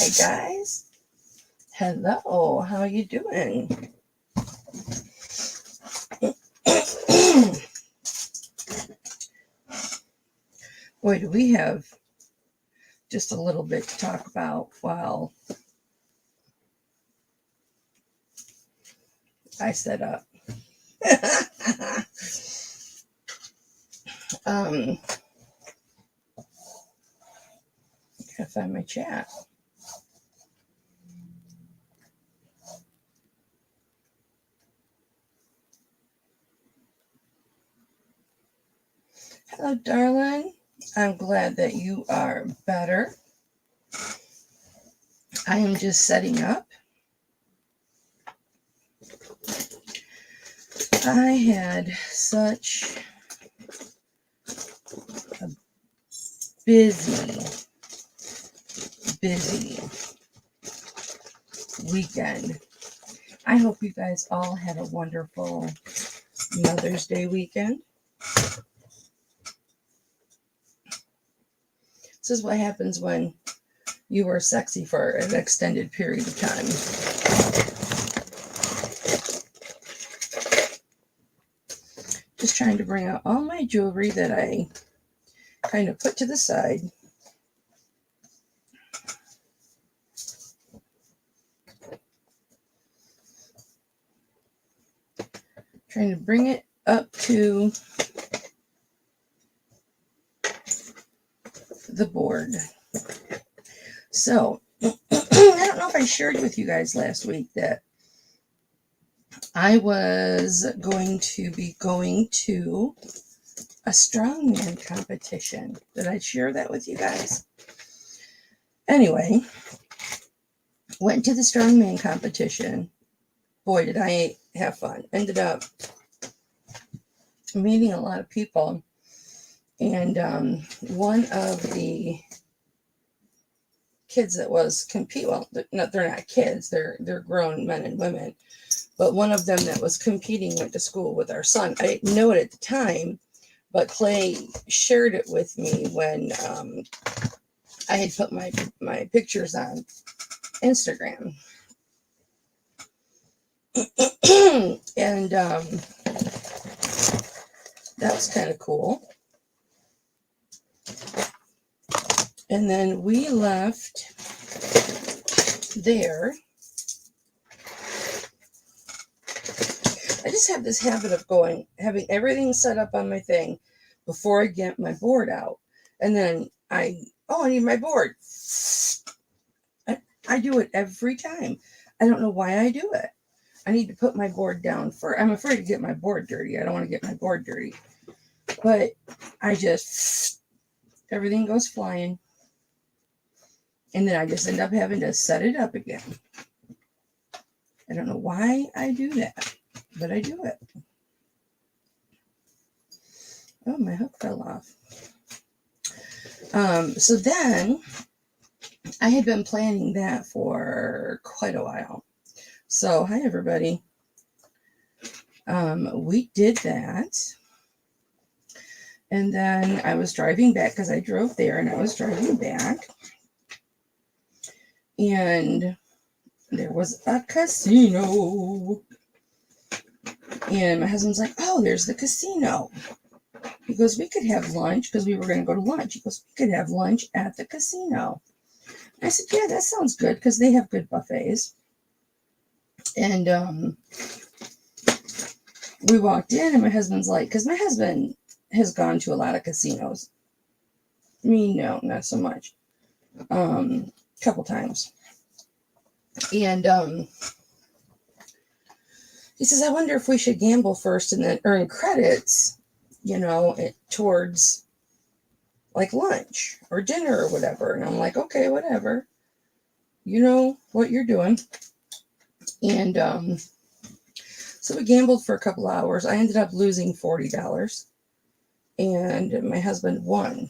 Hey guys, hello, how are you doing? Boy, do we have just a little bit to talk about while I set up. Gotta find my chat. Hello, darling. I'm glad that you are better. I am just setting up. I had such a busy weekend. I hope you guys all had a wonderful Mother's Day weekend. This is what happens when you were sexy for an extended period of time. Just trying to bring out all my jewelry that I kind of put to the side. Trying to bring it up to the board. So, I don't know if I shared with you guys last week that I was going to be going to a strongman competition. Did I share that with you guys? Anyway, went to the strongman competition. Boy, did I have fun. Ended up meeting a lot of people. And one of the kids that was well, they're not kids, they're grown men and women, but one of them that was competing went to school with our son. I didn't know it at the time, but Clay shared it with me when I had put my pictures on Instagram. And that was kind of cool. And then we left there. I just have this habit of having everything set up on my thing before I get my board out. And then I need my board. I do it every time. I don't know why I do it. I need to put my board down first. I'm afraid to get my board dirty. I don't want to get my board dirty. But everything goes flying. And then I just end up having to set it up again. I don't know why I do that, but I do it. Oh, my hook fell off. So then I had been planning that for quite a while. So, hi, everybody. We did that. And then I was driving back because I drove there and I was driving back. And there was a casino. And my husband's like, oh, there's the casino. He goes, we could have lunch because we were going to go to lunch. He goes, we could have lunch at the casino. I said, yeah, that sounds good because they have good buffets. And we walked in and my husband's like, because my husband has gone to a lot of casinos. Me, no, not so much. Couple times. And he says, I wonder if we should gamble first and then earn credits, towards like lunch or dinner or whatever. And I'm like, okay, whatever. You know what you're doing. And so we gambled for a couple hours. I ended up losing $40. And my husband won.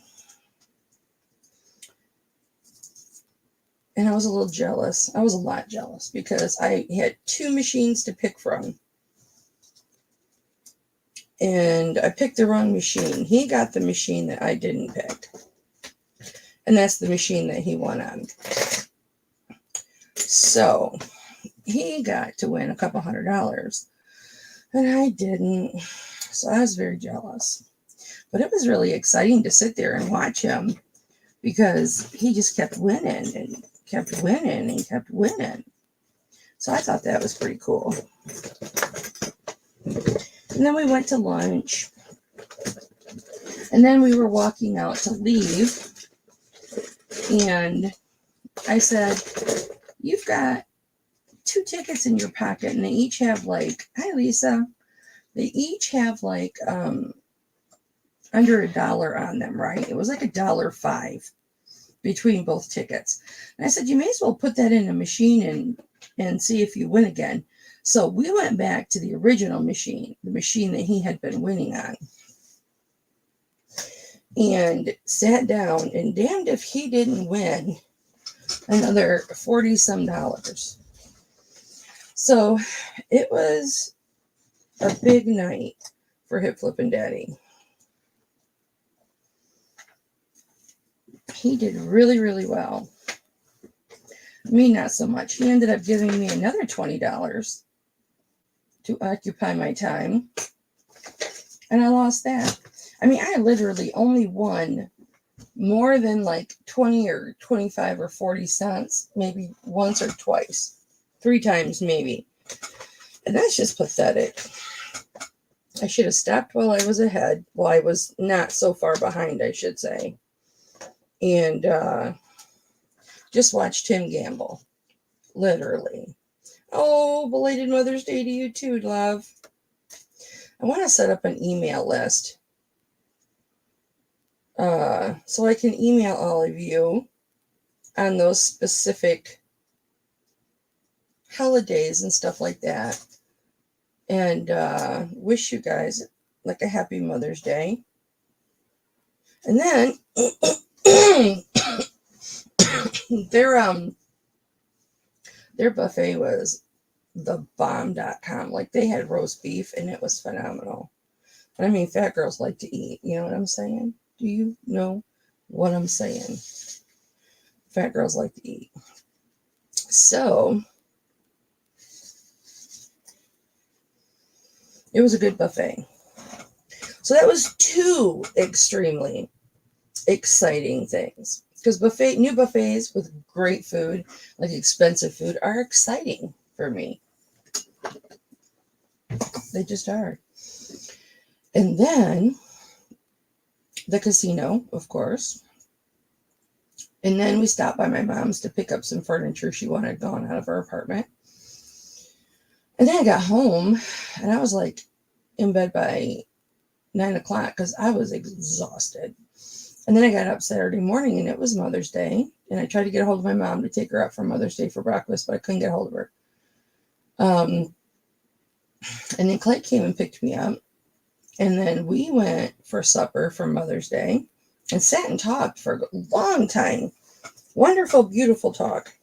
And I was a little jealous. I was a lot jealous because I had two machines to pick from. And I picked the wrong machine. He got the machine that I didn't pick. And that's the machine that he won on. So he got to win a couple $100, and I didn't. So I was very jealous. But it was really exciting to sit there and watch him because he just kept winning and kept winning and kept winning. So I thought that was pretty cool. And then we went to lunch. And then we were walking out to leave. And I said, you've got 2 tickets in your pocket. And they each have like, hi, Lisa. They each have like under $1 on them, right? It was like $1.05 between both tickets. And I said, you may as well put that in a machine and see if you win again. So we went back to the original machine, the machine that he had been winning on, and sat down, and damned if he didn't win another $40-some. So it was a big night for Hip Flippin' Daddy. He did really, really well. Me, not so much. He ended up giving me another $20 to occupy my time, and I lost that. I mean, I literally only won more than like 20 or 25 or 40 cents, maybe once or twice, 3 times maybe. And that's just pathetic. I should have stopped while I was ahead. Well, I was not so far behind, I should say. And just watched him gamble, literally. Oh, belated Mother's Day to you too, love. I want to set up an email list so I can email all of you on those specific holidays and stuff like that, and wish you guys like a happy Mother's Day. And then their buffet was thebomb.com. Like, they had roast beef and it was phenomenal. I mean, fat girls like to eat. You know what I'm saying? Do you know what I'm saying? Fat girls like to eat. So it was a good buffet. So that was 2 extremely exciting things. Because new buffets with great food, like expensive food, are exciting for me. They just are. And then the casino, of course. And then we stopped by my mom's to pick up some furniture she wanted gone out of her apartment. And then I got home, and I was like in bed by 9 o'clock because I was exhausted. And then I got up Saturday morning, and it was Mother's Day. And I tried to get a hold of my mom to take her out for Mother's Day for breakfast, but I couldn't get a hold of her. And then Clay came and picked me up. And then we went for supper for Mother's Day and sat and talked for a long time. Wonderful, beautiful talk.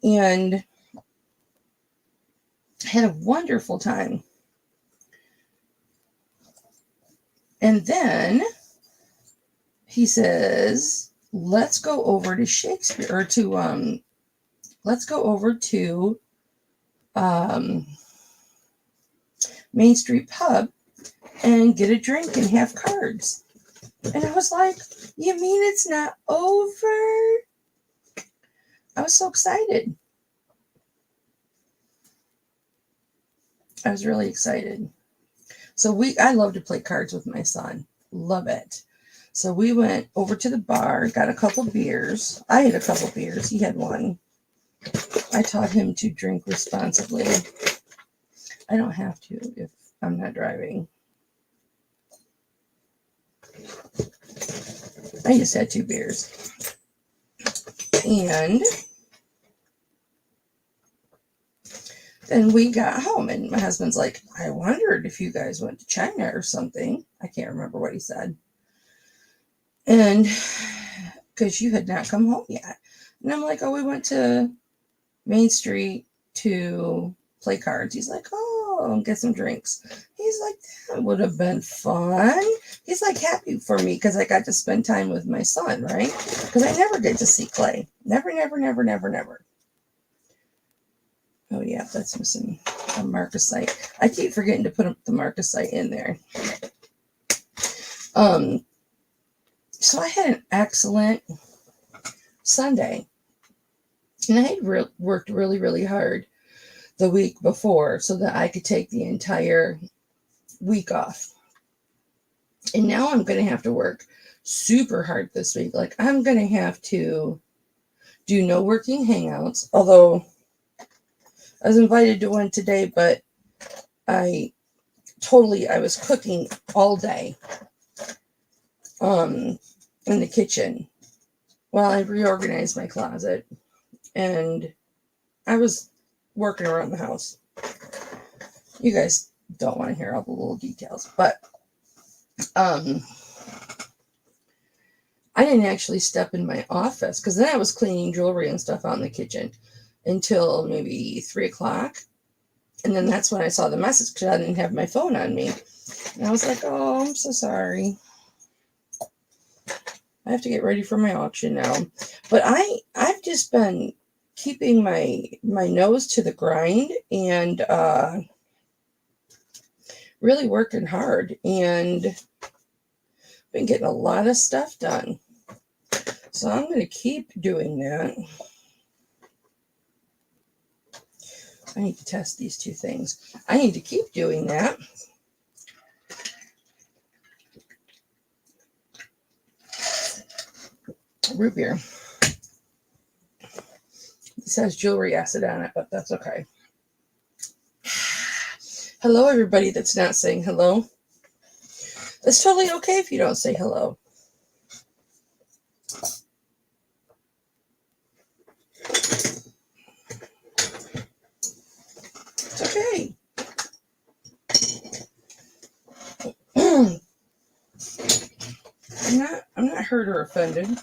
And had a wonderful time. And then he says, let's go over to Shakespeare, or to, let's go over to Main Street Pub and get a drink and have cards. And I was like, you mean it's not over? I was so excited. I was really excited. So I love to play cards with my son. Love it. So we went over to the bar, got a couple beers. I had a couple beers. He had one. I taught him to drink responsibly. I don't have to if I'm not driving. I just had 2 beers. And then we got home, and my husband's like, I wondered if you guys went to China or something. I can't remember what he said. And because you had not come home yet. And I'm like, oh, we went to Main Street to play cards. He's like, oh, and get some drinks. He's like, that would have been fun. He's like happy for me because I got to spend time with my son, right? Because I never get to see Clay. Never. Oh yeah, that's missing a marcasite. I keep forgetting to put the marcasite in there. So I had an excellent Sunday, and I had worked really, really hard the week before so that I could take the entire week off. And now I'm going to have to work super hard this week. Like, I'm going to have to do no working hangouts, although I was invited to one today, but I was cooking all day in the kitchen while I reorganized my closet, and I was working around the house. You guys don't want to hear all the little details, but I didn't actually step in my office because then I was cleaning jewelry and stuff out in the kitchen until maybe 3 o'clock. And then that's when I saw the message because I didn't have my phone on me. And I was like, oh, I'm so sorry. I have to get ready for my auction now. But I've just been keeping my nose to the grind and really working hard, and been getting a lot of stuff done. So I'm going to keep doing that. I need to test these two things. I need to keep doing that. Root beer. This has jewelry acid on it, but that's okay. Hello, everybody that's not saying hello. It's totally okay if you don't say hello. It's okay. I'm not hurt or offended.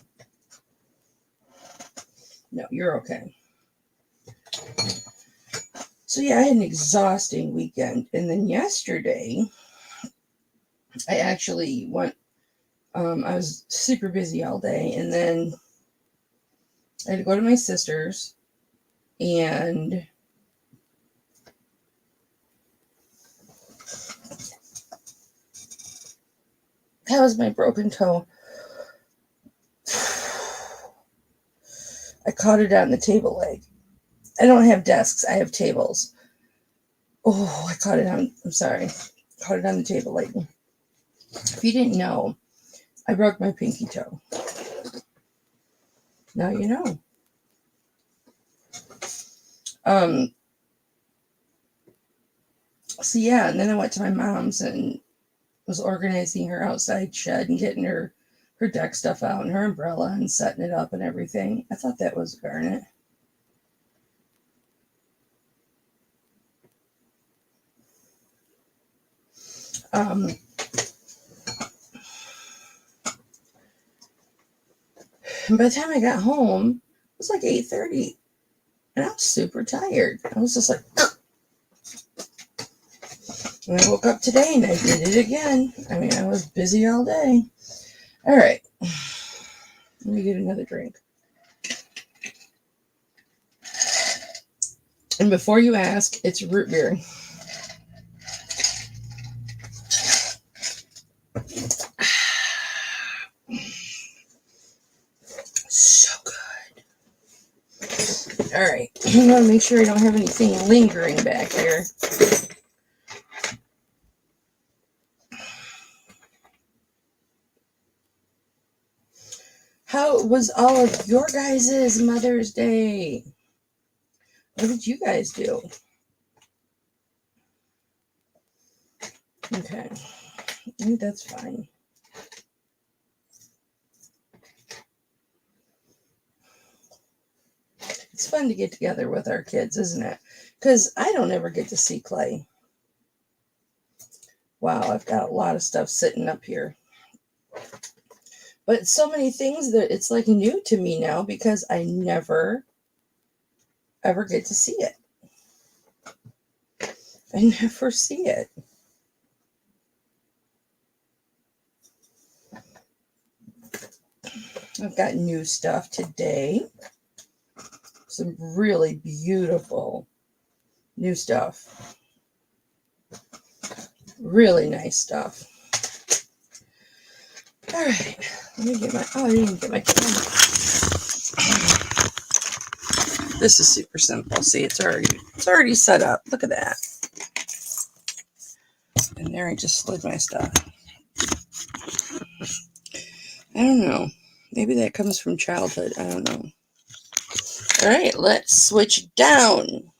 No, you're okay. So yeah, I had an exhausting weekend, and then yesterday I actually went. I was super busy all day, and then I had to go to my sister's, and that was my broken toe. I caught it on the table leg. I don't have desks. I have tables. Oh, I caught it on. I'm sorry. Caught it on the table leg. If you didn't know, I broke my pinky toe. Now you know. So yeah, and then I went to my mom's and was organizing her outside shed and getting her deck stuff out and her umbrella and setting it up and everything. I thought that was garnet. And by the time I got home, it was like 8:30, and I was super tired. I was just like, and I woke up today and I did it again. I mean, I was busy all day. All right, let me get another drink. And before you ask, it's root beer. So good. All right, I want to make sure I don't have anything lingering back here. How was all of your guys' Mother's Day? What did you guys do? Okay, I think that's fine. It's fun to get together with our kids, isn't it? Because I don't ever get to see Clay. Wow, I've got a lot of stuff sitting up here. But so many things that it's like new to me now because I never, ever get to see it. I never see it. I've got new stuff today. Some really beautiful new stuff. Really nice stuff. All right, let me get my, I didn't get my camera. This is super simple. See, it's already set up. Look at that. And there I just slid my stuff. I don't know. Maybe that comes from childhood. I don't know. All right, let's switch down.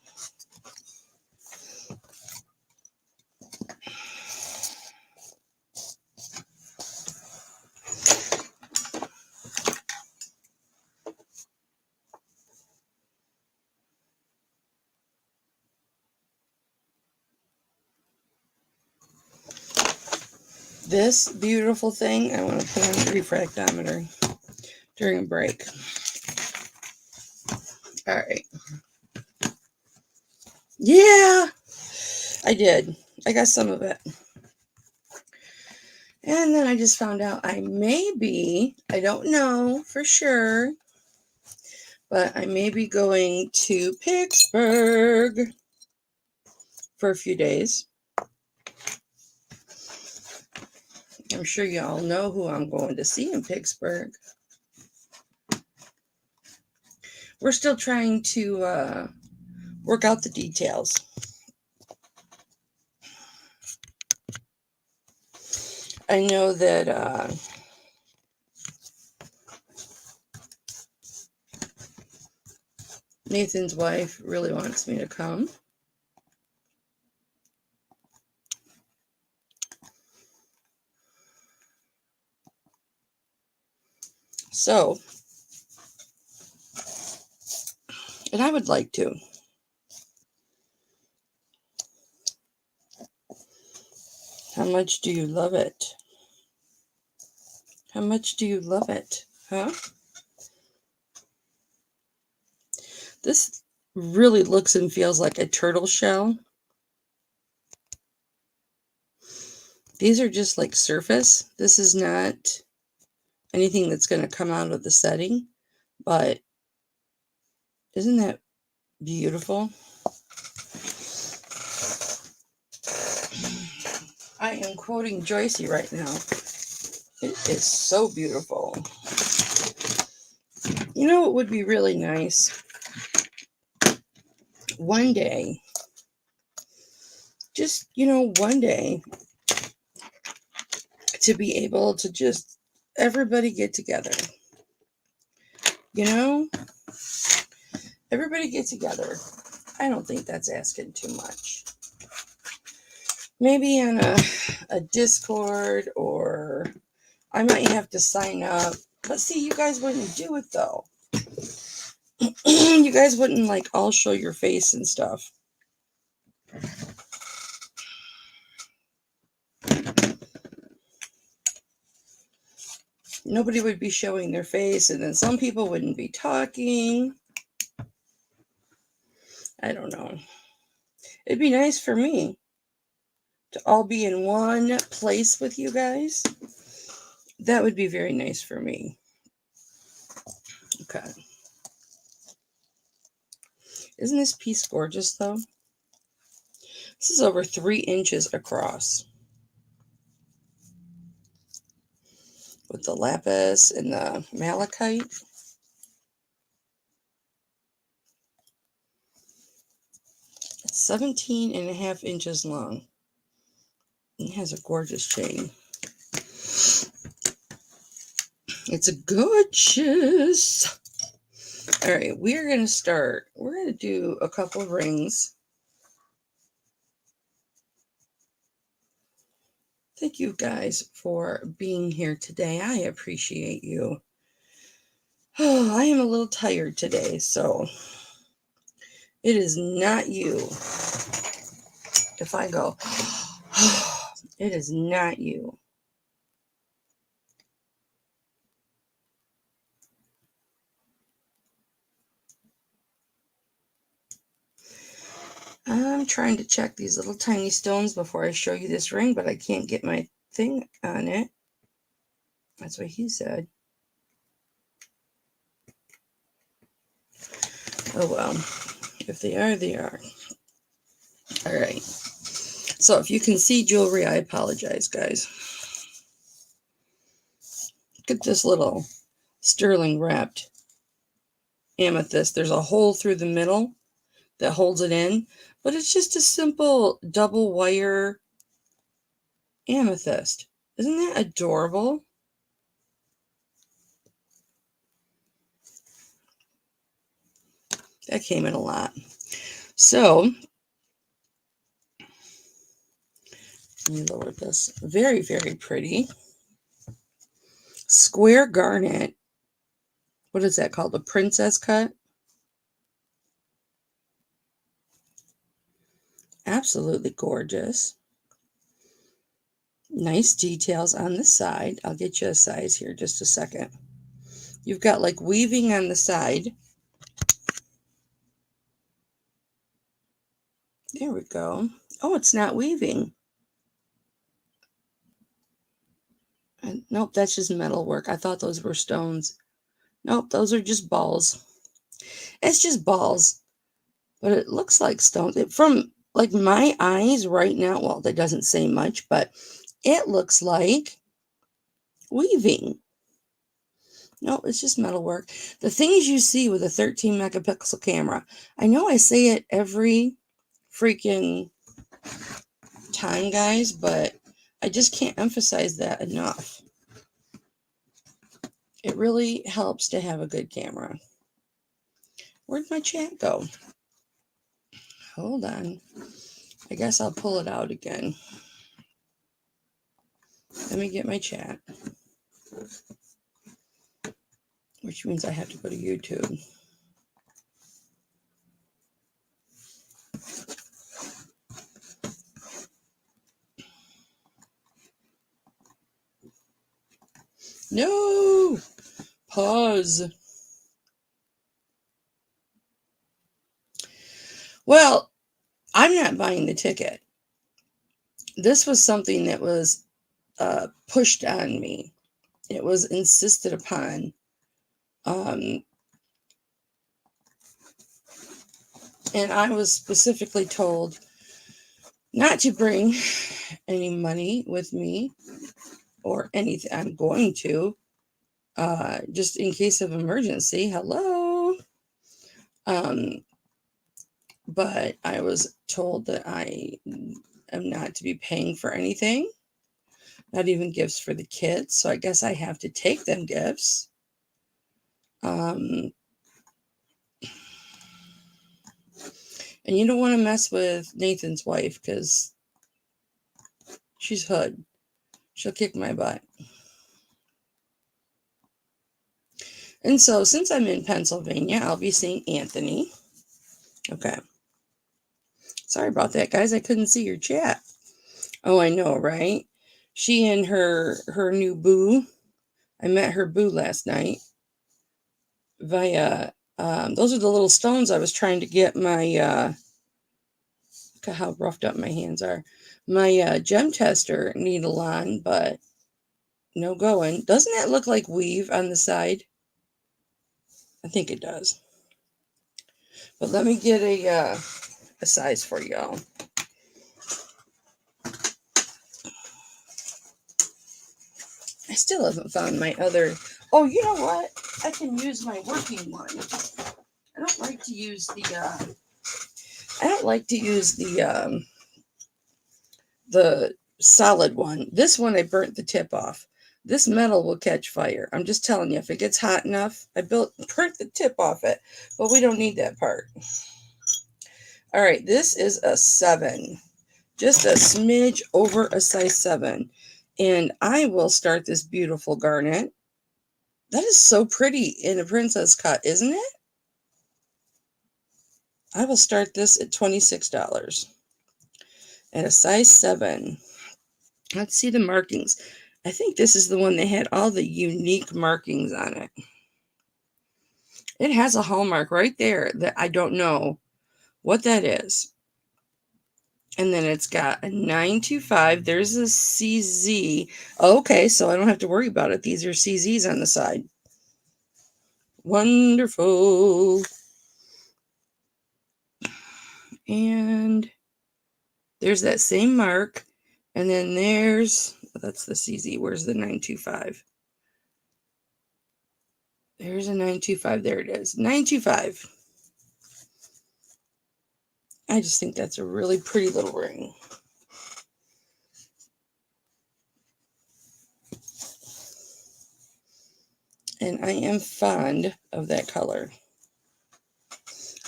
This beautiful thing, I want to put on the refractometer during a break. All right. Yeah, I did. I got some of it. And then I just found out I don't know for sure, but I may be going to Pittsburgh for a few days. I'm sure you all know who I'm going to see in Pittsburgh. We're still trying to work out the details. I know that Nathan's wife really wants me to come. So, and I would like to. How much do you love it? How much do you love it? Huh? This really looks and feels like a turtle shell. These are just like surface. This is not anything that's going to come out of the setting, but isn't that beautiful? I am quoting Joycey right now. It is so beautiful. You know, it would be really nice one day, just, one day to be able to just everybody get together. Everybody get together. I don't think that's asking too much. Maybe on a Discord, or I might have to sign up. But see, you guys wouldn't do it though. You guys wouldn't like all show your face and stuff. Nobody would be showing their face, and then some people wouldn't be talking. I don't know. It'd be nice for me to all be in one place with you guys. That would be very nice for me. Okay. Isn't this piece gorgeous, though? This is over 3 inches across. With the lapis and the malachite. It's 17.5 inches long. It has a gorgeous chain. It's gorgeous. All right, we're going to start. We're going to do a couple of rings. Thank you guys for being here today. I appreciate you. Oh, I am a little tired today, so it is not you. If I go, it is not you. I'm trying to check these little tiny stones before I show you this ring, but I can't get my thing on it. That's what he said. Oh well. If they are, they are. All right. So if you can see jewelry, I apologize, guys. Look at this little sterling wrapped amethyst. There's a hole through the middle that holds it in, but it's just a simple double wire amethyst. Isn't that adorable? That came in a lot. So, let me lower this. Very, very pretty. Square garnet. What is that called? A princess cut? Absolutely gorgeous. Nice details on the side. I'll get you a size here just a second. You've got like weaving on the side. There we go. Oh, it's not weaving. Nope, that's just metal work. I thought those were stones. Nope, those are just balls. It's just balls, but it looks like stones. From like my eyes right now, well, that doesn't say much, but it looks like weaving. No, it's just metal work. The things you see with a 13 megapixel camera, I know I say it every freaking time, guys, but I just can't emphasize that enough. It really helps to have a good camera. Where'd my chat go? Hold on. I guess I'll pull it out again. Let me get my chat. Which means I have to go to YouTube. No! Pause. Well, I'm not buying the ticket. This was something that was pushed on me. It was insisted upon. And I was specifically told not to bring any money with me or anything. I'm going to, just in case of emergency. Hello. But I was told that I am not to be paying for anything, not even gifts for the kids. So I guess I have to take them gifts. And you don't want to mess with Nathan's wife because she's hood. She'll kick my butt. And so since I'm in Pennsylvania, I'll be seeing Anthony. Okay. Sorry about that, guys. I couldn't see your chat. Oh, I know, right? She and her new boo. I met her boo last night via, those are the little stones I was trying to get my, look at how roughed up my hands are. My gem tester needle on, but no going. Doesn't that look like weave on the side? I think it does. But let me get a size for y'all. I still haven't found my other. Oh, you know what? I can use my working one. I don't like to use the. I don't like to use the solid one. This one I burnt the tip off. This metal will catch fire. I'm just telling you, if it gets hot enough, burnt the tip off it, but we don't need that part. All right, this is a 7. Just a smidge over a size 7. And I will start this beautiful garnet. That is so pretty in a princess cut, isn't it? I will start this at $26 at a size 7. Let's see the markings. I think this is the one that had all the unique markings on it. It has a hallmark right there that I don't know what that is. And then it's got a 925. There's a CZ. Okay, so I don't have to worry about it. These are CZs on the side. Wonderful. And There's that same mark. And then that's the CZ. Where's the 925? There's a 925. There it is. 925. I just think that's a really pretty little ring. And I am fond of that color.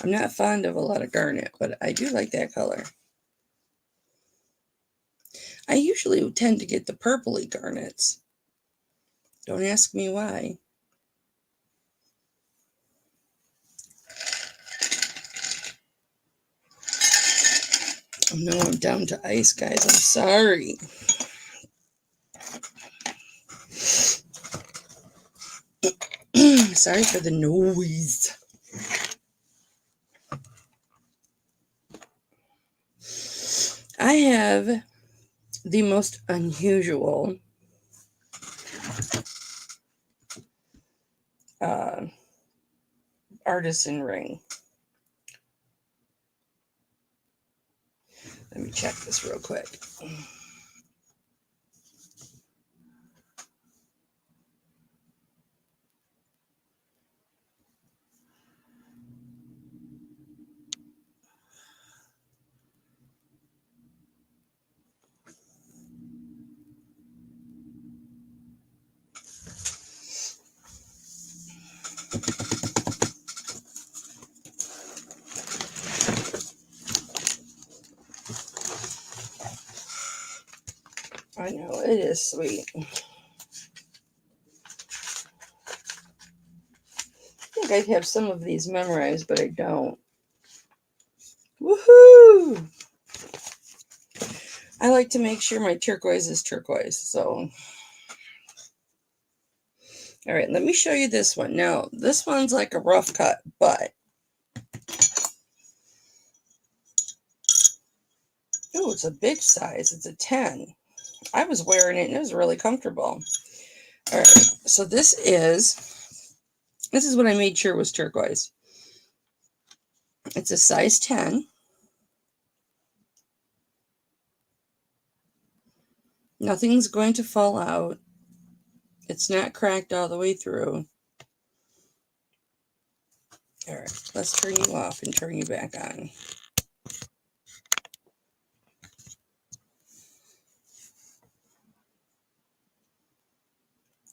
I'm not fond of a lot of garnet, but I do like that color. I usually tend to get the purpley garnets. Don't ask me why. Oh no, I'm down to ice, guys. I'm sorry. Sorry for the noise. I have the most unusual artisan ring. Let me check this real quick. I know, it is sweet. I think I'd have some of these memorized, but I don't. Woohoo! I like to make sure my turquoise is turquoise, so. All right, let me show you this one. Now, this one's like a rough cut, but. Oh, it's a big size. It's a 10. I was wearing it and it was really comfortable. All right, so this is what I made sure was turquoise. It's a size 10. Nothing's going to fall out. It's not cracked all the way through. All right, let's turn you off and turn you back on.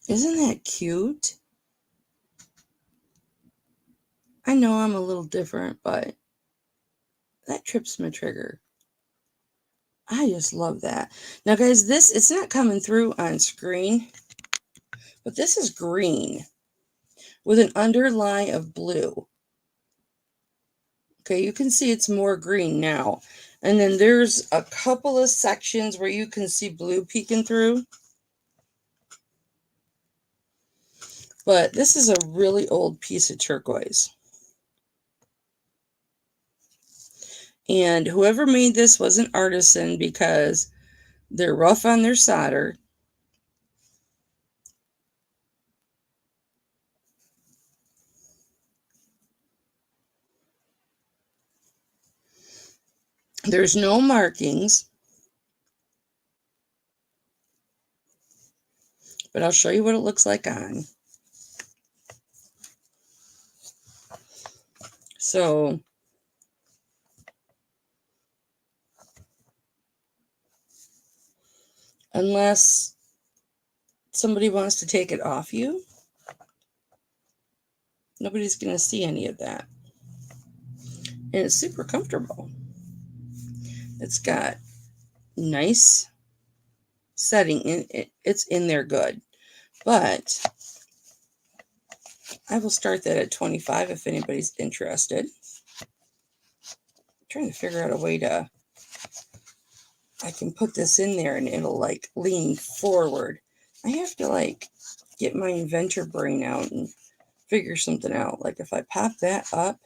Isn't that cute? I know I'm a little different, but that trips my trigger. I just love that. Now, guys, it's not coming through on screen, but this is green with an underline of blue. Okay, you can see it's more green now. And then there's a couple of sections where you can see blue peeking through. But this is a really old piece of turquoise. And whoever made this was an artisan because they're rough on their solder. There's no markings. But I'll show you what it looks like on. So, unless somebody wants to take it off you, nobody's going to see any of that. And it's super comfortable. It's got nice setting. It's in there good. But I will start that at 25 if anybody's interested. I'm trying to figure out a way I can put this in there and it'll like lean forward. I have to like get my inventor brain out and figure something out. Like if I pop that up,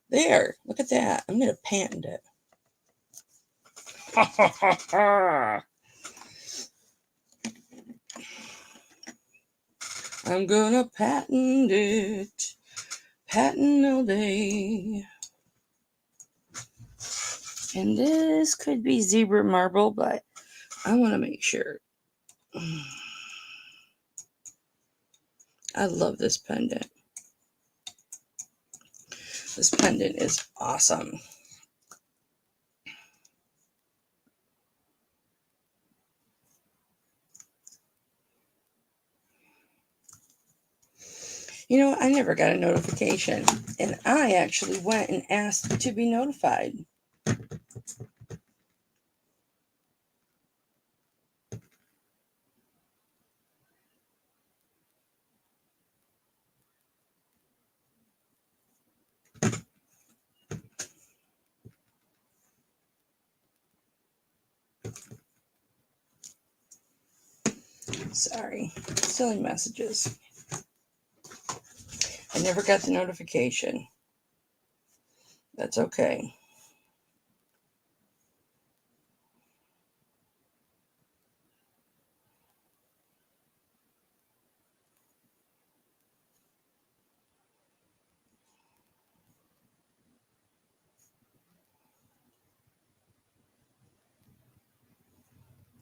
there, look at that. I'm going to patent it. I'm going to patent it. Patent all day. And this could be zebra marble, but I want to make sure. I love this pendant. This pendant is awesome. You know, I never got a notification, and I actually went and asked to be notified. Sorry, silly messages. I never got the notification. That's okay.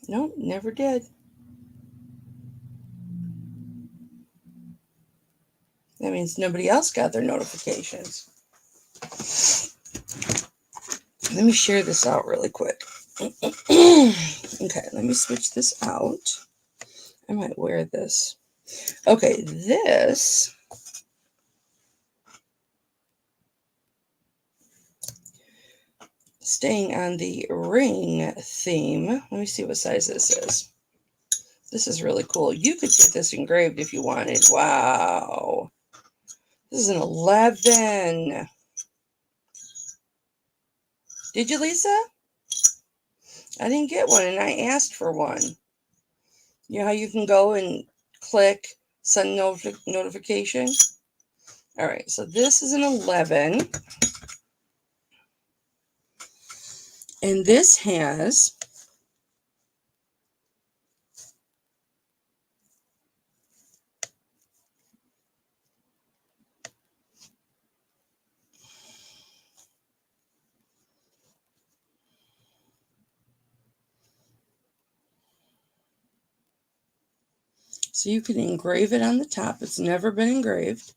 Nope, never did. That means nobody else got their notifications. Let me share this out really quick. Okay, let me switch this out. I might wear this. Okay, this staying on the ring theme. Let me see what size this is. This is really cool. You could get this engraved if you wanted. Wow. This is an 11. Did you, Lisa? I didn't get one, and I asked for one. You know how you can go and click send notification? All right, so this is an 11. And this has so you can engrave it on the top. It's never been engraved.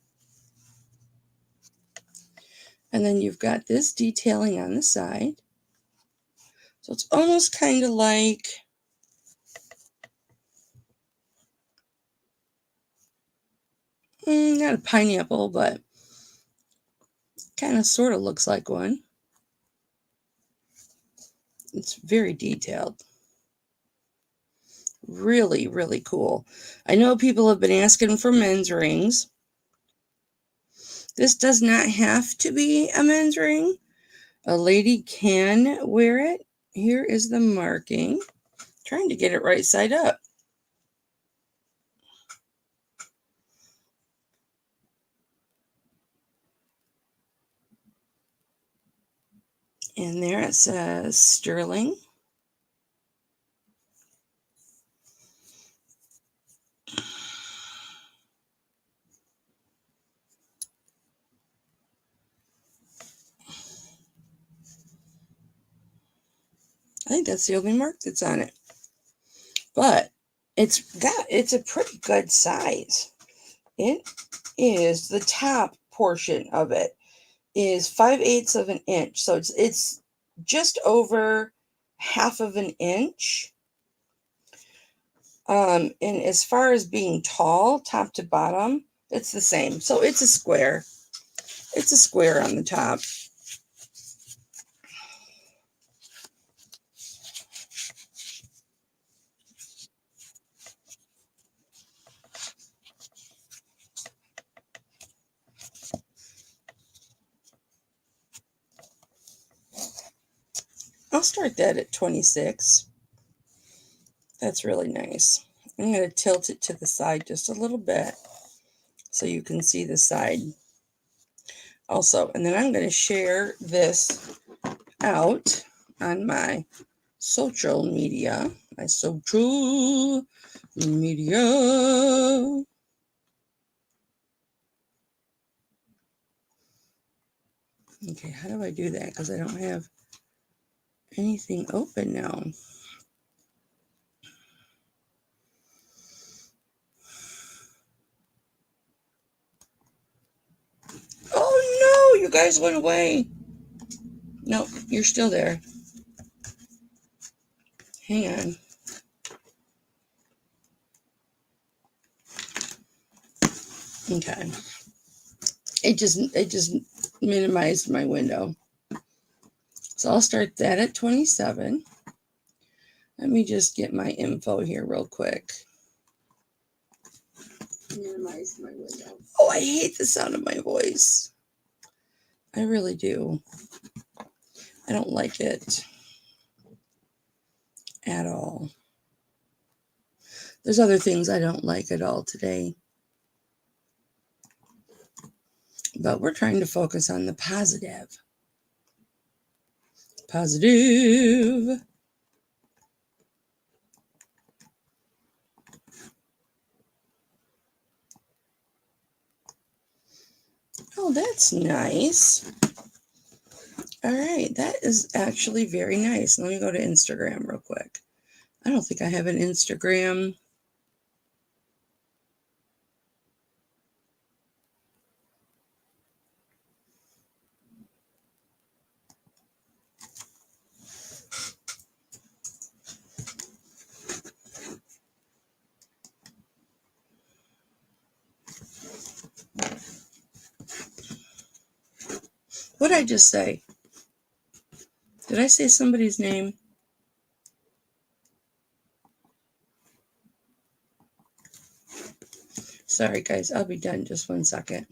And then you've got this detailing on the side. So it's almost kind of like not a pineapple, but kind of sort of looks like one. It's very detailed. Really, really cool. I know people have been asking for men's rings. This does not have to be a men's ring. A lady can wear it. Here is the marking. Trying to get it right side up. And there it says sterling. I think that's the only mark that's on it. But it's a pretty good size. It is the top portion of it is 5/8 of an inch. So it's just over half of an inch. And as far as being tall, top to bottom, it's the same. So it's a square. It's a square on the top. I'll start that at 26. That's really nice. I'm going to tilt it to the side just a little bit so you can see the side also. And then I'm going to share this out on my social media. My social media. Okay, how do I do that? Because I don't have anything open now. Oh no, you guys went away. Nope, you're still there. Hang on. Okay. It just minimized my window. So I'll start that at 27. Let me just get my info here real quick. Minimize my window. Oh, I hate the sound of my voice. I really do. I don't like it at all. There's other things I don't like at all today. But we're trying to focus on the positive. Positive. Oh, that's nice. All right, that is actually very nice. Let me go to Instagram real quick. I don't think I have an Instagram. What did I just say? Did I say somebody's name? Sorry, guys. I'll be done just 1 second.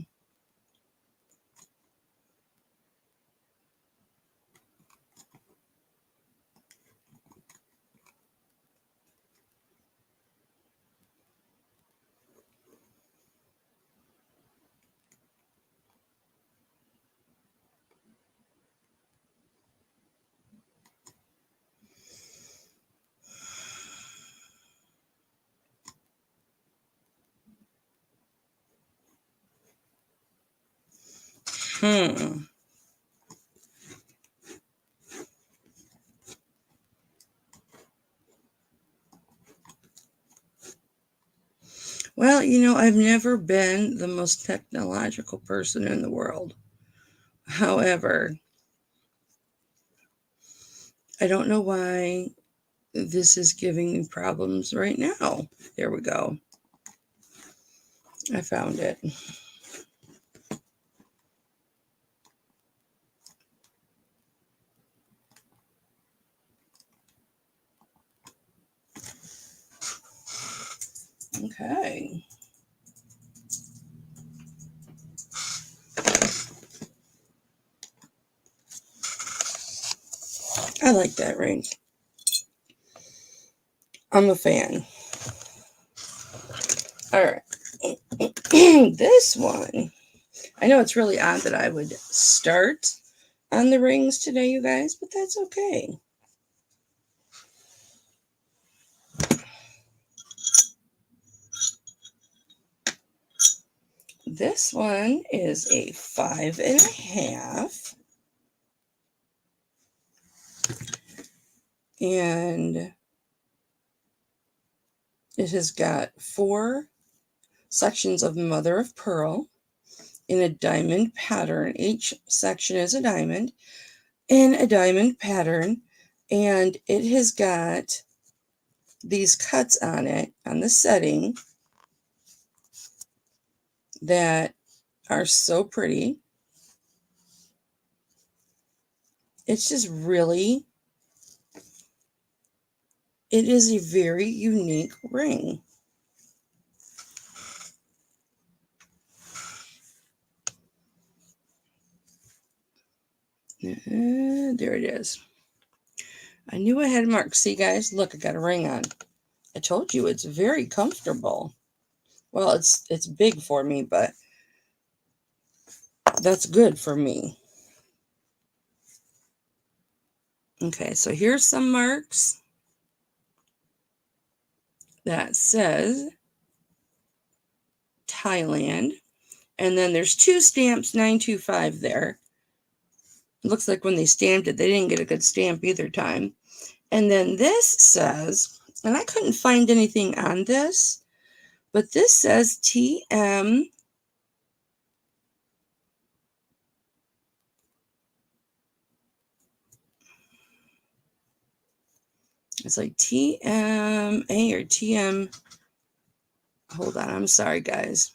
Well, I've never been the most technological person in the world. However, I don't know why this is giving me problems right now. There we go. I found it. Okay. I like that ring. I'm a fan. All right. This one. I know it's really odd that I would start on the rings today, you guys, but that's okay. This one is a 5.5. And it has got 4 sections of mother of pearl in a diamond pattern. Each section is a diamond in a diamond pattern. And it has got these cuts on it, on the setting, that are so pretty. It's just really, it is a very unique ring. There it is. I knew I had marks. See, guys, look, I got a ring on. I told you it's very comfortable. Well, it's big for me, but that's good for me. Okay, so here's some marks that says Thailand. And then there's 2 stamps, 925 there. It looks like when they stamped it, they didn't get a good stamp either time. And then this says, and I couldn't find anything on this, but this says TM. It's like TMA or TM. Hold on, I'm sorry, guys.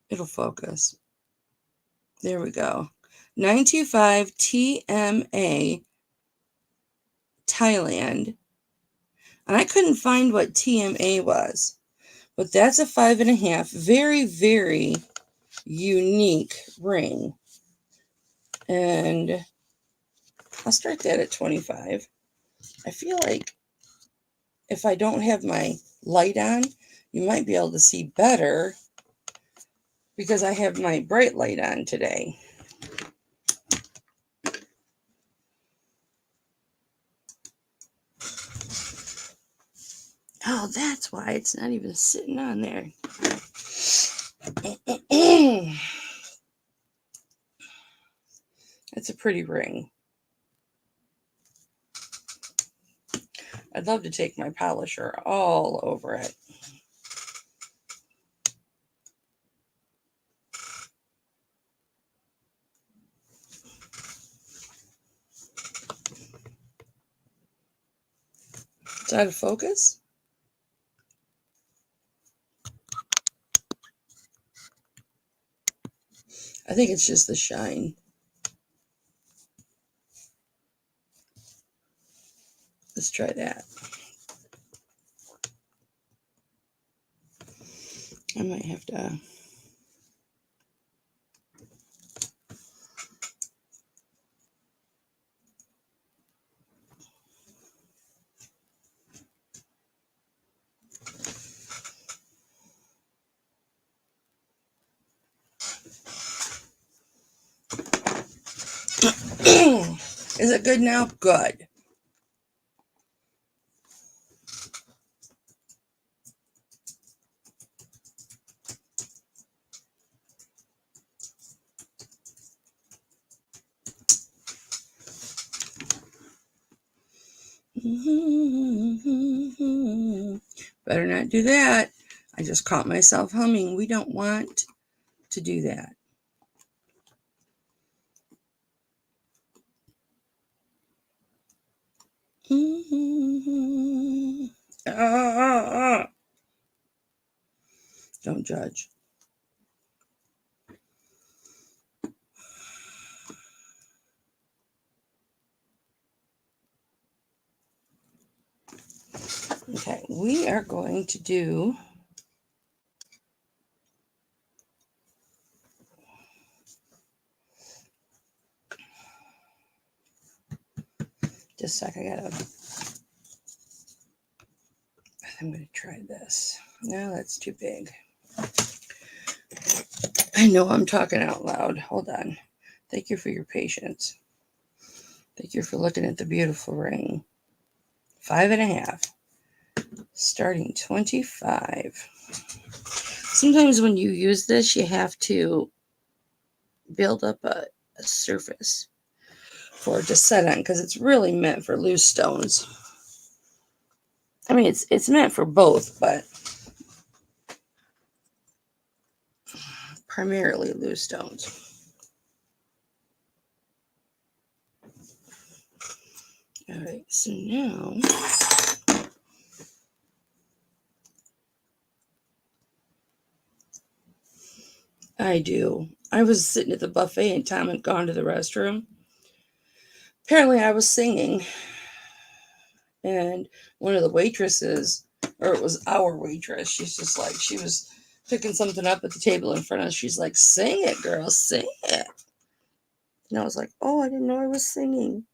It'll focus. There we go. 925 TMA Thailand. And I couldn't find what TMA was, but that's a 5.5. Very, very unique ring. And I'll start that at 25. I feel like if I don't have my light on, you might be able to see better because I have my bright light on today. Oh, that's why it's not even sitting on there. It's a pretty ring. I'd love to take my polisher all over it. It's out of focus. I think it's just the shine. Let's try that. I might have to. Is it good now? Good. Better not do that. I just caught myself humming. We don't want to do that. Don't judge. Okay, we are going to do just a second. I'm going to try this. No, that's too big. I know I'm talking out loud. Hold on. Thank you for your patience. Thank you for looking at the beautiful ring. 5.5. Starting 25. Sometimes when you use this, you have to build up a surface for it to set on because it's really meant for loose stones. I mean, it's meant for both, but primarily loose stones. All right, so now I do. I was sitting at the buffet and Tom had gone to the restroom. Apparently I was singing, and one of the waitresses, or it was our waitress, she's just like, she was picking something up at the table in front of us. She's like, sing it, girl, sing it. And I was like, oh, I didn't know I was singing.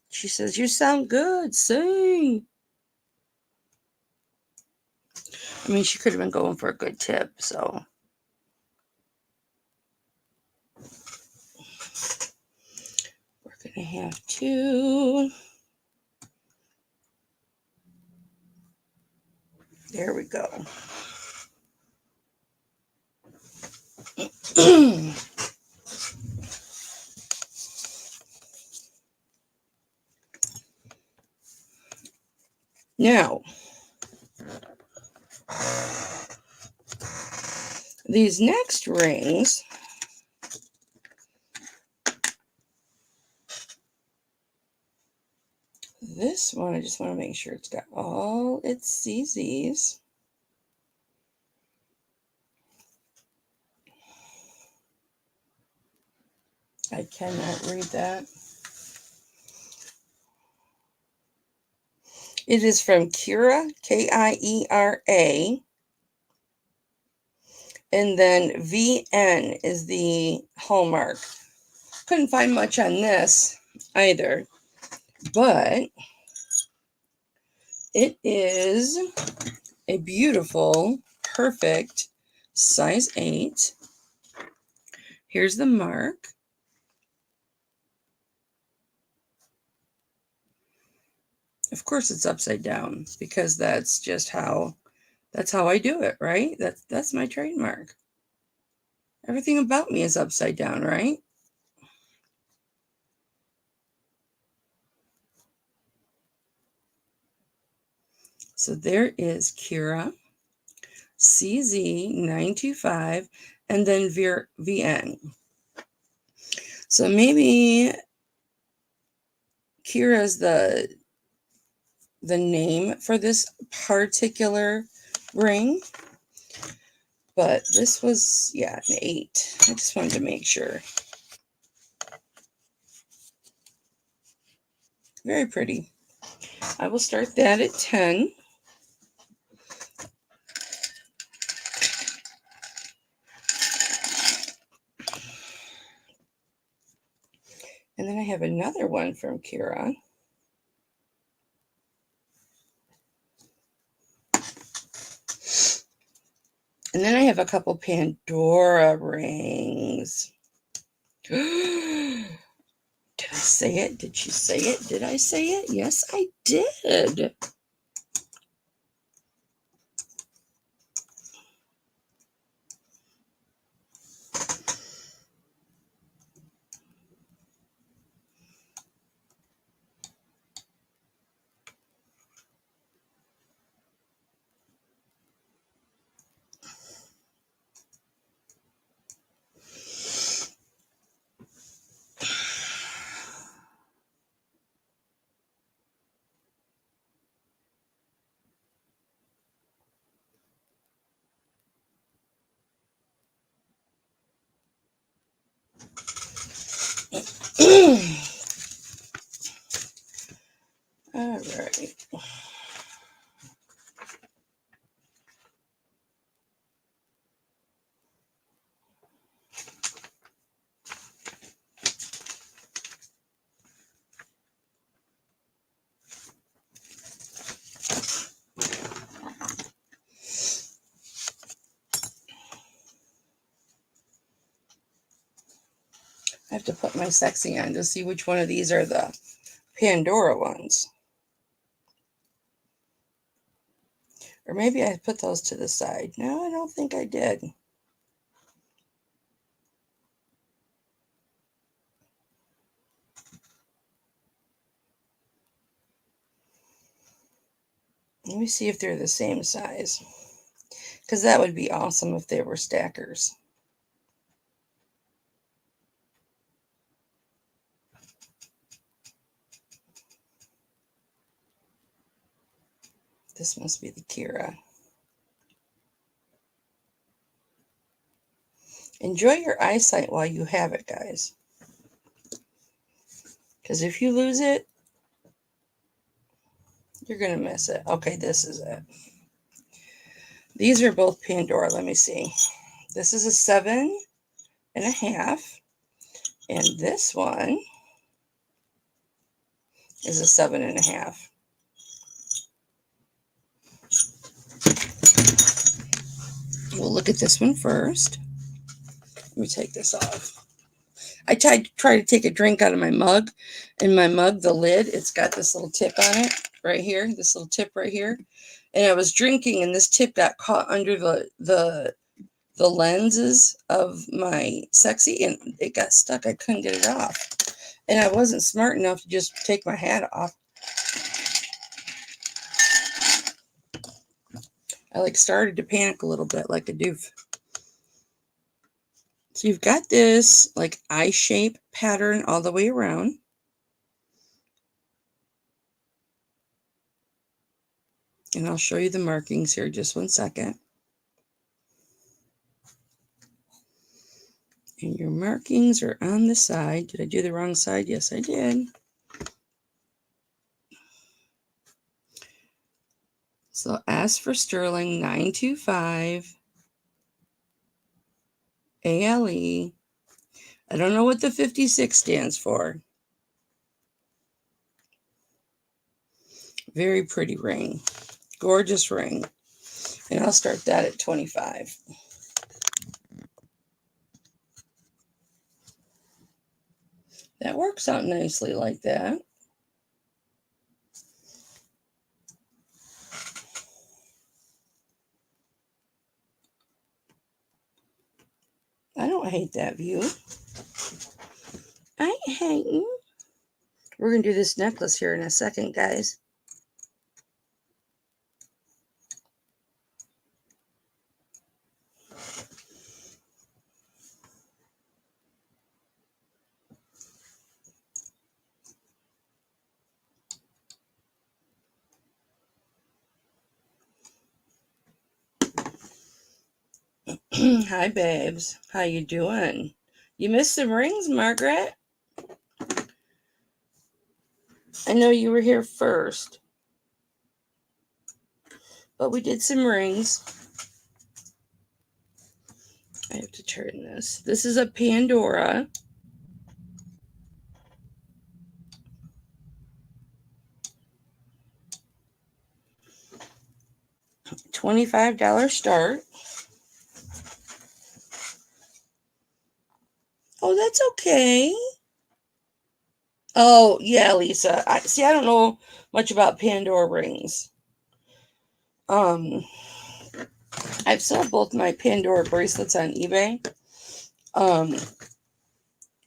She says, you sound good, sing. I mean, she could have been going for a good tip, so. We're going to have to. There we go. Now, these next rings, this one, I just want to make sure it's got all its CZs. I cannot read that. It is from Kiera, Kiera. And then VN is the hallmark. Couldn't find much on this either, but it is a beautiful, perfect size 8. Here's the mark. Of course it's upside down because that's just how I do it, right? That's my trademark. Everything about me is upside down, right? So there is Kiera, CZ925, and then VN. So maybe Kiera's the name for this particular ring. But this was, yeah, an 8. I just wanted to make sure. Very pretty. I will start that at 10. And then I have another one from Kiera. And then I have a couple Pandora rings. Did I say it? Did she say it? Did I say it? Yes, I did. All right. I have to put my sexy on to see which one of these are the Pandora ones. Or maybe I put those to the side. No, I don't think I did. Let me see if they're the same size. Because that would be awesome if they were stackers. This must be the Kiera. Enjoy your eyesight while you have it, guys. Because if you lose it, you're going to miss it. Okay, this is it. These are both Pandora. Let me see. This is a 7.5. And this one is a 7.5. We'll look at this one first. Let me take this off. I try to take a drink out of my mug. In my mug, the lid, it's got this little tip on it right here, this little tip right here. And I was drinking, and this tip got caught under the lenses of my sexy, and it got stuck. I couldn't get it off. And I wasn't smart enough to just take my hat off. I started to panic a little bit like a doof. So you've got this eye shape pattern all the way around. And I'll show you the markings here just 1 second. And your markings are on the side. Did I do the wrong side? Yes, I did. So S for Sterling 925 ALE. I don't know what the 56 stands for. Very pretty ring. Gorgeous ring. And I'll start that at 25. That works out nicely like that. I don't hate that view. I ain't hating. We're going to do this necklace here in a second, guys. Hi, babes. How you doing? You missed some rings, Margaret? I know you were here first. But we did some rings. I have to turn this. This is a Pandora. $25 start. Oh, that's okay. Oh, yeah, Lisa. I don't know much about Pandora rings. I've sold both my Pandora bracelets on eBay.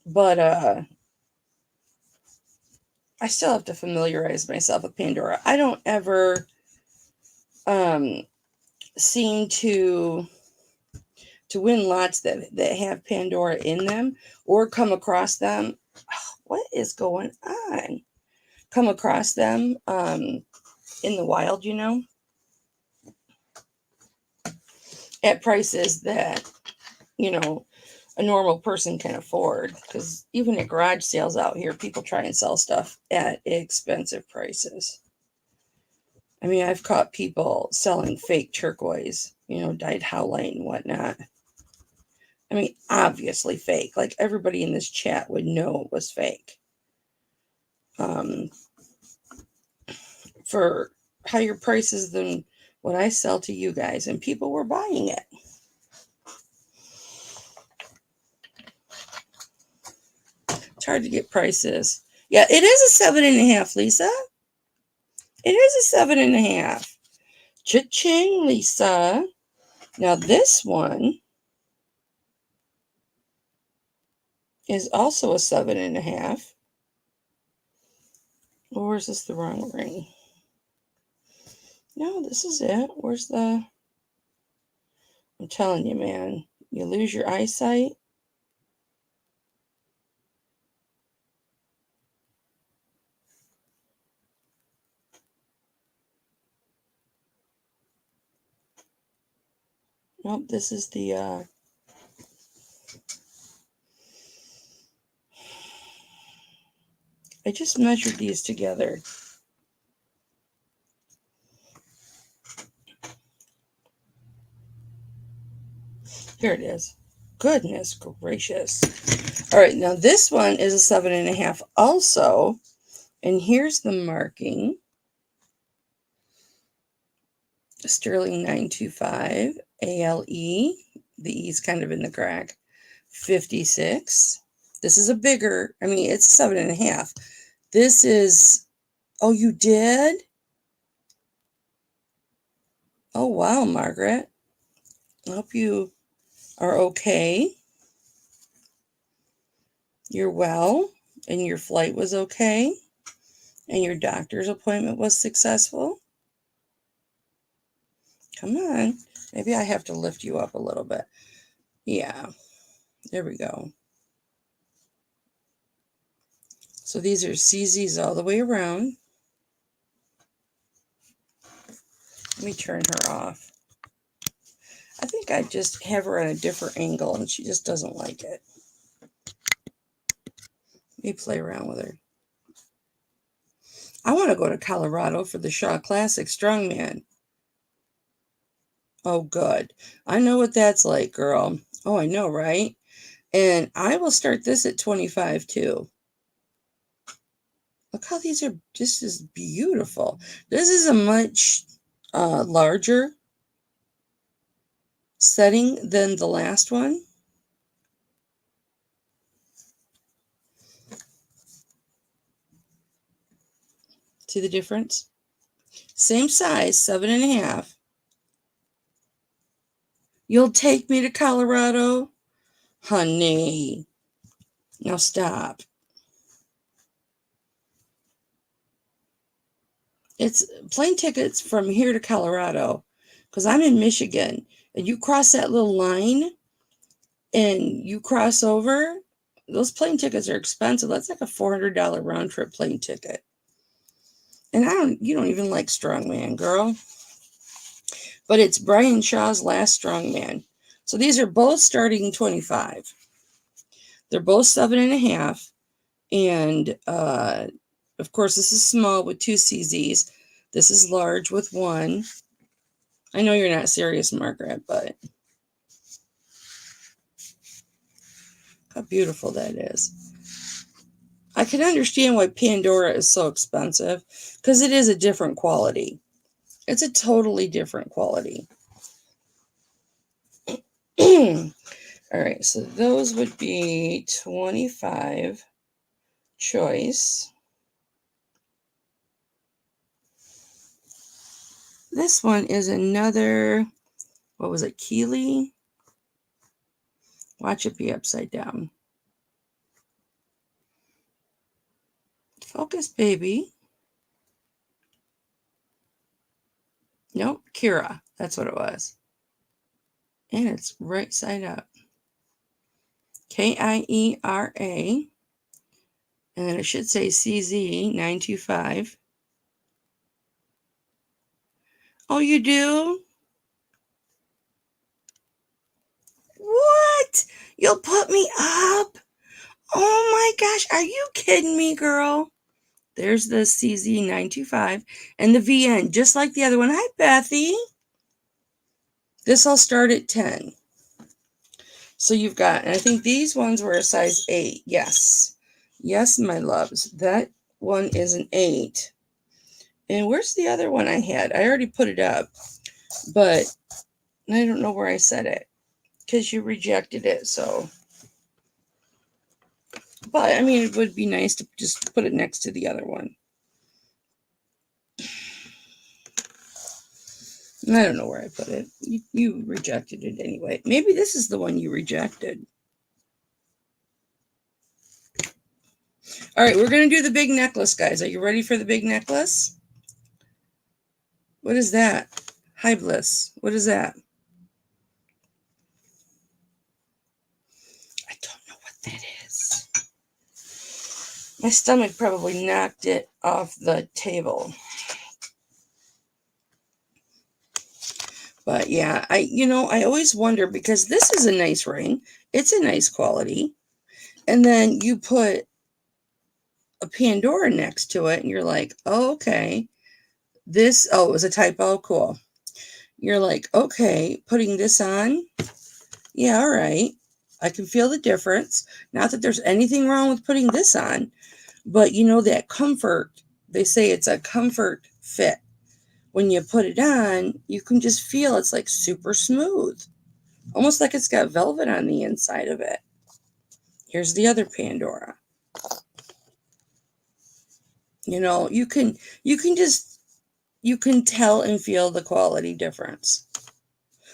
But I still have to familiarize myself with Pandora. I don't ever seem to win lots that have Pandora in them or come across them. What is going on? Come across them in the wild, at prices that, a normal person can afford. Because even at garage sales out here, people try and sell stuff at expensive prices. I mean, I've caught people selling fake turquoise, dyed howlite and whatnot. I mean, obviously fake. Like everybody in this chat would know it was fake. For higher prices than what I sell to you guys, and people were buying it. It's hard to get prices. Yeah, it is a 7.5, Lisa. It is a 7.5. Cha-ching, Lisa. Now this one is also a 7.5. Or is this the wrong ring? No, this is it. Where's the... I'm telling you, man. You lose your eyesight. Nope, this is the... I just measured these together. Here it is. Goodness gracious. All right, now this one is a 7.5 also. And here's the marking. Sterling 925 ALE. The E's kind of in the crack. 56. This is a bigger, it's 7.5. This is, oh, you did? Oh, wow, Margaret. I hope you are okay. You're well, and your flight was okay, and your doctor's appointment was successful. Come on. Maybe I have to lift you up a little bit. Yeah. There we go. So these are CZs all the way around. Let me turn her off. I think I just have her at a different angle and she just doesn't like it. Let me play around with her. I want to go to Colorado for the Shaw Classic Strongman. Oh, good. I know what that's like, girl. Oh, I know, right? And I will start this at 25 too. Look how these are just as beautiful. This is a much larger setting than the last one. See the difference? Same size, 7.5. You'll take me to Colorado? Honey. Now stop. It's plane tickets from here to Colorado because I'm in Michigan. And you cross that little line and you cross over, those plane tickets are expensive. That's like a $400 round trip plane ticket. And you don't even like strongman, girl. But it's Brian Shaw's last strongman. So these are both starting 25. They're both 7.5. And of course, this is small with 2 CZs. This is large with 1. I know you're not serious, Margaret, but how beautiful that is. I can understand why Pandora is so expensive because it is a different quality. It's a totally different quality. All right, so those would be 25 choice. This one is another, what was it, Keeley? Watch it be upside down. Focus, baby. Nope, Kira. That's what it was. And it's right side up. Kiera. And then it should say CZ925. Oh, you do? What? You'll put me up? Oh my gosh, are you kidding me, girl? There's the CZ925 and the VN, just like the other one. Hi, Bethy. This will start at 10. So you've got, and I think these ones were a size 8. Yes. Yes, my loves. That one is an 8. And where's the other one I had? I already put it up, but I don't know where I set it because you rejected it. So, but I mean, it would be nice to just put it next to the other one. I don't know where I put it. You rejected it anyway. Maybe this is the one you rejected. All right, we're going to do the big necklace, guys. Are you ready for the big necklace? What is that? Hi, Bliss. What is that? I don't know what that is. My stomach probably knocked it off the table. But yeah, I always wonder because this is a nice ring. It's a nice quality. And then you put a Pandora next to it and you're like, oh, okay. It was a typo. Cool. You're like, okay, putting this on. Yeah, all right. I can feel the difference. Not that there's anything wrong with putting this on, but that comfort, they say it's a comfort fit. When you put it on, you can just feel it's like super smooth. Almost like it's got velvet on the inside of it. Here's the other Pandora. You can tell and feel the quality difference.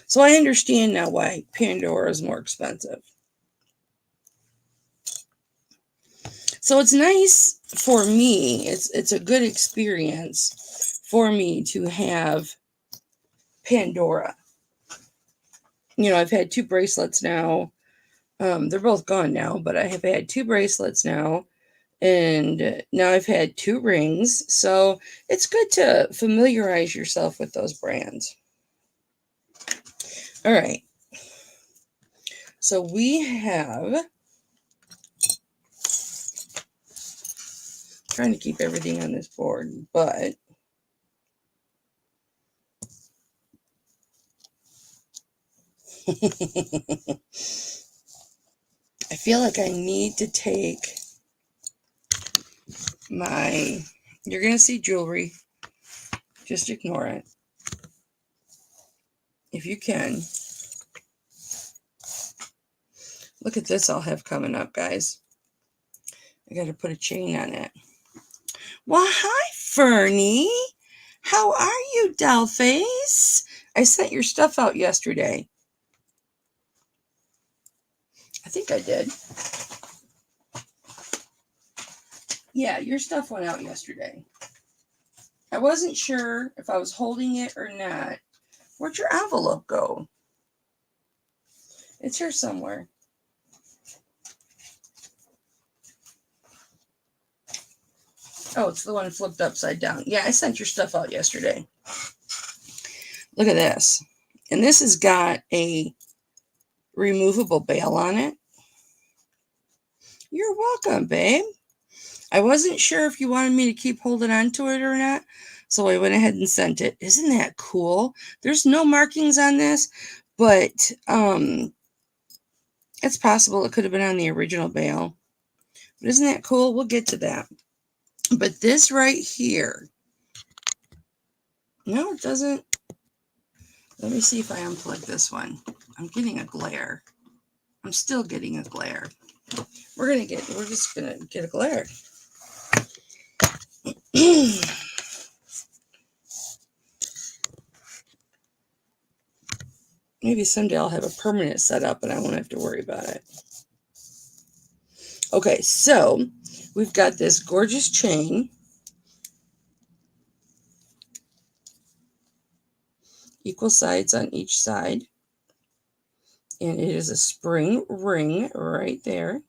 So I understand now why Pandora is more expensive. So it's nice for me. It's a good experience for me to have Pandora. You know, I've had 2 bracelets now. They're both gone now, but I have had 2 bracelets now. And now I've had 2 rings. So it's good to familiarize yourself with those brands. All right. So we have, trying to keep everything on this board, but I feel like I need to take my, you're going to see jewelry. Just ignore it. If you can. Look at this I'll have coming up, guys. I got to put a chain on it. Well, hi, Fernie. How are you, Dollface? I sent your stuff out yesterday. I think I did. Yeah, your stuff went out yesterday. I wasn't sure if I was holding it or not. Where'd your envelope go? It's here somewhere. Oh, it's the one flipped upside down. Yeah, I sent your stuff out yesterday. Look at this. And this has got a removable bail on it. You're welcome, babe. I wasn't sure if you wanted me to keep holding on to it or not, so I went ahead and sent it. Isn't that cool? There's no markings on this, but it's possible it could have been on the original bail. But isn't that cool? We'll get to that. But this right here, no, it doesn't. Let me see if I unplug this one. I'm getting a glare. I'm still getting a glare. We're just gonna get a glare. Maybe someday I'll have a permanent setup and I won't have to worry about it. Okay, so we've got this gorgeous chain. Equal sides on each side. And it is a spring ring right there.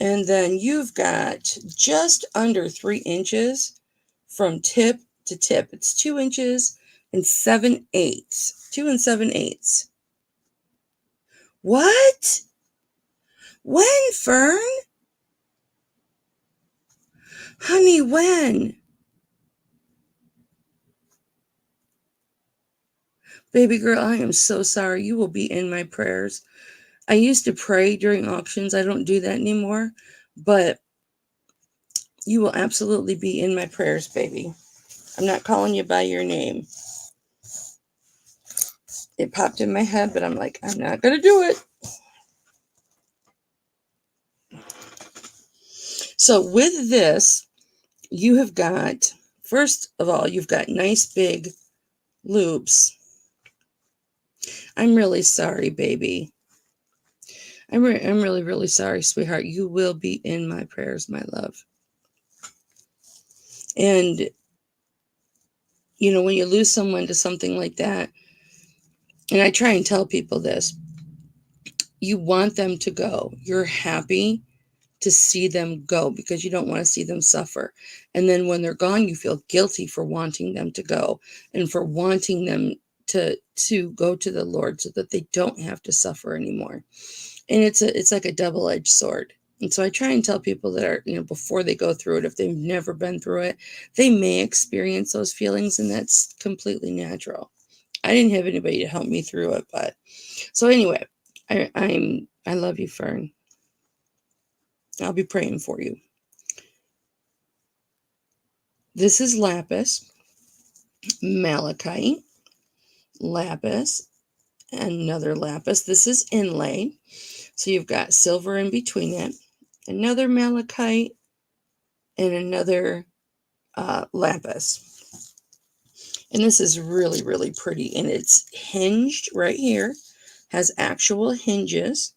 And then you've got just under 3 inches from tip to tip. It's 2 inches and 7/8. 2 and 7/8. What? When, Fern? Honey, when? Baby girl, I am so sorry. You will be in my prayers. I used to pray during auctions. I don't do that anymore. But you will absolutely be in my prayers, baby. I'm not calling you by your name. It popped in my head, but I'm like, I'm not going to do it. So with this, you have got, first of all, you've got nice big loops. I'm really sorry, baby. I'm really, really sorry, sweetheart. You will be in my prayers, my love. And, you know, when you lose someone to something like that, and I try and tell people this, you want them to go. You're happy to see them go because you don't want to see them suffer. And then when they're gone, you feel guilty for wanting them to go and for wanting them to go to the Lord so that they don't have to suffer anymore. And it's like a double-edged sword. And so I try and tell people that are, you know, before they go through it, if they've never been through it, they may experience those feelings, and that's completely natural. I didn't have anybody to help me through it, but so anyway, I love you, Fern. I'll be praying for you. This is lapis, malachite, lapis, another lapis. This is inlaid. So you've got silver in between it, another malachite, and another lapis. And this is really, really pretty. And it's hinged right here, has actual hinges.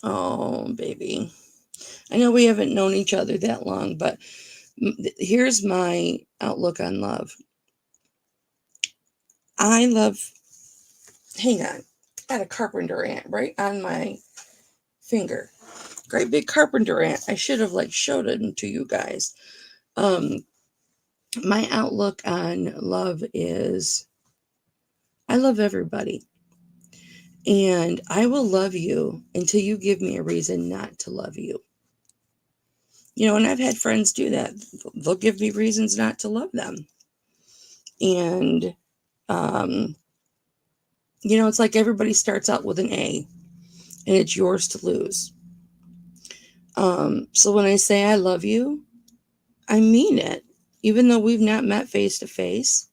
Oh, baby. I know we haven't known each other that long, but Here's my outlook on love. I love, hang on, I had a carpenter ant right on my finger. Great big carpenter ant. I should have showed it to you guys. My outlook on love is I love everybody. And I will love you until you give me a reason not to love you. And I've had friends do that. They'll give me reasons not to love them. And, it's like everybody starts out with an A, and it's yours to lose. So when I say I love you, I mean it. Even though we've not met face to face,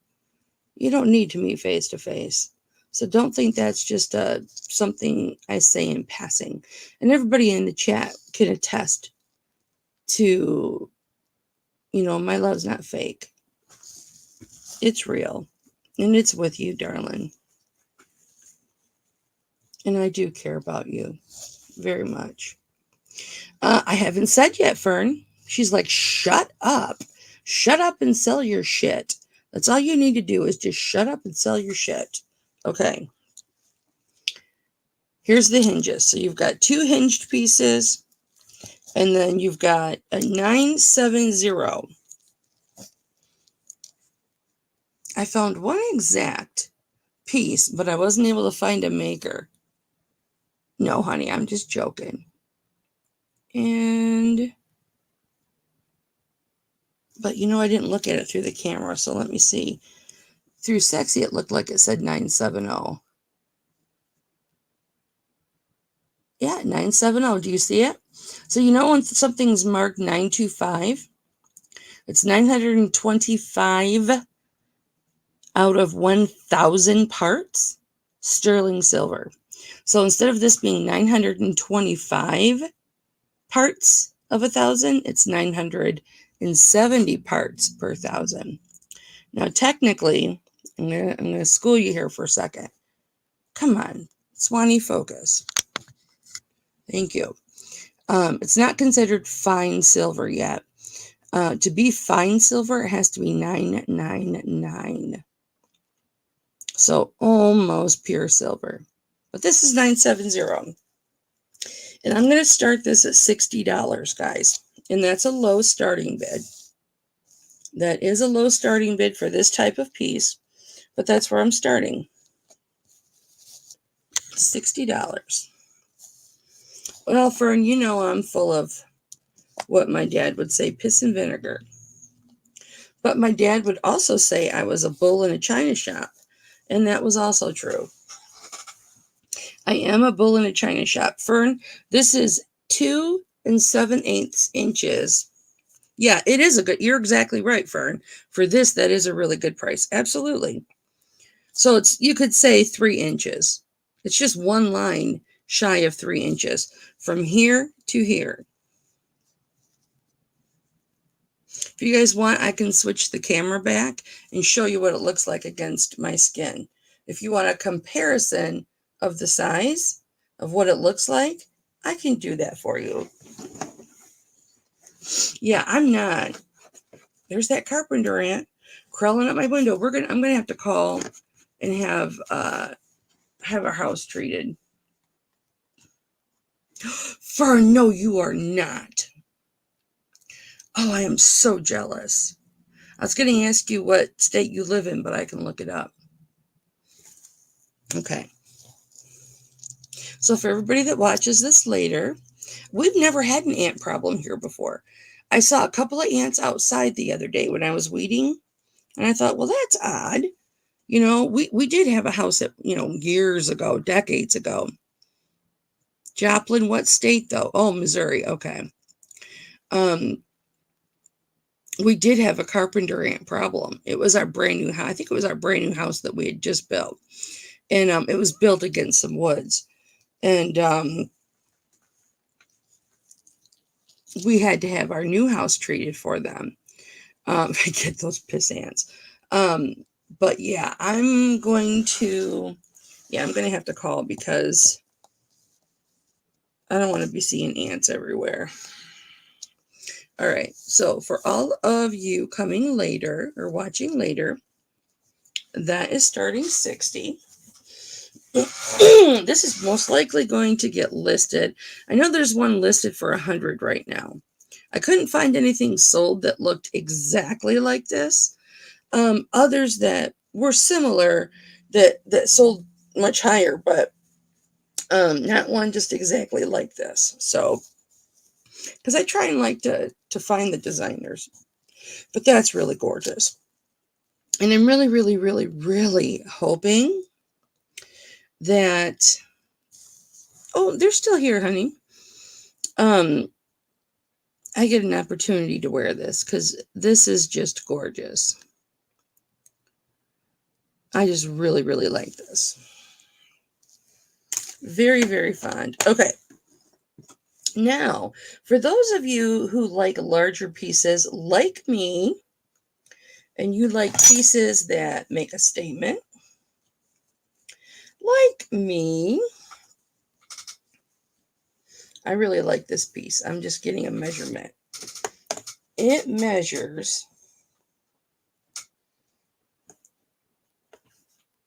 you don't need to meet face to face. So don't think that's just something I say in passing. And everybody in the chat can attest to, my love's not fake. It's real. And it's with you, darling. And I do care about you very much. I haven't said yet, Fern. She's like, shut up. Shut up and sell your shit. That's all you need to do is just shut up and sell your shit. Okay. Here's the hinges. So you've got 2 hinged pieces, and then you've got a 970. I found one exact piece, but I wasn't able to find a maker. No, honey, I'm just joking. But I didn't look at it through the camera, so let me see. Through Sexy, it looked like it said 970. Yeah, 970. Do you see it? So when something's marked 925, it's 925 out of 1,000 parts sterling silver. So instead of this being 925 parts of 1,000, it's 970 parts per 1,000. Now, technically, I'm gonna school you here for a second. Come on, Swanee, focus. Thank you. It's not considered fine silver yet. To be fine silver, it has to be 999. So almost pure silver. But this is 970. And I'm going to start this at $60, guys. And that's a low starting bid. That is a low starting bid for this type of piece. But that's where I'm starting. $60. Well, Fern, I'm full of what my dad would say, piss and vinegar. But my dad would also say I was a bull in a china shop. And that was also true. I am a bull in a china shop. Fern, this is 2 7/8 inches. Yeah, it is you're exactly right, Fern. For this, that is a really good price. Absolutely. So you could say 3 inches. It's just one line shy of 3 inches from here to here. If you guys want, I can switch the camera back and show you what it looks like against my skin. If you want a comparison of the size of what it looks like, I can do that for you. Yeah, I'm not. There's that carpenter ant crawling up my window. I'm gonna have to call and have our house treated. Fern, no, you are not. Oh, I am so jealous. I was going to ask you what state you live in, but I can look it up. Okay. So for everybody that watches this later, we've never had an ant problem here before. I saw a couple of ants outside the other day when I was weeding, and I thought, well, that's odd. We did have a house that, years ago, decades ago. Joplin, what state though? Oh, Missouri. Okay. We did have a carpenter ant problem. It was our brand new house. I think it was our brand new house that we had just built. And it was built against some woods. And we had to have our new house treated for them. Get those piss ants. But yeah, I'm going to have to call because I don't want to be seeing ants everywhere. All right, so for all of you coming later or watching later, that is starting 60. This is most likely going to get listed. I know there's one listed for 100 right now. I couldn't find anything sold that looked exactly like this. Others that were similar that sold much higher, but not one just exactly like this. So, because I try and like to find the designers, but that's really gorgeous. And I'm really, really, really, really hoping that, oh, they're still here, honey. I get an opportunity to wear this because this is just gorgeous. I just really, really like this. Very, very fond. Okay. Now, for those of you who like larger pieces like me, and you like pieces that make a statement, like me, I really like this piece. I'm just getting a measurement. It measures,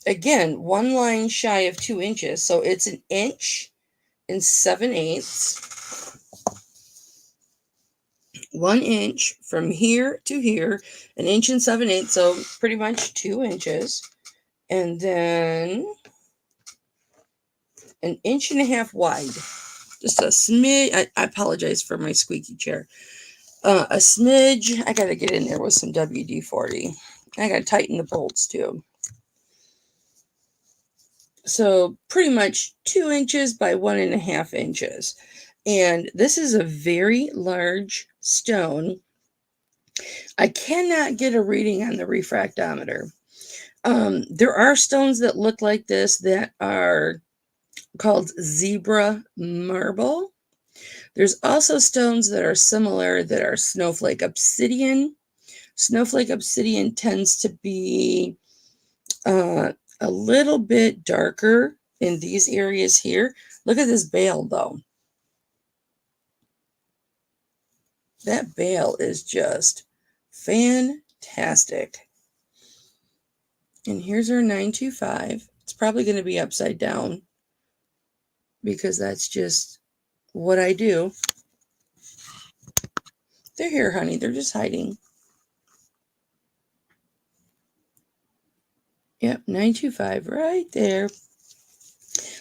again, one line shy of 2 inches. So it's 1 inch and 7/8. 1 inch from here to here, 1 inch and 7/8. So pretty much 2 inches. And then 1.5 inches wide. Just a smidge. I apologize for my squeaky chair. A smidge. I got to get in there with some WD-40. I got to tighten the bolts too. So pretty much 2 inches by 1.5 inches. And this is a very large stone. I cannot get a reading on the refractometer. There are stones that look like this that are called zebra marble. There's also stones that are similar that are snowflake obsidian. Snowflake obsidian tends to be a little bit darker in these areas here. Look at this bale, though. That bale is just fantastic. And here's our 925. It's probably going to be upside down because that's just what I do. They're here, honey. They're just hiding. Yep, 925 right there.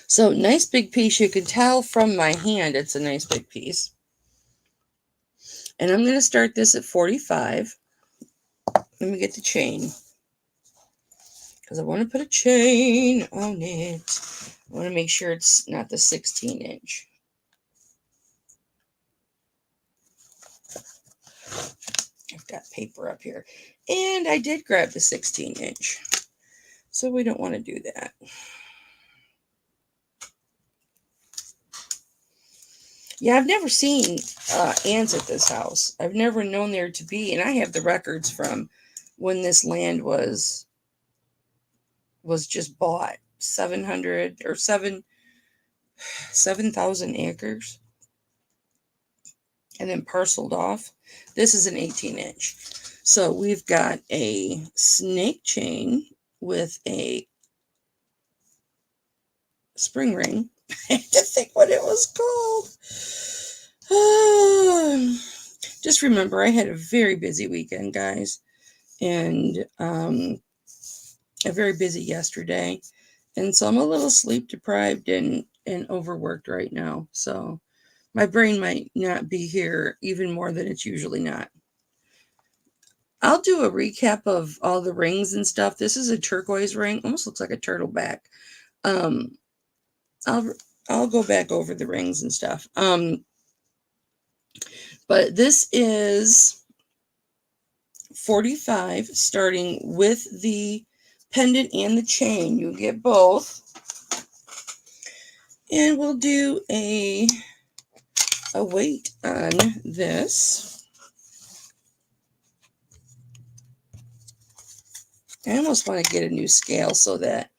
So nice big piece. You can tell from my hand it's a nice big piece. And I'm going to start this at 45. Let me get the chain. Because I want to put a chain on it. I want to make sure it's not the 16-inch. I've got paper up here. And I did grab the 16-inch. So we don't want to do that. Yeah, I've never seen ants at this house. I've never known there to be. And I have the records from when this land was just bought. 700 or 7,000 acres. And then parceled off. This is an 18-inch. So we've got a snake chain with a spring ring. I had to think what it was called. Just remember, I had a very busy weekend, guys. And a very busy yesterday. And so I'm a little sleep deprived and overworked right now. So my brain might not be here even more than it's usually not. I'll do a recap of all the rings and stuff. This is a turquoise ring. Almost looks like a turtleback. I'll go back over the rings and stuff. But this is 45, starting with the pendant and the chain. You get both. And we'll do a weight on this. I almost want to get a new scale so that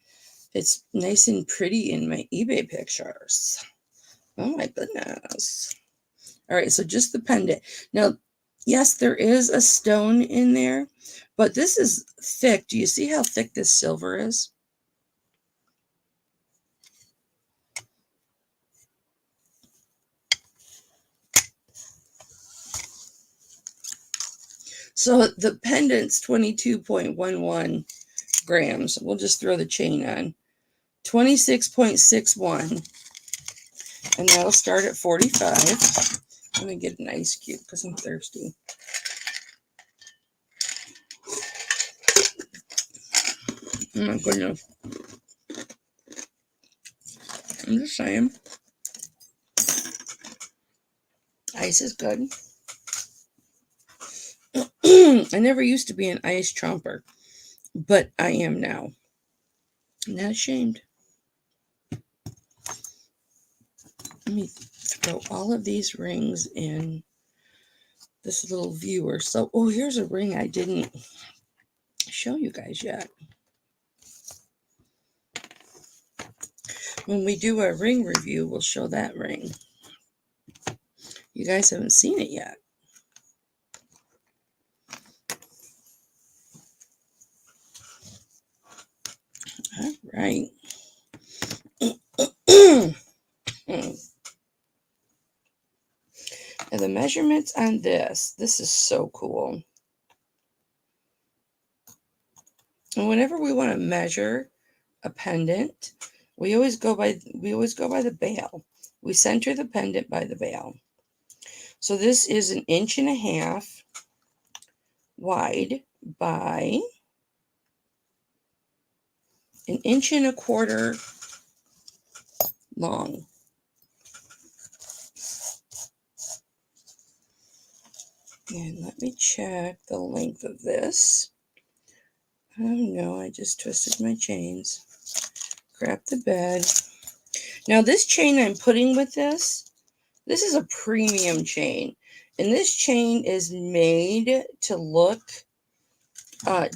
it's nice and pretty in my eBay pictures. Oh my goodness. All right, so just the pendant. Now, Yes, there is a stone in there, but this is thick. Do you see how thick this silver is? So the pendant's 22.11 grams. We'll just throw the chain on. 26.61. And that'll start at 45. I'm going to get an ice cube because I'm thirsty. Oh my goodness. I'm just saying. Ice is good. I never used to be an ice chomper, but I am now. I'm not ashamed. Let me throw all of these rings in this little viewer. So, oh, here's a ring I didn't show you guys yet. When we do a ring review, we'll show that ring. You guys haven't seen it yet. All right. And the measurements on this is so cool. And whenever we want to measure a pendant, we always go by the bail. We center the pendant by the bail. So this is 1.5 inches wide by 1.25 inches long. And let me check the length of this. Oh no, I just twisted my chains. Crap the bed. Now this chain I'm putting with this is a premium chain. And this chain is made to look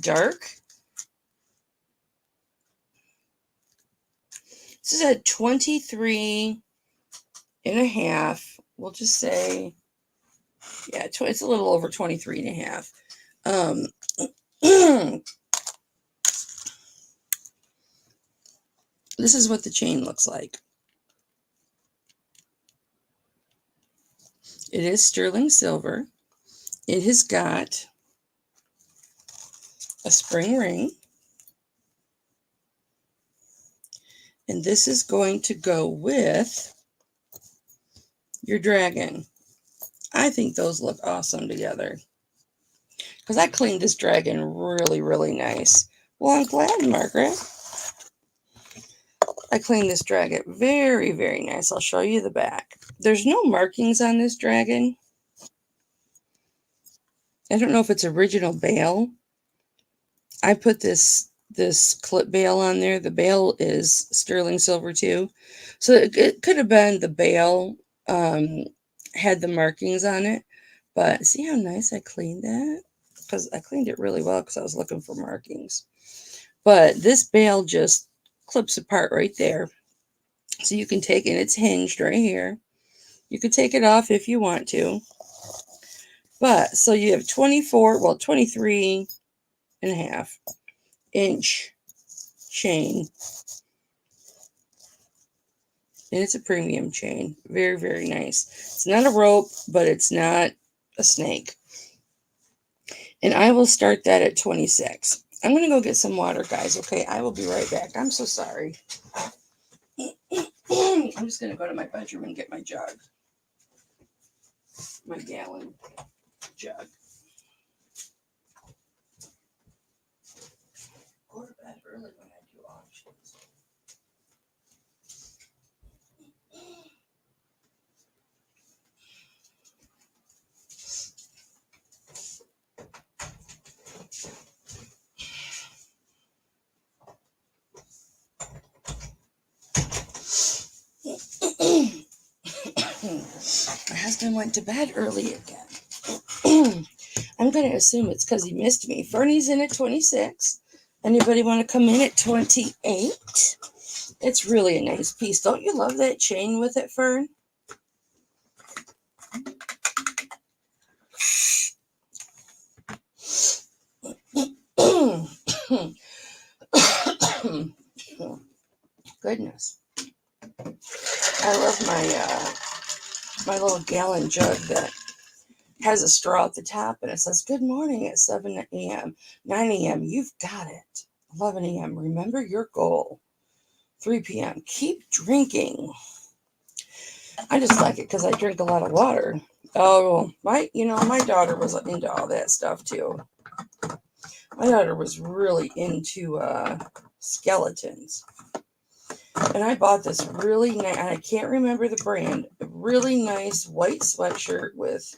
dark. This is at 23 and a half. We'll just say, yeah, it's a little over 23 and a half. This is what the chain looks like. It is sterling silver. It has got a spring ring. And this is going to go with your dragon. I think those look awesome together. Because I cleaned this dragon really, really nice. Well, I'm glad, Margaret. I cleaned this dragon very, very nice. I'll show you the back. There's no markings on this dragon. I don't know if it's original bail. I put this clip bail on there. The bail is sterling silver too. So it could have been the bail had the markings on it. But see how nice I cleaned that? Because I cleaned it really well because I was looking for markings. But this bail just clips apart right there. So you can take it, it's hinged right here. You could take it off if you want to. But, so you have 23 and a half inch chain. And it's a premium chain. Very, very nice. It's not a rope, but it's not a snake. And I will start that at 26. I'm going to go get some water, guys, okay? I will be right back. I'm so sorry. I'm just going to go to my bedroom and get my jug. My gallon jug. Go to bed early when I do auctions. My husband went to bed early again. I'm going to assume it's because he missed me. Fernie's in at 26. Anybody want to come in at 28? It's really a nice piece. Don't you love that chain with it, Fern? Goodness. I love my little gallon jug that has a straw at the top and it says good morning at 7 a.m. 9 a.m. You've got it. 11 a.m. Remember your goal. 3 p.m. Keep drinking. I just like it because I drink a lot of water. Oh, my daughter was into all that stuff too. My daughter was really into skeletons. And I bought this really nice, and I can't remember the brand, a really nice white sweatshirt with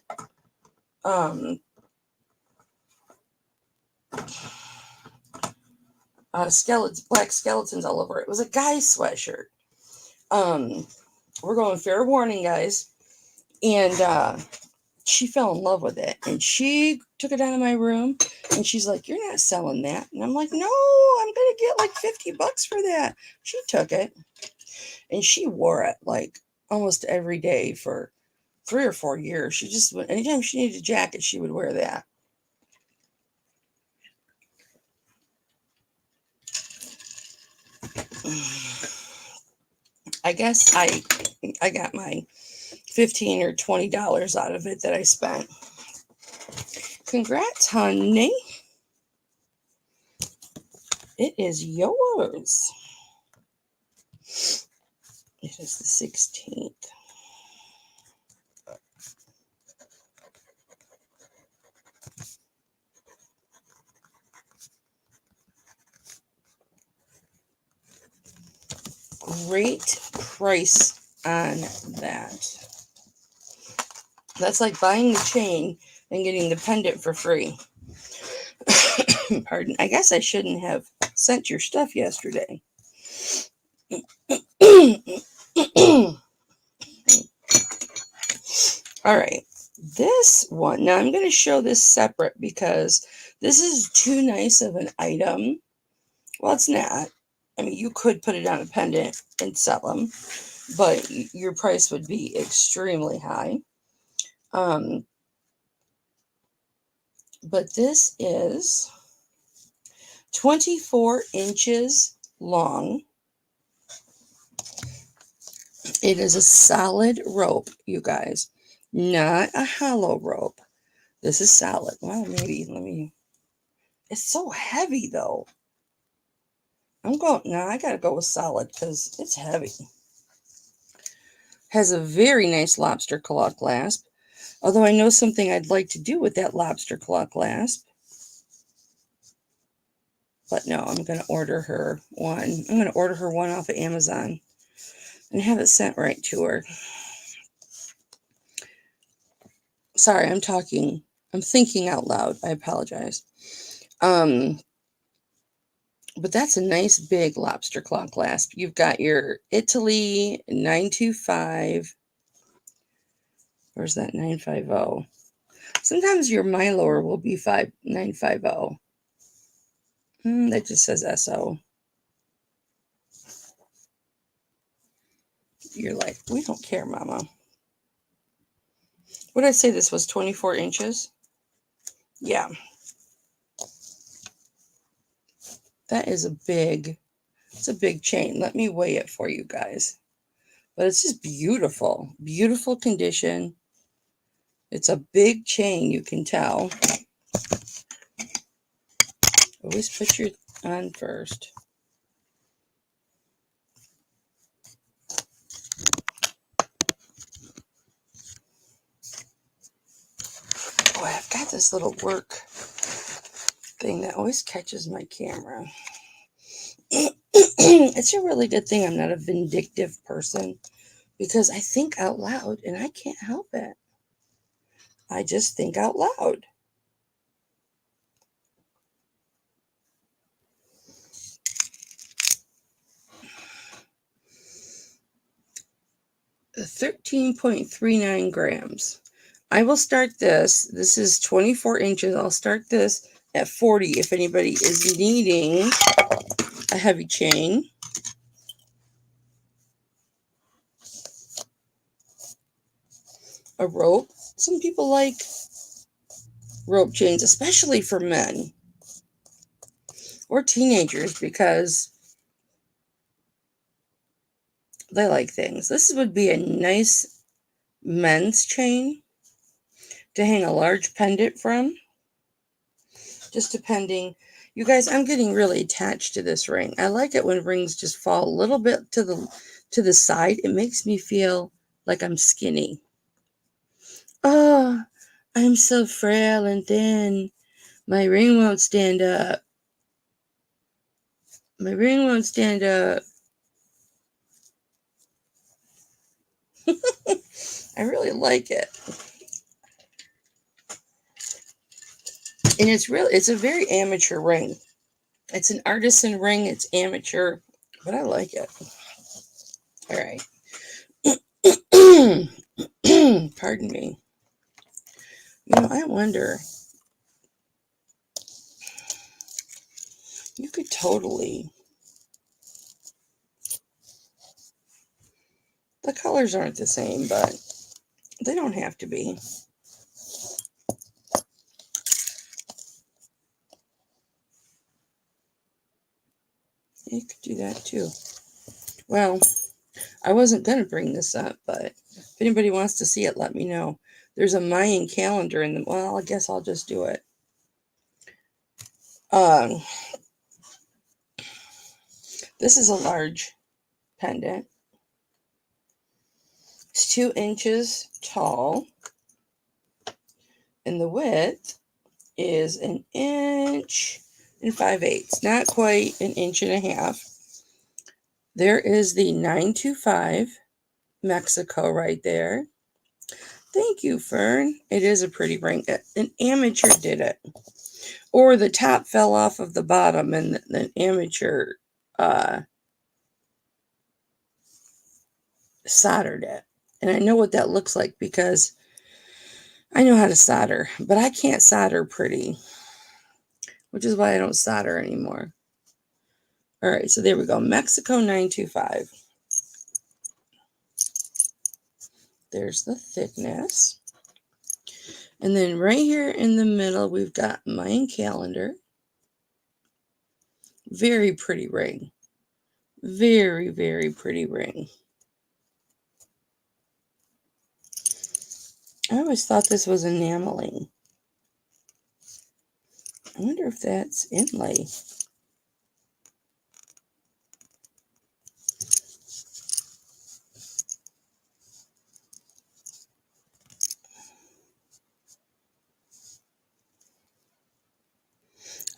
black skeletons all over it. It was a guy's sweatshirt. We're going fair warning, guys. And she fell in love with it. And she took it out of my room, and she's like, "You're not selling that." And I'm like, "No, I'm going to get like $50 for that." She took it, and she wore it like almost every day for 3 or 4 years. She just, anytime she needed a jacket, she would wear that. I guess I got my $15 or $20 out of it that I spent. Congrats, honey. It is yours. It is the 16th. Great price on that. That's like buying the chain and getting the pendant for free. Pardon. I guess I shouldn't have sent your stuff yesterday. All right. This one. Now I'm going to show this separate because this is too nice of an item. Well, it's not. I mean, you could put it on a pendant and sell them, but your price would be extremely high. But this is 24 inches long. It is a solid rope, you guys, not a hollow rope. This is solid. Well, maybe, it's so heavy though. I got to go with solid because it's heavy. Has a very nice lobster claw clasp. Although I know something I'd like to do with that lobster claw clasp. But no, I'm going to order her one. I'm going to order her one off of Amazon and have it sent right to her. Sorry, I'm thinking out loud. I apologize. But that's a nice big lobster claw clasp. You've got your Italy 925. Where's that 950? Sometimes your Milor will be 950. That just says SO. You're like, we don't care, Mama. What did I say this was, 24 inches? Yeah. That is it's a big chain. Let me weigh it for you guys. But it's just beautiful. Beautiful condition. It's a big chain, you can tell. Always put your on first. Oh, I've got this little work thing that always catches my camera. It's a really good thing I'm not a vindictive person because I think out loud and I can't help it. I just think out loud. The 13.39 grams. I will start this. This is 24 inches. I'll start this at 40 if anybody is needing a heavy chain. A rope. Some people like rope chains, especially for men. or teenagers because they like things. This would be a nice men's chain to hang a large pendant from. Just depending. You guys, I'm getting really attached to this ring. I like it when rings just fall a little bit to the side. It makes me feel like I'm skinny. Oh, I'm so frail and thin. My ring won't stand up. My ring won't stand up. I really like it. And it's a very amateur ring. It's an artisan ring. It's amateur, but I like it. All right. Pardon me. I wonder, you could totally, the colors aren't the same, but they don't have to be. You could do that too. Well, I wasn't going to bring this up, but if anybody wants to see it, let me know. There's a Mayan calendar in the, well, I guess I'll just do it. This is a large pendant. It's 2 inches tall, and the width is 1 inch and 5/8. Not quite 1.5 inches. There is the 925 Mexico right there. Thank you, Fern. It is a pretty ring. An amateur did it. Or the top fell off of the bottom and the amateur soldered it. And I know what that looks like because I know how to solder, but I can't solder pretty, which is why I don't solder anymore. All right, so there we go. Mexico 925. There's the thickness. And then right here in the middle, we've got Mayan calendar. Very pretty ring. Very, very pretty ring. I always thought this was enameling. I wonder if that's inlay.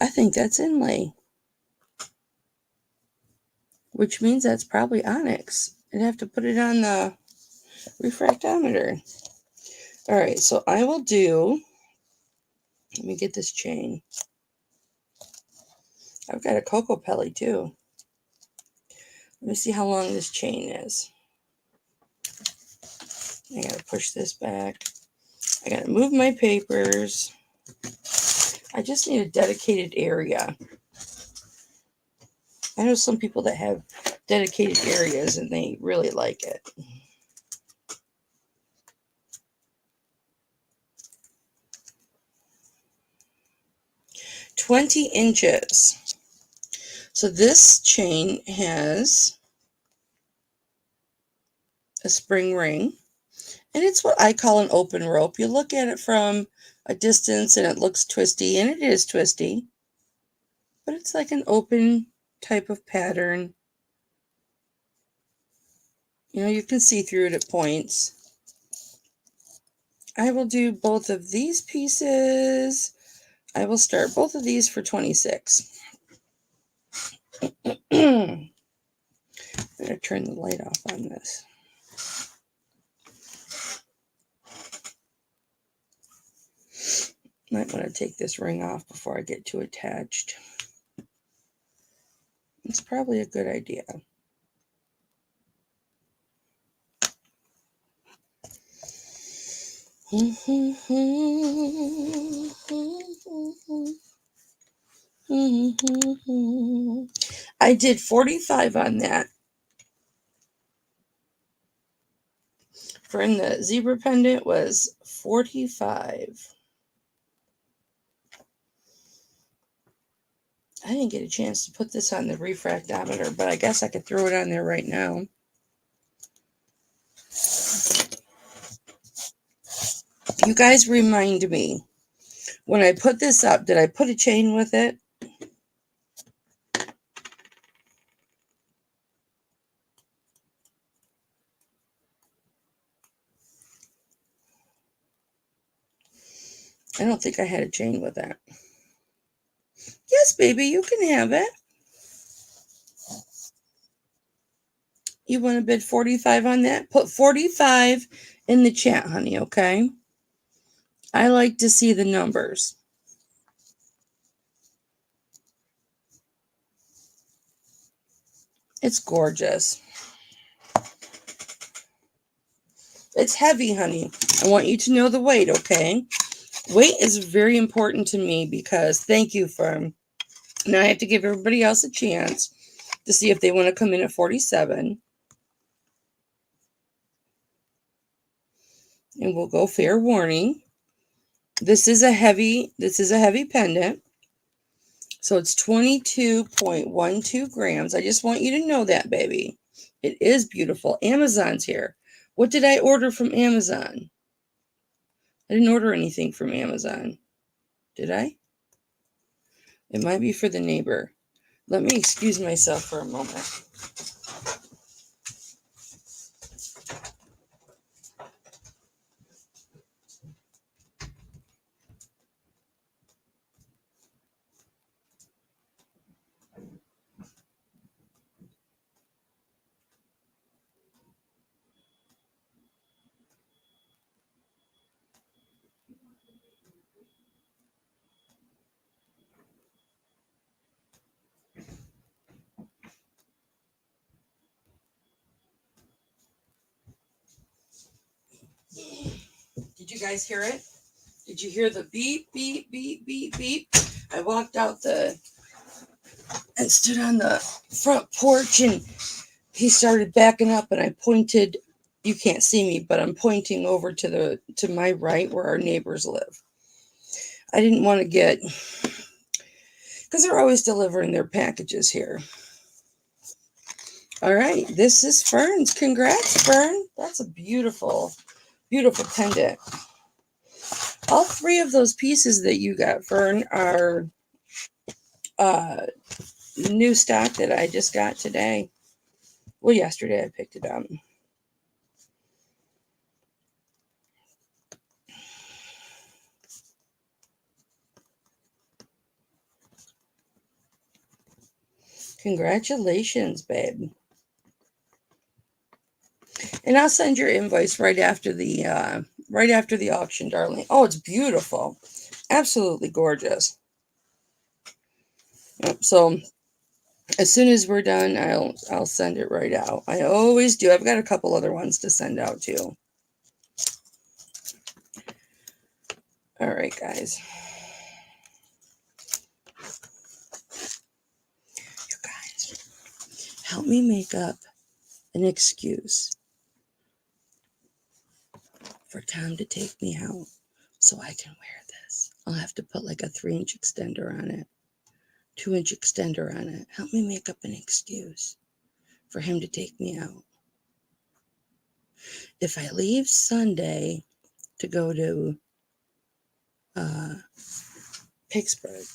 I think that's inlay, which means that's probably onyx. I'd have to put it on the refractometer. All right, so I will do, let me get this chain. I've got a cocoa pelly too. Let me see how long this chain is. I gotta push this back. I gotta move my papers. I just need a dedicated area. I know some people that have dedicated areas and they really like it. "20 inches. So this chain has a spring ring, and it's what I call an open rope. You look at it from a distance and it looks twisty, and it is twisty, but it's like an open type of pattern. You can see through it at points. I will do both of these pieces. I will start both of these for 26. I'm going to turn the light off on this. Might want to take this ring off before I get too attached. It's probably a good idea. I did 45 on that. For in the zebra pendant was 45. I didn't get a chance to put this on the refractometer, but I guess I could throw it on there right now. You guys remind me, when I put this up, did I put a chain with it? I don't think I had a chain with that. Yes, baby, you can have it. You want to bid 45 on that? Put 45 in the chat, honey, okay? I like to see the numbers. It's gorgeous. It's heavy, honey. I want you to know the weight, okay? Weight is very important to me because, thank you, Firm. Now I have to give everybody else a chance to see if they want to come in at 47. And we'll go fair warning. This is a heavy pendant. So it's 22.12 grams. I just want you to know that, baby. It is beautiful. Amazon's here. What did I order from Amazon? I didn't order anything from Amazon. Did I? It might be for the neighbor. Let me excuse myself for a moment. Did you guys hear it? Did you hear the beep, beep, beep, beep, beep? I walked out and stood on the front porch, and he started backing up, and I pointed. You can't see me, but I'm pointing over to my right where our neighbors live. I didn't want to get, because they're always delivering their packages here. All right, this is Fern's. Congrats, Fern. That's a beautiful, beautiful pendant. All three of those pieces that you got, Fern, are new stock that I just got today. Well, yesterday I picked it up. Congratulations, babe. And I'll send your invoice right after the auction, darling. Oh, it's beautiful. Absolutely gorgeous. Yep, so as soon as we're done, I'll send it right out. I always do. I've got a couple other ones to send out too. All right, guys. You guys, help me make up an excuse for Tom to take me out so I can wear this. I'll have to put like a 3-inch extender on it, 2-inch extender on it. Help me make up an excuse for him to take me out. If I leave Sunday to go to Pittsburgh,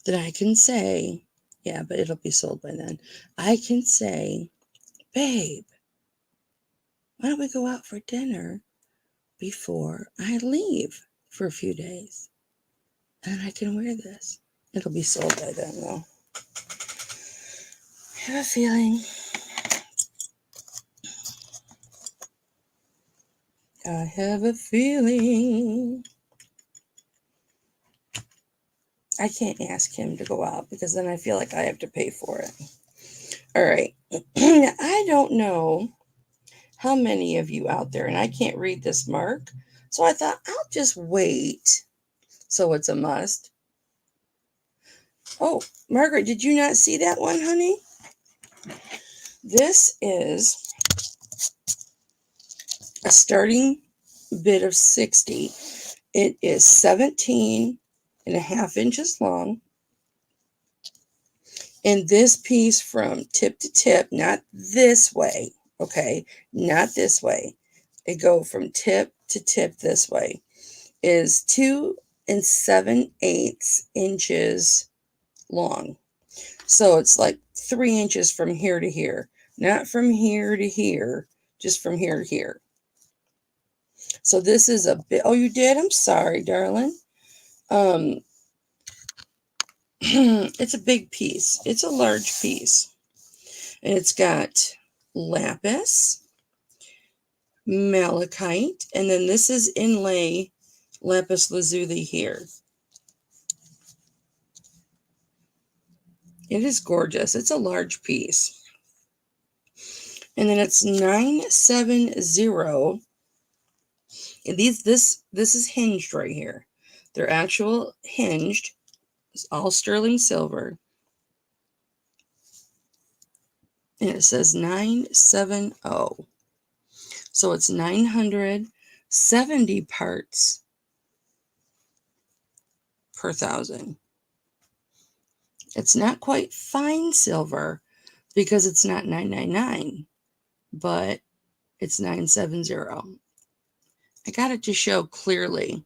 then I can say, yeah, but it'll be sold by then. I can say, babe, why don't we go out for dinner before I leave for a few days? And I can wear this. It'll be sold by then, though. I have a feeling. I have a feeling. I can't ask him to go out because then I feel like I have to pay for it. All right. I don't know how many of you out there, and I can't read this mark, so I thought I'll just wait. So it's a must. Oh, Margaret, did you not see that one, honey? This is a starting bid of 60. It is 17.5 inches long. And this piece from tip to tip, not this way, okay, not this way, it go from tip to tip this way, is 2 7/8 inches long. So it's like 3 inches from here to here, not from here to here, just from here to here. So this is a bit, oh, you did? I'm sorry, darling. It's a big piece. It's a large piece. And it's got lapis, malachite, and then this is inlay lapis lazuli here. It is gorgeous. It's a large piece. And then it's 970. And this is hinged right here. They're actual hinged. It's all sterling silver. And it says 970. So it's 970 parts per thousand. It's not quite fine silver because it's not 999, but it's 970. I got it to show clearly.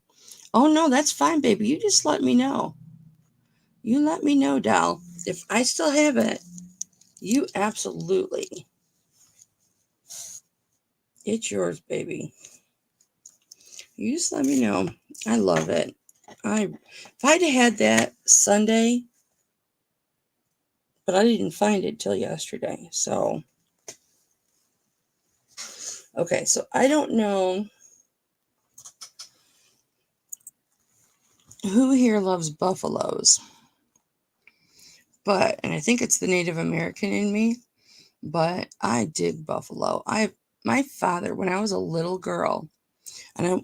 Oh, no, that's fine, baby. You just let me know. You let me know, doll. If I still have it, you absolutely. It's yours, baby. You just let me know. I love it. If I'd had that Sunday, but I didn't find it till yesterday. So, okay, so I don't know who here loves buffaloes, and I think it's the Native American in me, but I dig buffalo. My father, when I was a little girl, and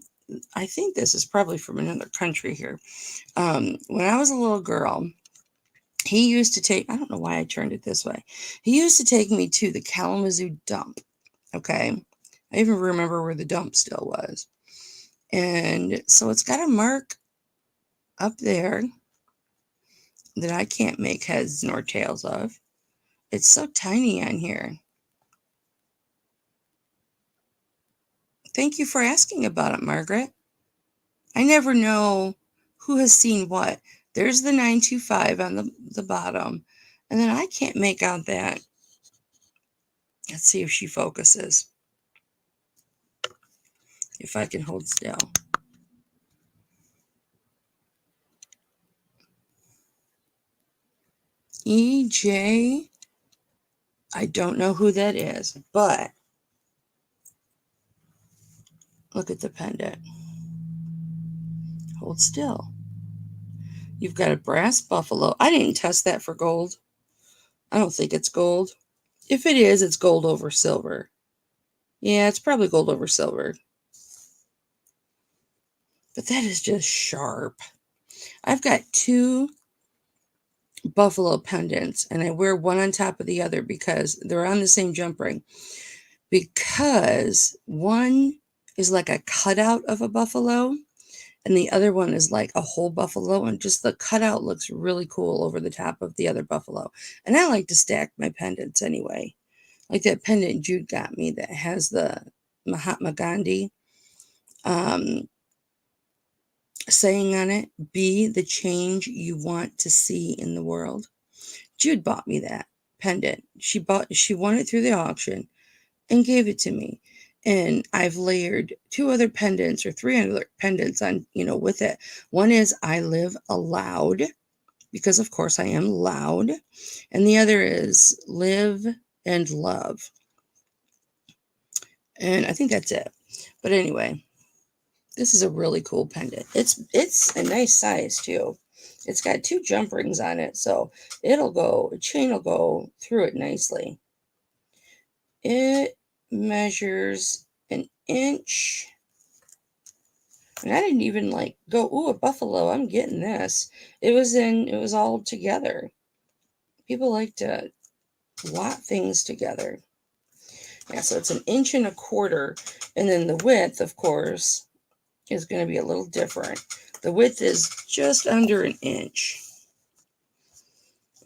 I think this is probably from another country here. When I was a little girl, he used to take, I don't know why I turned it this way. He used to take me to the Kalamazoo dump. Okay. I even remember where the dump still was. And so it's got a mark up there that I can't make heads nor tails of. It's so tiny on here. Thank you for asking about it, Margaret. I never know who has seen what. There's the 925 on the bottom. And then I can't make out that. Let's see if she focuses. If I can hold still. EJ. I don't know who that is, but look at the pendant. Hold still. You've got a brass buffalo. I didn't test that for gold. I don't think it's gold. If it is, it's gold over silver. Yeah, it's probably gold over silver. But that is just sharp. I've got 2 buffalo pendants, and I wear one on top of the other because they're on the same jump ring. Because one is like a cutout of a buffalo, and the other one is like a whole buffalo, and just the cutout looks really cool over the top of the other buffalo. And I like to stack my pendants anyway. Like that pendant Jude got me that has the Mahatma Gandhi saying on it, "Be the change you want to see in the world." Jude bought me that pendant. She won it through the auction and gave it to me. And I've layered 2 other pendants or 3 other pendants on, with it. One is I live aloud, because of course I am loud. And the other is live and love. And I think that's it. But anyway, this is a really cool pendant. It's a nice size too. It's got 2 jump rings on it, so a chain will go through it nicely. It measures an inch. And I didn't even go, ooh, a buffalo, I'm getting this. It was all together. People like to lot things together. Yeah, so it's 1.25 inches. And then the width, of course, is going to be a little different. The width is just under 1 inch.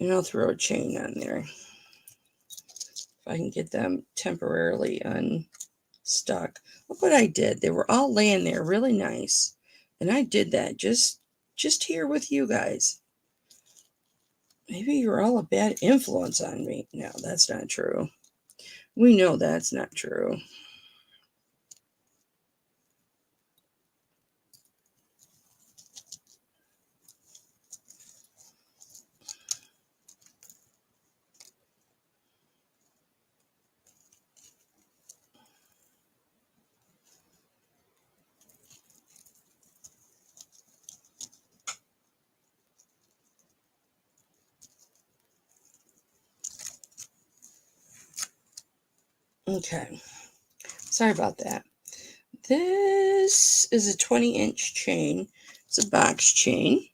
And I'll throw a chain on there. If I can get them temporarily unstuck. Look what I did. They were all laying there really nice. And I did that just here with you guys. Maybe you're all a bad influence on me. No, that's not true. We know that's not true. Okay. Sorry about that. This is a 20-inch chain. It's a box chain.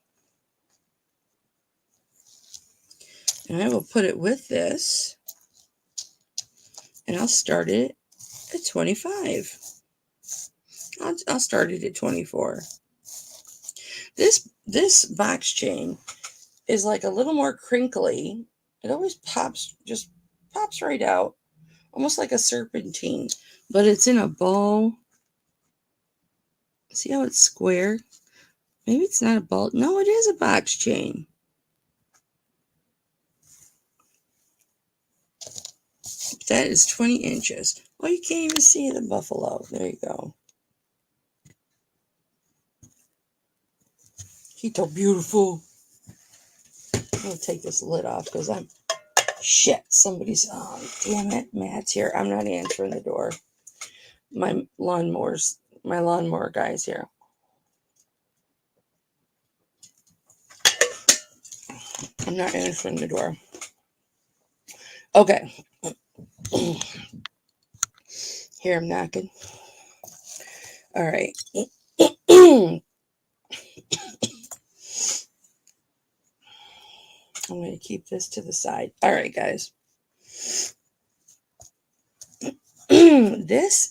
And I will put it with this. And I'll start it at 25. I'll start it at 24. This box chain is like a little more crinkly. It always just pops right out, almost like a serpentine, but it's in a bow. See how it's square? Maybe it's not a ball. No, it is a box chain. That is 20 inches. Oh, you can't even see the buffalo. There you go. He's so beautiful. I'm going to take this lid off because shit, somebody's, oh, damn it, Matt's here. I'm not answering the door. My lawnmower guy's here. I'm not answering the door. Okay. Here, I'm knocking. All right. I'm going to keep this to the side. All right, guys. This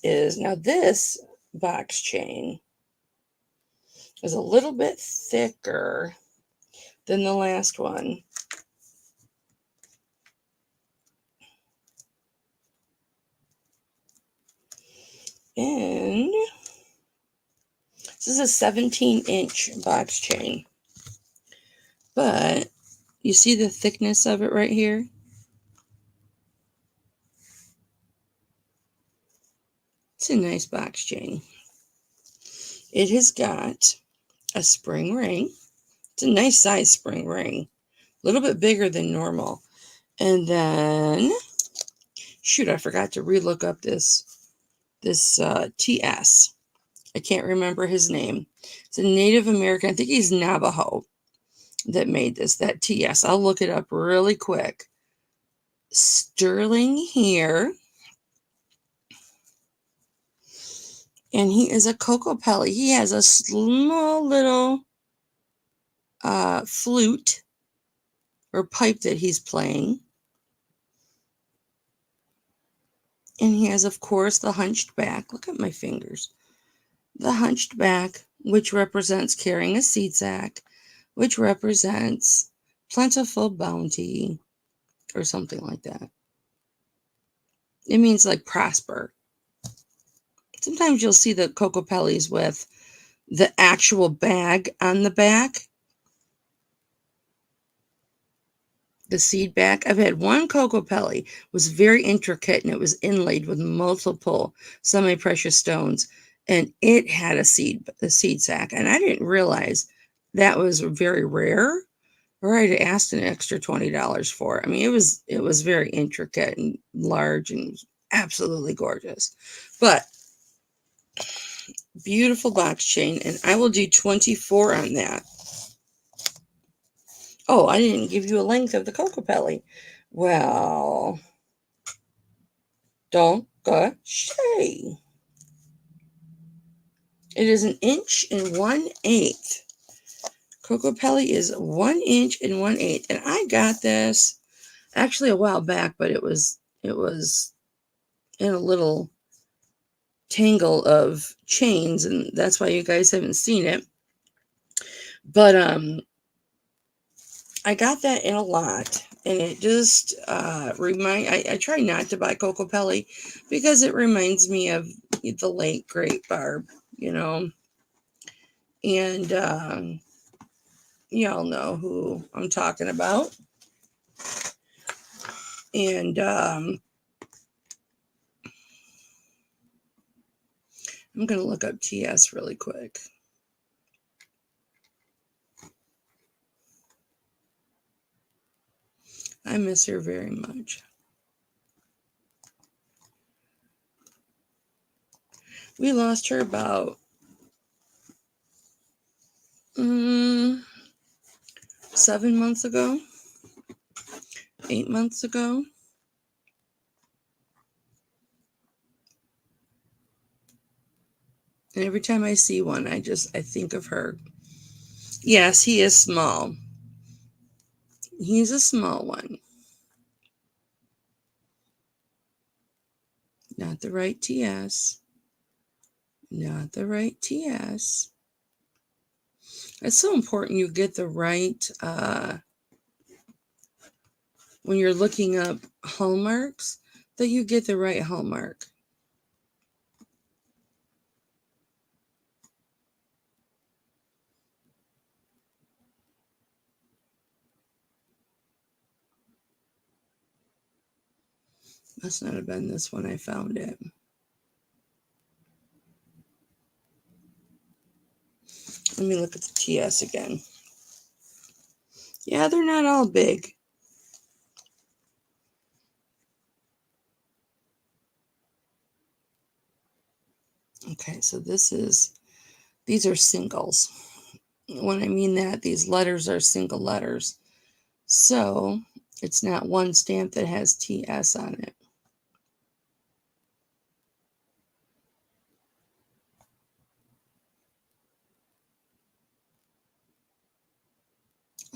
box chain is a little bit thicker than the last one. And this is a 17-inch box chain. But you see the thickness of it right here? It's a nice box chain. It has got a spring ring. It's a nice size spring ring. A little bit bigger than normal. And then, shoot, I forgot to relook up this TS. I can't remember his name. It's a Native American. I think he's Navajo that made this, that TS. I'll look it up really quick. Sterling here. And he is a Kokopelli. He has a small little flute or pipe that he's playing. And he has, of course, the hunched back. Look at my fingers. The hunched back, which represents carrying a seed sack, which represents plentiful bounty or something like that. It means like prosper. Sometimes you'll see the Kokopellis with the actual bag on the back. The seed bag. I've had one Kokopelli. It was very intricate and it was inlaid with multiple semi-precious stones. And it had a seed sack. And I didn't realize that was very rare. Or I'd asked an extra $20 for it. I mean, it was very intricate and large and absolutely gorgeous. But beautiful box chain. And I will do 24 on that. Oh, I didn't give you a length of the Kokopelli. Well, don't go shay. It is 1 1/8. Kokopelli is 1 1/8. And I got this actually a while back, but it was in a little tangle of chains, and that's why you guys haven't seen it. But I got that in a lot, And it just I try not to buy Coco Pelli because it reminds me of the late great Barb, you know. And y'all know who I'm talking about. And I'm going to look up TS really quick. I miss her very much. We lost her about 7 months ago, 8 months ago. And every time I see one, I think of her. Yes, he is small. He's a small one. Not the right TS. Not the right TS. It's so important you get the right, when you're looking up hallmarks, that you get the right hallmark. Must not have been this one I found it. Let me look at the TS again. Yeah, they're not all big. Okay, so these are singles. When I mean that, these letters are single letters. So it's not one stamp that has TS on it.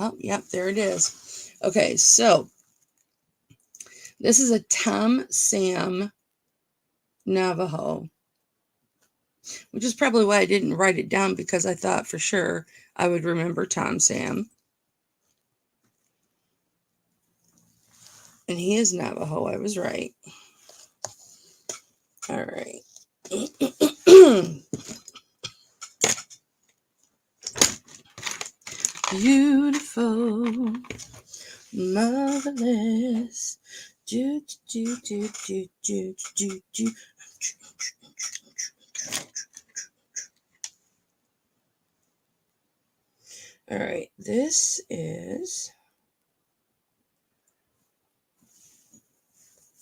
Oh, yep, there it is. Okay, so this is a Tom Sam Navajo, which is probably why I didn't write it down, because I thought for sure I would remember Tom Sam. And he is Navajo. I was right. All right. Beautiful, marvelous. Do, do, do, do, do, do, do. All right, this is,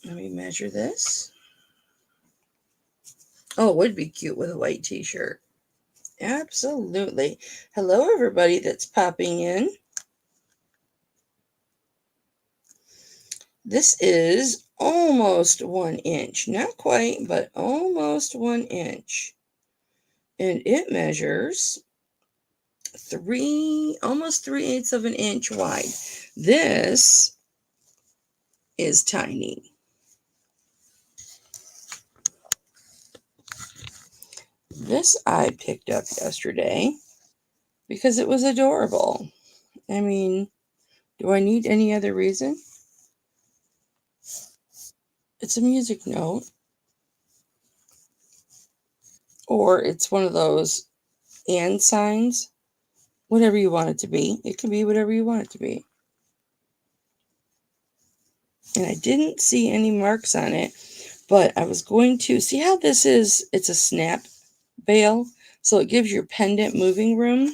let me measure this. Oh, it would be cute with a white t-shirt. Absolutely. Hello, everybody that's popping in. This is almost 1 inch. Not quite, but almost 1 inch. And it measures almost 3/8 of an inch wide. This is tiny. This I picked up yesterday because it was adorable. I mean, do I need any other reason? It's a music note. Or it's one of those and signs. Whatever you want it to be. It can be whatever you want it to be. And I didn't see any marks on it, but I was going to see how this is. It's a snap bail, so it gives your pendant moving room.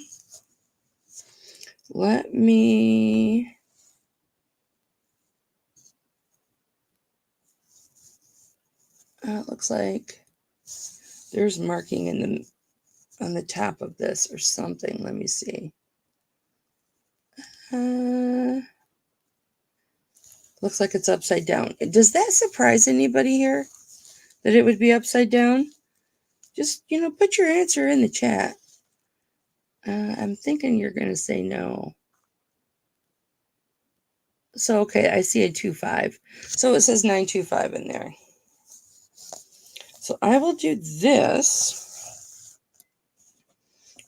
Let me, it looks like there's marking on the top of this or something. Let me see. Looks like it's upside down. Does that surprise anybody here, that it would be upside down? Just, put your answer in the chat. I'm thinking you're going to say no. So, okay, I see a 2.5. So it says 925 in there. So I will do this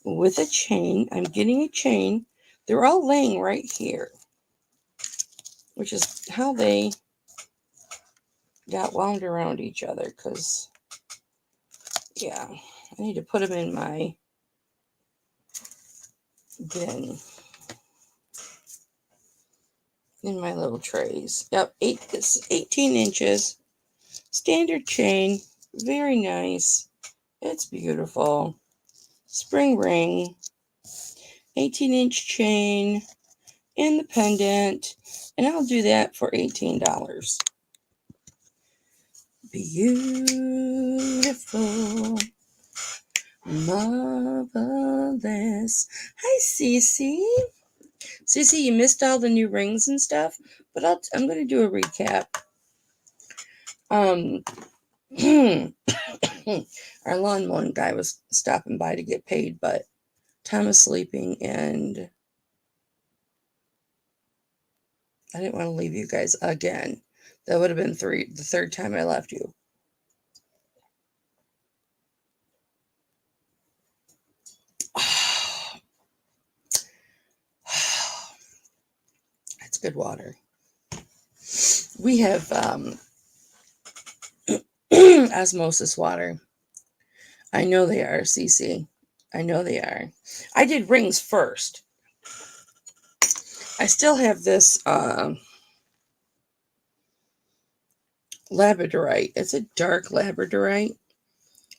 with a chain. I'm getting a chain. They're all laying right here. which is how they got wound around each other, because, yeah, I need to put them in my bin, in my little trays. Yep, it's 18 inches, standard chain, very nice. It's beautiful. Spring ring, 18-inch chain, and the pendant, and I'll do that for $18. Beautiful, marvelous. Hi, Cece. Cece, you missed all the new rings and stuff, but I'm going to do a recap. Our lawn mowing guy was stopping by to get paid, but Tom is sleeping, and I didn't want to leave you guys again. That would have been the third time I left you. That's good water. We have osmosis water. I know they are, Cece. I know they are. I did rings first. I still have this labradorite. It's a dark labradorite,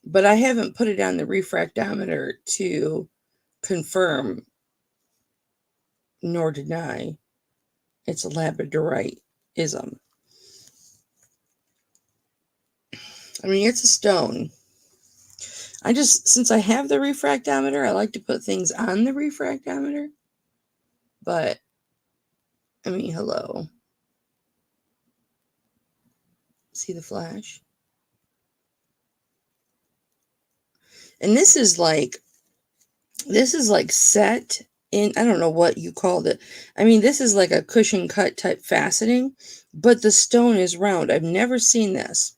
but I haven't put it on the refractometer to confirm nor deny it's a labradorite-ism. I mean, it's a stone. Since I have the refractometer, I like to put things on the refractometer. But, I mean, hello. See the flash? And this is like set in, I don't know what you called it. I mean, this is like a cushion cut type faceting, but the stone is round. I've never seen this.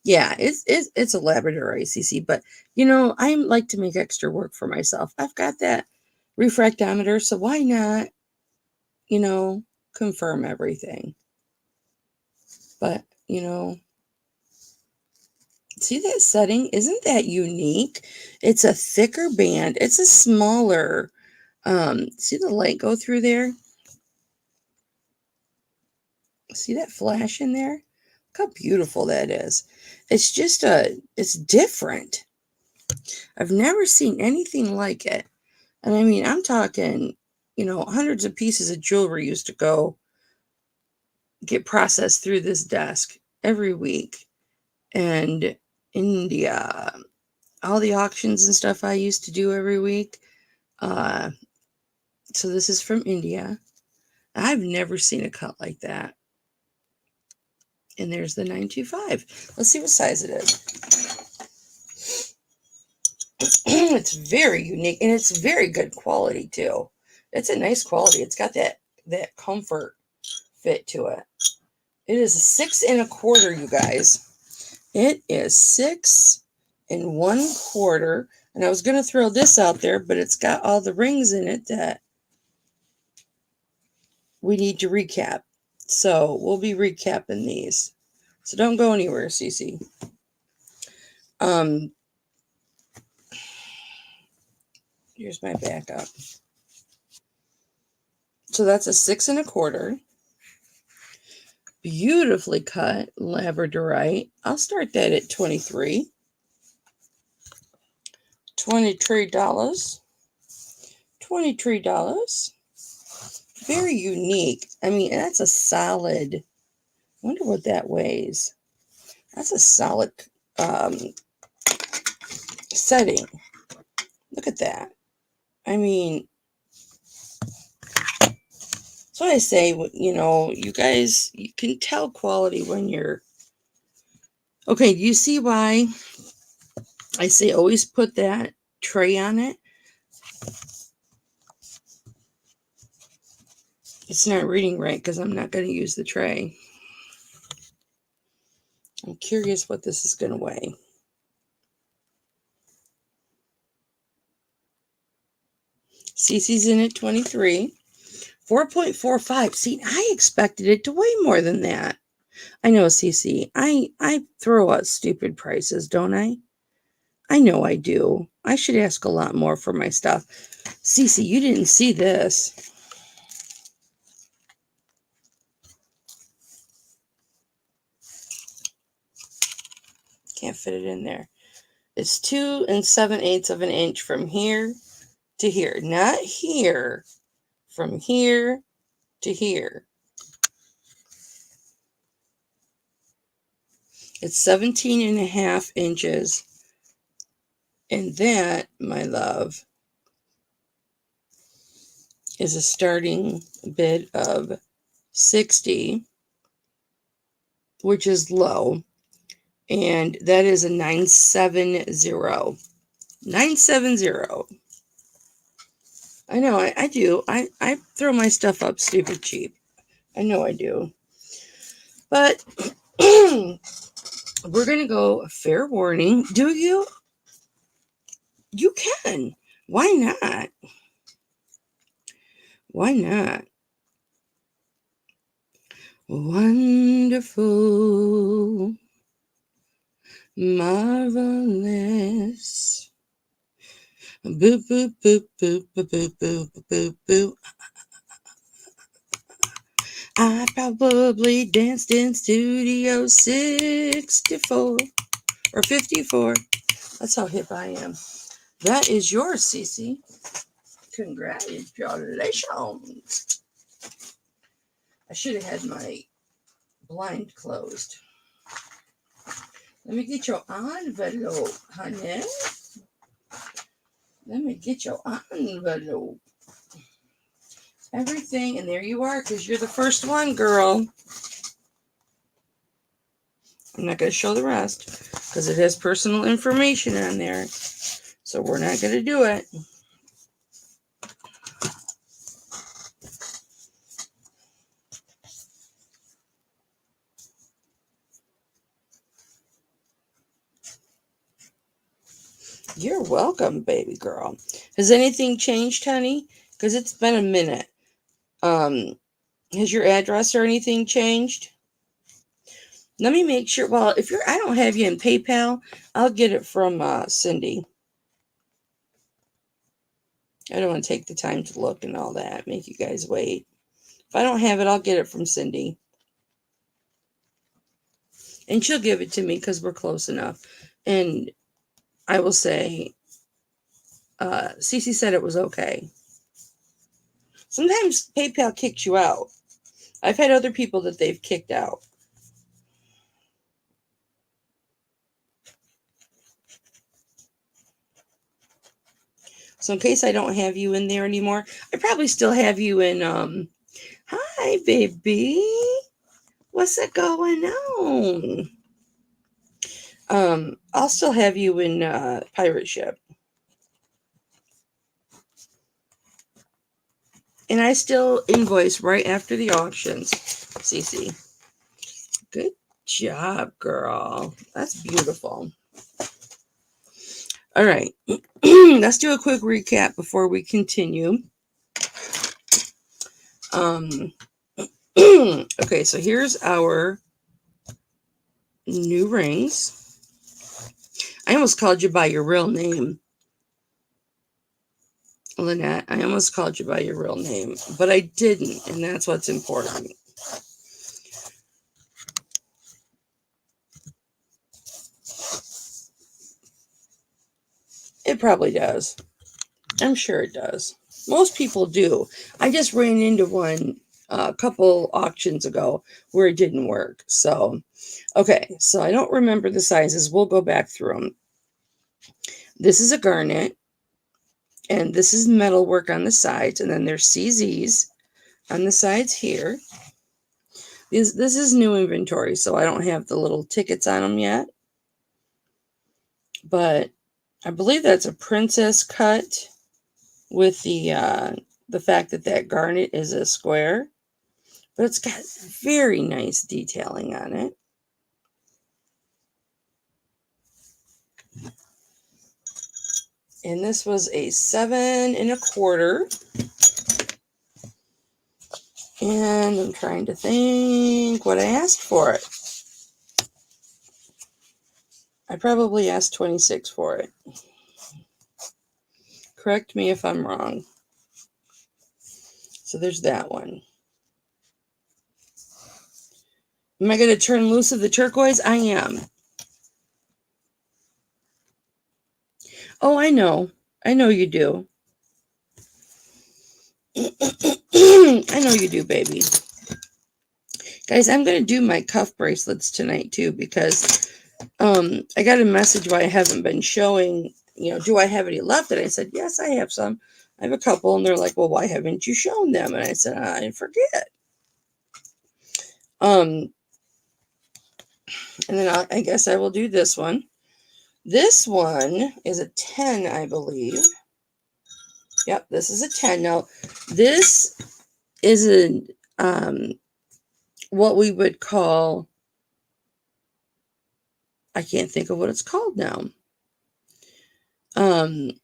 Yeah, it's a labradorite, CC, but I like to make extra work for myself. I've got that refractometer, so why not, confirm everything. But, see that setting? Isn't that unique? It's a thicker band. It's a smaller, see the light go through there? See that flash in there? Look how beautiful that is. It's just it's different. I've never seen anything like it. And I mean, I'm talking, hundreds of pieces of jewelry used to get processed through this desk every week. And India, all the auctions and stuff I used to do every week. So this is from India. I've never seen a cut like that. And there's the 925. Let's see what size it is. It's very unique, and it's very good quality too. It's a nice quality. It's got that comfort fit to it. It is a 6 1/4, you guys. It is 6 1/4. And I was going to throw this out there, but it's got all the rings in it that we need to recap. So we'll be recapping these. So don't go anywhere, Cece. Here's my backup. So that's a 6 1/4. Beautifully cut labradorite. I'll start that at $23. $23. $23. Very unique. I mean, that's a solid. I wonder what that weighs. That's a solid setting. Look at that. I mean, that's what I say. You guys, you can tell quality when you're. Okay, do you see why I say always put that tray on it? It's not reading right because I'm not going to use the tray. I'm curious what this is going to weigh. Cece's in at 23. 4.45. See, I expected it to weigh more than that. I know, Cece. I throw out stupid prices, don't I? I know I do. I should ask a lot more for my stuff. Cece, you didn't see this. Can't fit it in there. It's 2 7/8 of an inch from here to here. Not here. From here to here. It's 17.5 inches. And that, my love, is a starting bid of 60, which is low. And that is a 970. 970. I know, I do. I throw my stuff up stupid cheap. I know I do. But we're going to go fair warning. Do you? You can. Why not? Why not? Wonderful. Marvelous. Boop, boop, boop, boop, boop, boop, boop, boop, boop. I probably danced in Studio 64 or 54. That's how hip I am. That is yours, Cece. Congratulations. I should have had my blind closed. Let me get your envelope, honey. Let me get your envelope. Everything, and there you are, because you're the first one, girl. I'm not going to show the rest, because it has personal information on there. So we're not going to do it. You're welcome, baby girl. Has anything changed, honey? Because it's been a minute. Has your address or anything changed? Let me make sure. Well, if I don't have you in PayPal, I'll get it from Cindy. I don't want to take the time to look and all that. Make you guys wait. If I don't have it, I'll get it from Cindy. And she'll give it to me because we're close enough. And I will say, Cece said it was okay. Sometimes PayPal kicks you out. I've had other people that they've kicked out. So in case I don't have you in there anymore, I probably still have you in, hi, baby. What's it going on? I'll still have you in Pirate Ship. And I still invoice right after the auctions, Cece. Good job, girl. That's beautiful. All right. Let's do a quick recap before we continue. Okay, so here's our new rings. I almost called you by your real name, Lynette. I almost called you by your real name, but I didn't, and that's what's important. It probably does. I'm sure it does. Most people do. I just ran into one a couple auctions ago where it didn't work. So, okay. So I don't remember the sizes. We'll go back through them. This is a garnet. And this is metal work on the sides. And then there's CZs on the sides here. This is new inventory, so I don't have the little tickets on them yet. But I believe that's a princess cut with the fact that garnet is a square. But it's got very nice detailing on it. And this was a 7 1/4. And I'm trying to think what I asked for it. I probably asked 26 for it. Correct me if I'm wrong. So there's that one. Am I going to turn loose of the turquoise? I am. Oh, I know. I know you do. I know you do, baby. Guys, I'm going to do my cuff bracelets tonight, too, because I got a message why I haven't been showing, do I have any left? And I said, yes, I have some. I have a couple. And they're like, well, why haven't you shown them? And I said, I forget. And then I guess I will do this one. This one is a 10, I believe. Yep, this is a 10. Now, this is what we would call, I can't think of what it's called now. An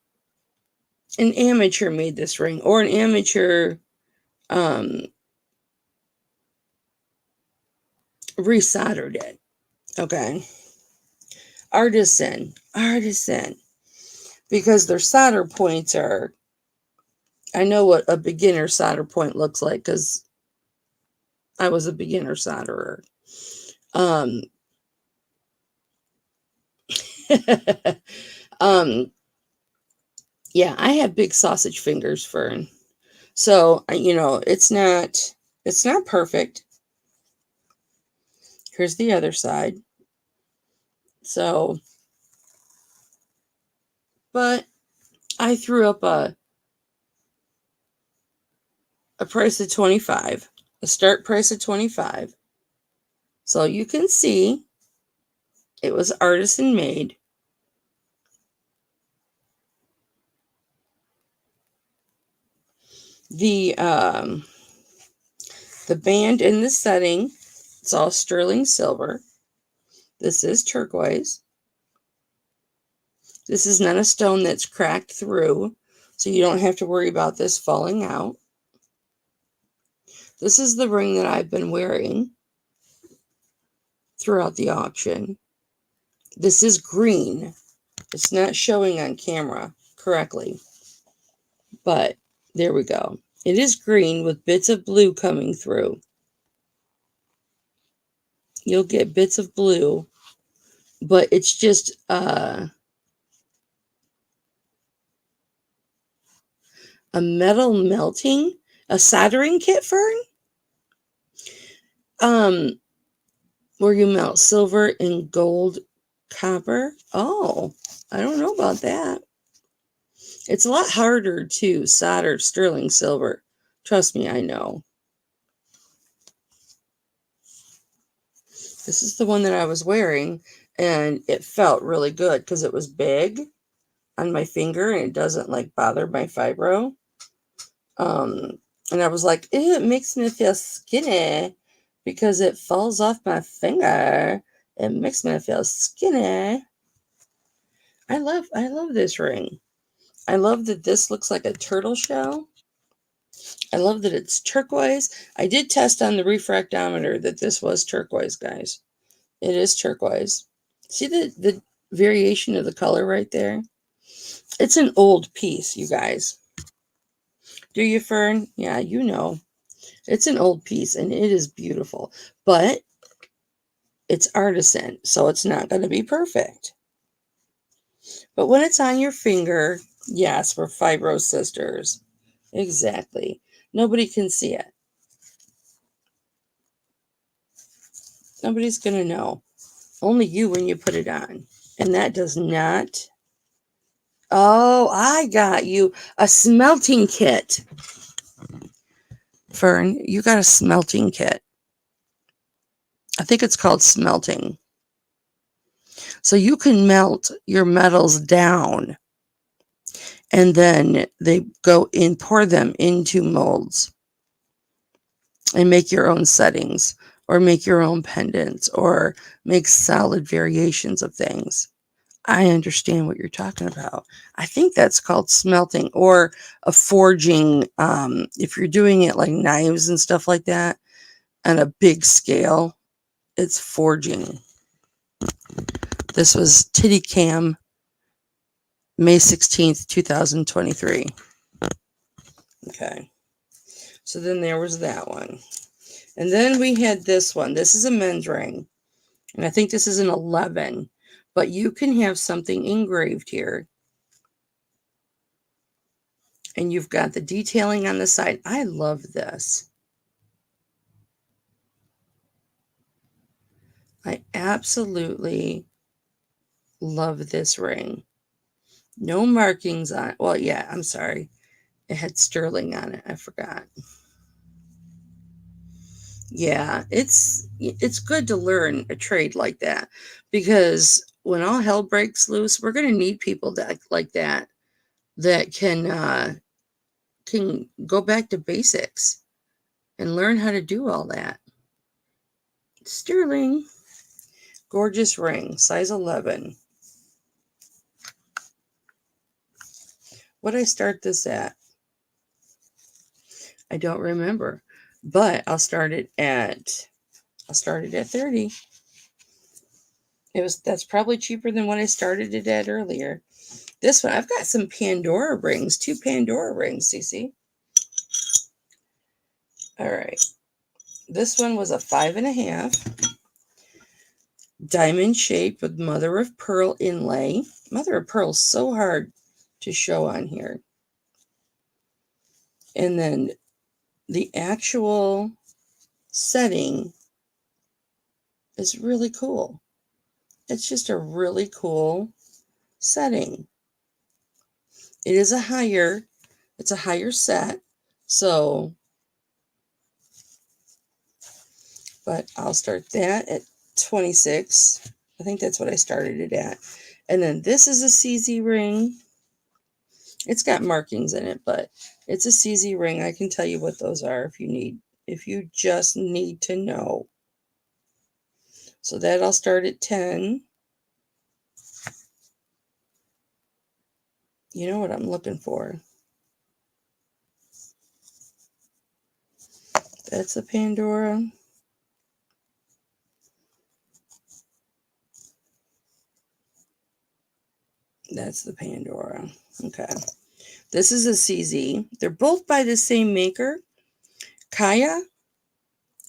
amateur made this ring, or an amateur resoldered it. Okay. Artisan. Because their solder points are, I know what a beginner solder point looks like because I was a beginner solderer. Yeah, I have big sausage fingers, Fern. So, it's not perfect. Here's the other side. So, but I threw up a price of 25, a start price of 25. So you can see it was artisan made. The band in the setting, it's all sterling silver. This is turquoise. This is not a stone that's cracked through, so you don't have to worry about this falling out. This is the ring that I've been wearing throughout the auction. This is green. It's not showing on camera correctly, but there we go. It is green with bits of blue coming through. You'll get bits of blue, but it's just a metal melting, a soldering kit, Fern? Where you melt silver and gold, copper. Oh, I don't know about that. It's a lot harder to solder sterling silver. Trust me, I know. This is the one that I was wearing, and it felt really good because it was big on my finger, and it doesn't bother my fibro. And I was like, it makes me feel skinny because it falls off my finger. It makes me feel skinny. I love this ring. I love that this looks like a turtle shell. I love that it's turquoise. I did test on the refractometer that this was turquoise, guys. It is turquoise. See the variation of the color right there? It's an old piece, you guys. Do you, Fern? Yeah, you know. It's an old piece, and it is beautiful. But it's artisan, so it's not going to be perfect. But when it's on your finger, yes, we're fibro sisters. Exactly. Nobody can see it. Nobody's going to know. Only you when you put it on. And that does not... Oh, I got you. A smelting kit. Fern, you got a smelting kit. I think it's called smelting. So you can melt your metals down. And then they go in, pour them into molds. And make your own settings. Or make your own pendants. Or make solid variations of things. I understand what you're talking about. I think that's called smelting or a forging. If you're doing it like knives and stuff like that on a big scale, it's forging. This was Titty Cam, May 16th, 2023. Okay. So then there was that one. And then we had this one. This is a men's ring. And I think this is an 11. But you can have something engraved here. And you've got the detailing on the side. I love this. I absolutely love this ring. No markings on it. Well, yeah, I'm sorry. It had sterling on it. I forgot. Yeah, it's good to learn a trade like that, because when all hell breaks loose, we're going to need people that like that can go back to basics and learn how to do all that. Sterling, gorgeous ring, size 11. What'd I start this at? I don't remember, but I'll start it at 30. That's probably cheaper than what I started it at earlier. This one, I've got some Pandora rings, 2 Pandora rings, Cece. All right. This one was a 5.5. Diamond shape with mother of pearl inlay. Mother of pearl is so hard to show on here. And then the actual setting is really cool. It's just a really cool setting. It's a higher set. So, but I'll start that at 26. I think that's what I started it at. And then this is a CZ ring. It's got markings in it, but it's a CZ ring. I can tell you what those are if you just need to know. So that I'll start at 10. You know what I'm looking for? That's the Pandora. That's the Pandora. Okay. This is a CZ. They're both by the same maker. Kaya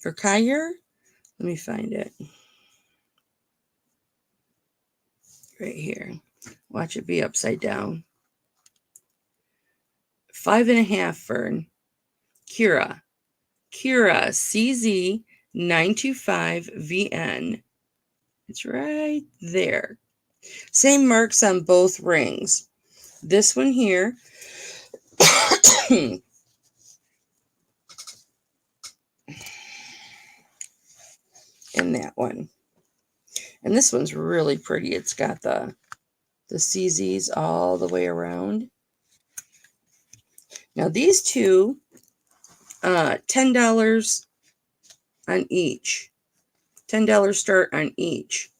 or Kyer. Let me find it. Right here. Watch it be upside down. 5.5, Fern. Kira CZ 925VN. It's right there. Same marks on both rings. This one here. And that one. And this one's really pretty. It's got the CZs all the way around. Now these two, $10 on each. $10 start on each.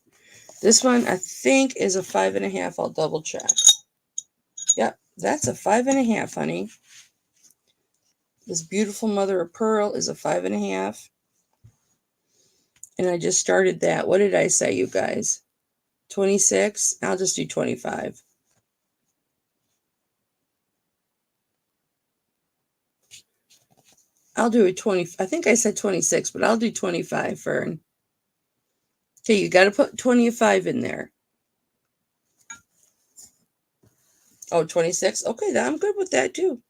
This one, I think, is a 5.5. I'll double check. Yep, that's a 5.5, honey. This beautiful mother of pearl is a 5.5. And I just started that. What did I say, you guys? 26? I'll just do 25. I'll do a 20. I think I said 26, but I'll do 25, Fern. Okay, you got to put 25 in there. Oh, 26? Okay, I'm good with that, too.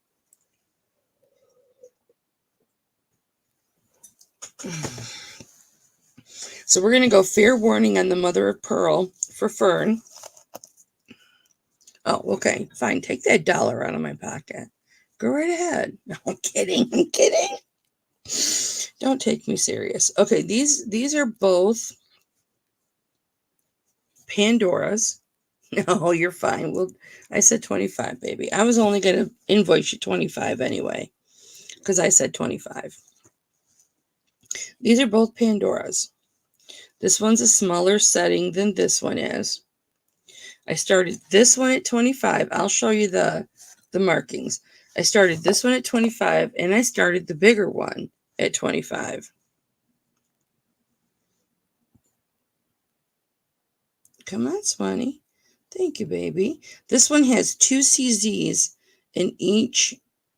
So we're going to go fair warning on the mother of pearl for Fern. Oh, okay, fine. Take that dollar out of my pocket. Go right ahead. No, I'm kidding. I'm kidding. Don't take me serious. Okay, these are both Pandoras. No, you're fine. Well, I said 25, baby. I was only going to invoice you 25 anyway, because I said 25. These are both Pandoras. This one's a smaller setting than this one is. I started this one at 25. I'll show you the markings. I started this one at 25, and I started the bigger one at 25. Come on, Swanee. Thank you, baby. This one has 2 CZs in each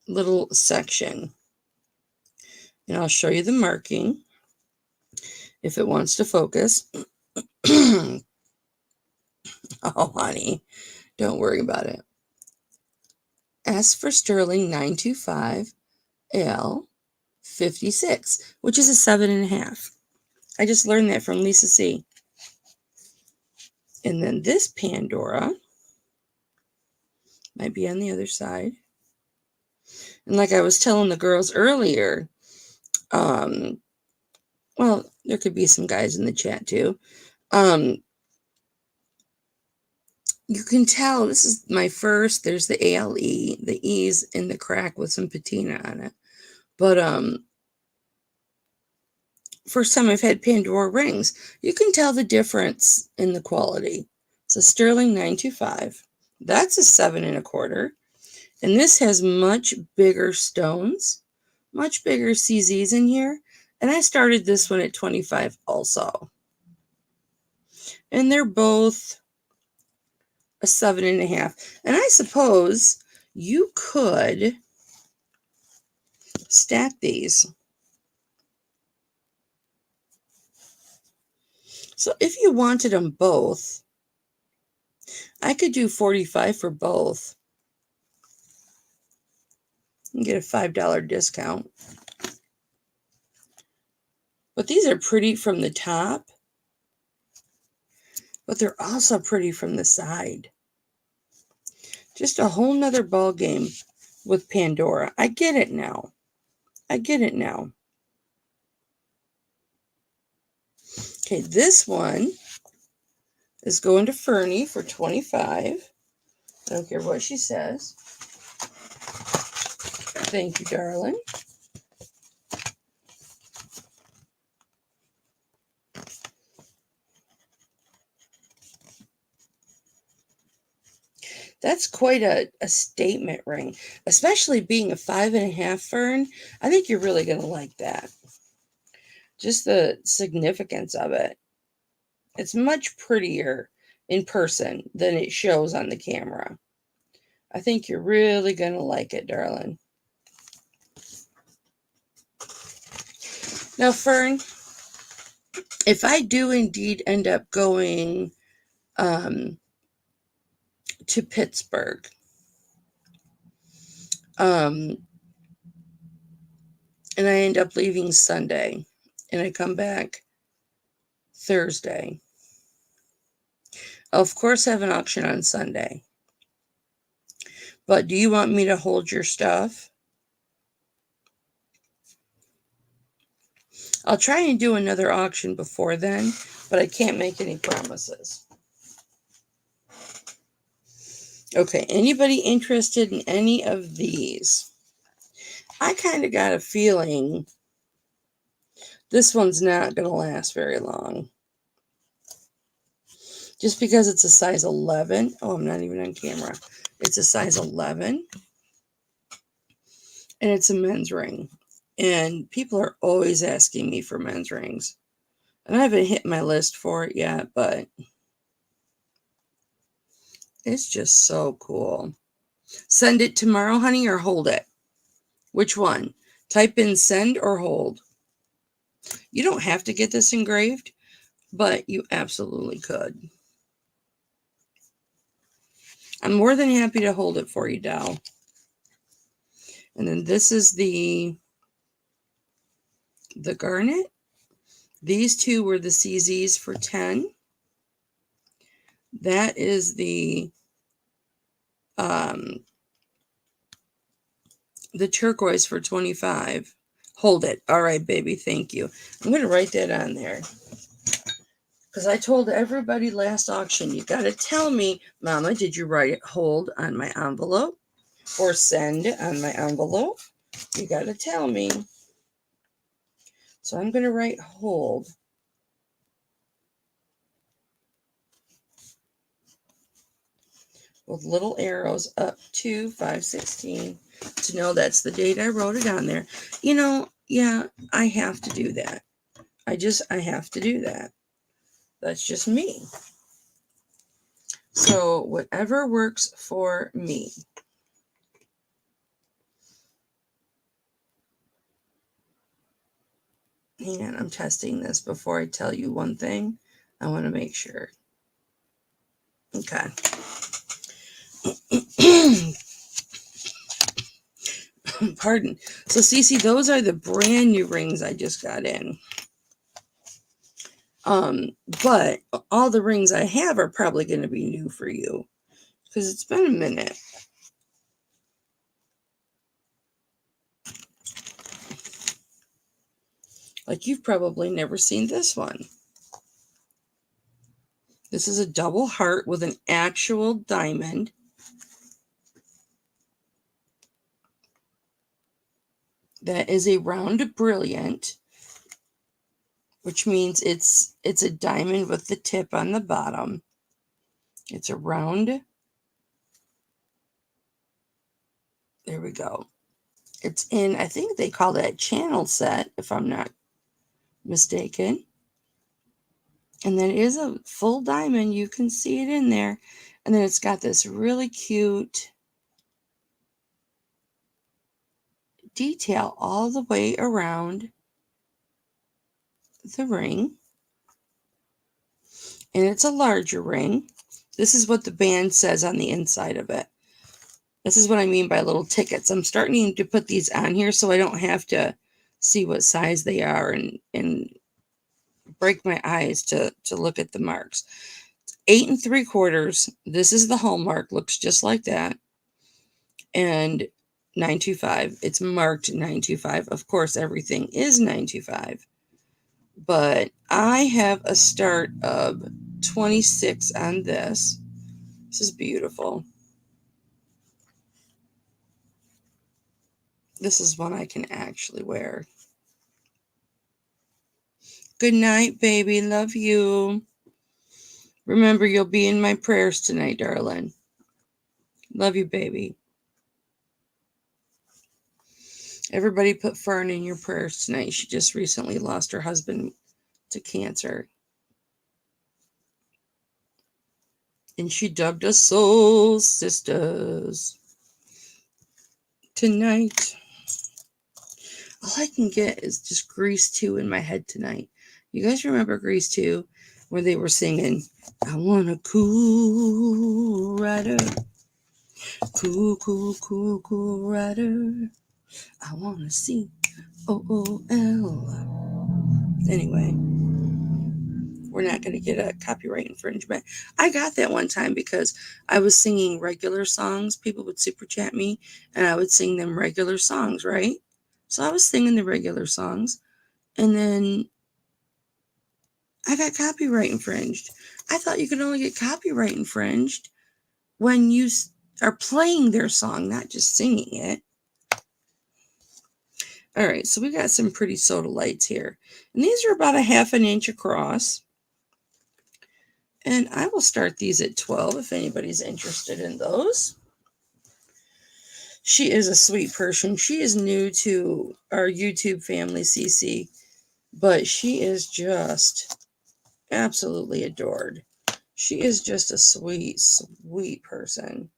little section. And I'll show you the marking if it wants to focus. Oh, honey, don't worry about it. S for Sterling 925, L 56, which is a 7.5. I just learned that from Lisa C. And then this Pandora might be on the other side. And like I was telling the girls earlier, well, there could be some guys in the chat too. You can tell this is my first. There's the ALE, the E's in the crack with some patina on it. But first time I've had Pandora rings. You can tell the difference in the quality. It's a Sterling 925. That's a 7.25. And this has much bigger stones, much bigger CZs in here. And I started this one at 25 also. And they're both a 7.5. And I suppose you could stack these. So if you wanted them both, I could do 45 for both and get a $5 discount. But these are pretty from the top, but they're also pretty from the side. Just a whole nother ball game with Pandora. I get it now. I get it now. Okay, this one is going to Fernie for 25. I don't care what she says. Thank you, darling. That's quite a statement ring, especially being a 5.5 Fern. I think you're really going to like that. Just the significance of it. It's much prettier in person than it shows on the camera. I think you're really going to like it, darling. Now, Fern, if I do indeed end up going to Pittsburgh, and I end up leaving Sunday, and I come back Thursday, I'll of course have an auction on Sunday. But do you want me to hold your stuff? I'll try and do another auction before then, but I can't make any promises. Okay, anybody interested in any of these? I kind of got a feeling this one's not going to last very long. Just because it's a size 11. Oh, I'm not even on camera. It's a size 11. And it's a men's ring. And people are always asking me for men's rings. And I haven't hit my list for it yet, but it's just so cool. Send it tomorrow, honey, or hold it? Which one? Type in send or hold. You don't have to get this engraved, but you absolutely could. I'm more than happy to hold it for you, doll. And then this is the garnet. These two were the CZs for 10. That is the turquoise for 25. Hold it. All right, baby. Thank you. I'm going to write that on there. Because I told everybody last auction, you got to tell me, Mama, did you write hold on my envelope or send on my envelope? You got to tell me. So I'm going to write hold. with little arrows up to 5/16 to know that's the date I wrote it on there. You know, yeah, I have to do that. I have to do that. That's just me. So whatever works for me. Hang on, I'm testing this before I tell you one thing. I want to make sure. Okay. Pardon. So Cece, those are the brand new rings I just got in. But all the rings I have are probably going to be new for you because it's been a minute. Like you've probably never seen this one. This is a double heart with an actual diamond. That is a round brilliant, which means it's a diamond with the tip on the bottom. It's a round. There we go. It's in, I think they call that channel set, if I'm not mistaken. And then it is a full diamond. You can see it in there. And then it's got this really cute detail all the way around the ring. And it's a larger ring. This is what the band says on the inside of it. This is what I mean by little tickets. I'm starting to put these on here so I don't have to see what size they are and break my eyes to look at the marks. 8 3/4. This is the hallmark. Looks just like that. And 925. It's marked 925. Of course, everything is 925. But I have a start of 26 on this. This is beautiful. This is one I can actually wear. Good night, baby. Love you. Remember, you'll be in my prayers tonight, darling. Love you, baby. Everybody put Fern in your prayers tonight. She just recently lost her husband to cancer. And she dubbed us soul sisters tonight. All I can get is just Grease 2 in my head tonight. You guys remember Grease 2? Where they were singing, I want a cool rider. Cool, cool, cool, cool rider. I want to see OOL. Anyway, we're not going to get a copyright infringement. I got that one time because I was singing regular songs. People would super chat me and I would sing them regular songs, right? So I was singing the regular songs and then I got copyright infringed. I thought you could only get copyright infringed when you are playing their song, not just singing it. All right, so we got some pretty soda lights here. And these are about a 1/2 inch across. And I will start these at 12 if anybody's interested in those. She is a sweet person. She is new to our YouTube family, Cece, but she is just absolutely adored. She is just a sweet, sweet person.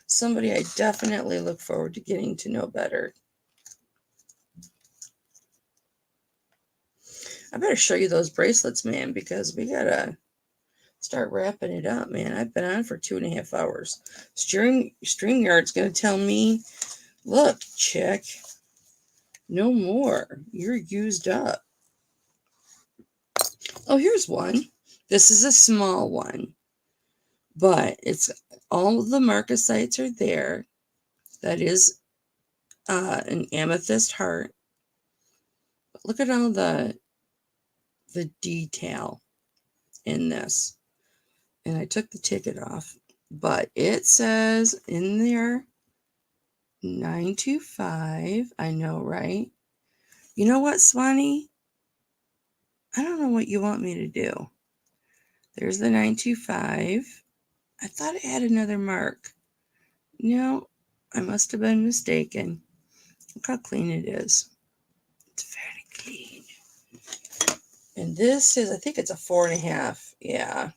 Somebody I definitely look forward to getting to know better. I better show you those bracelets, man, because we gotta start wrapping it up, man. I've been on for 2.5 hours. StreamYard's gonna tell me, look, chick, no more. You're used up. Oh, here's one. This is a small one, but it's all the marcasites are there. That is an amethyst heart. But look at all the detail in this. And I took the ticket off, but it says in there 925. I know, right? You know what, Swanee? I don't know what you want me to do. There's the 925. I thought it had another mark. No, I must have been mistaken. Look how clean it is. It's very clean. And this is, I think it's a 4.5. Yeah.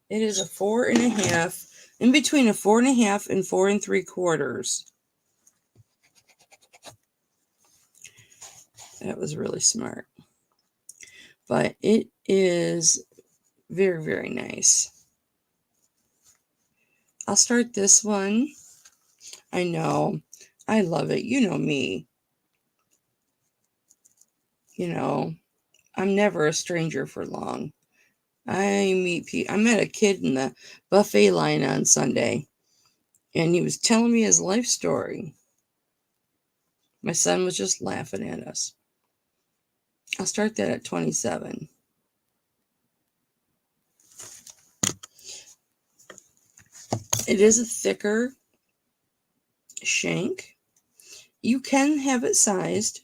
It is a 4.5. In between a 4.5 and 4 3/4. That was really smart. But it is very, very nice. I'll start this one. I know. I love it. You know me. You know, I'm never a stranger for long. I met a kid in the buffet line on Sunday, and he was telling me his life story. My son was just laughing at us. I'll start that at 27. It is a thicker shank. You can have it sized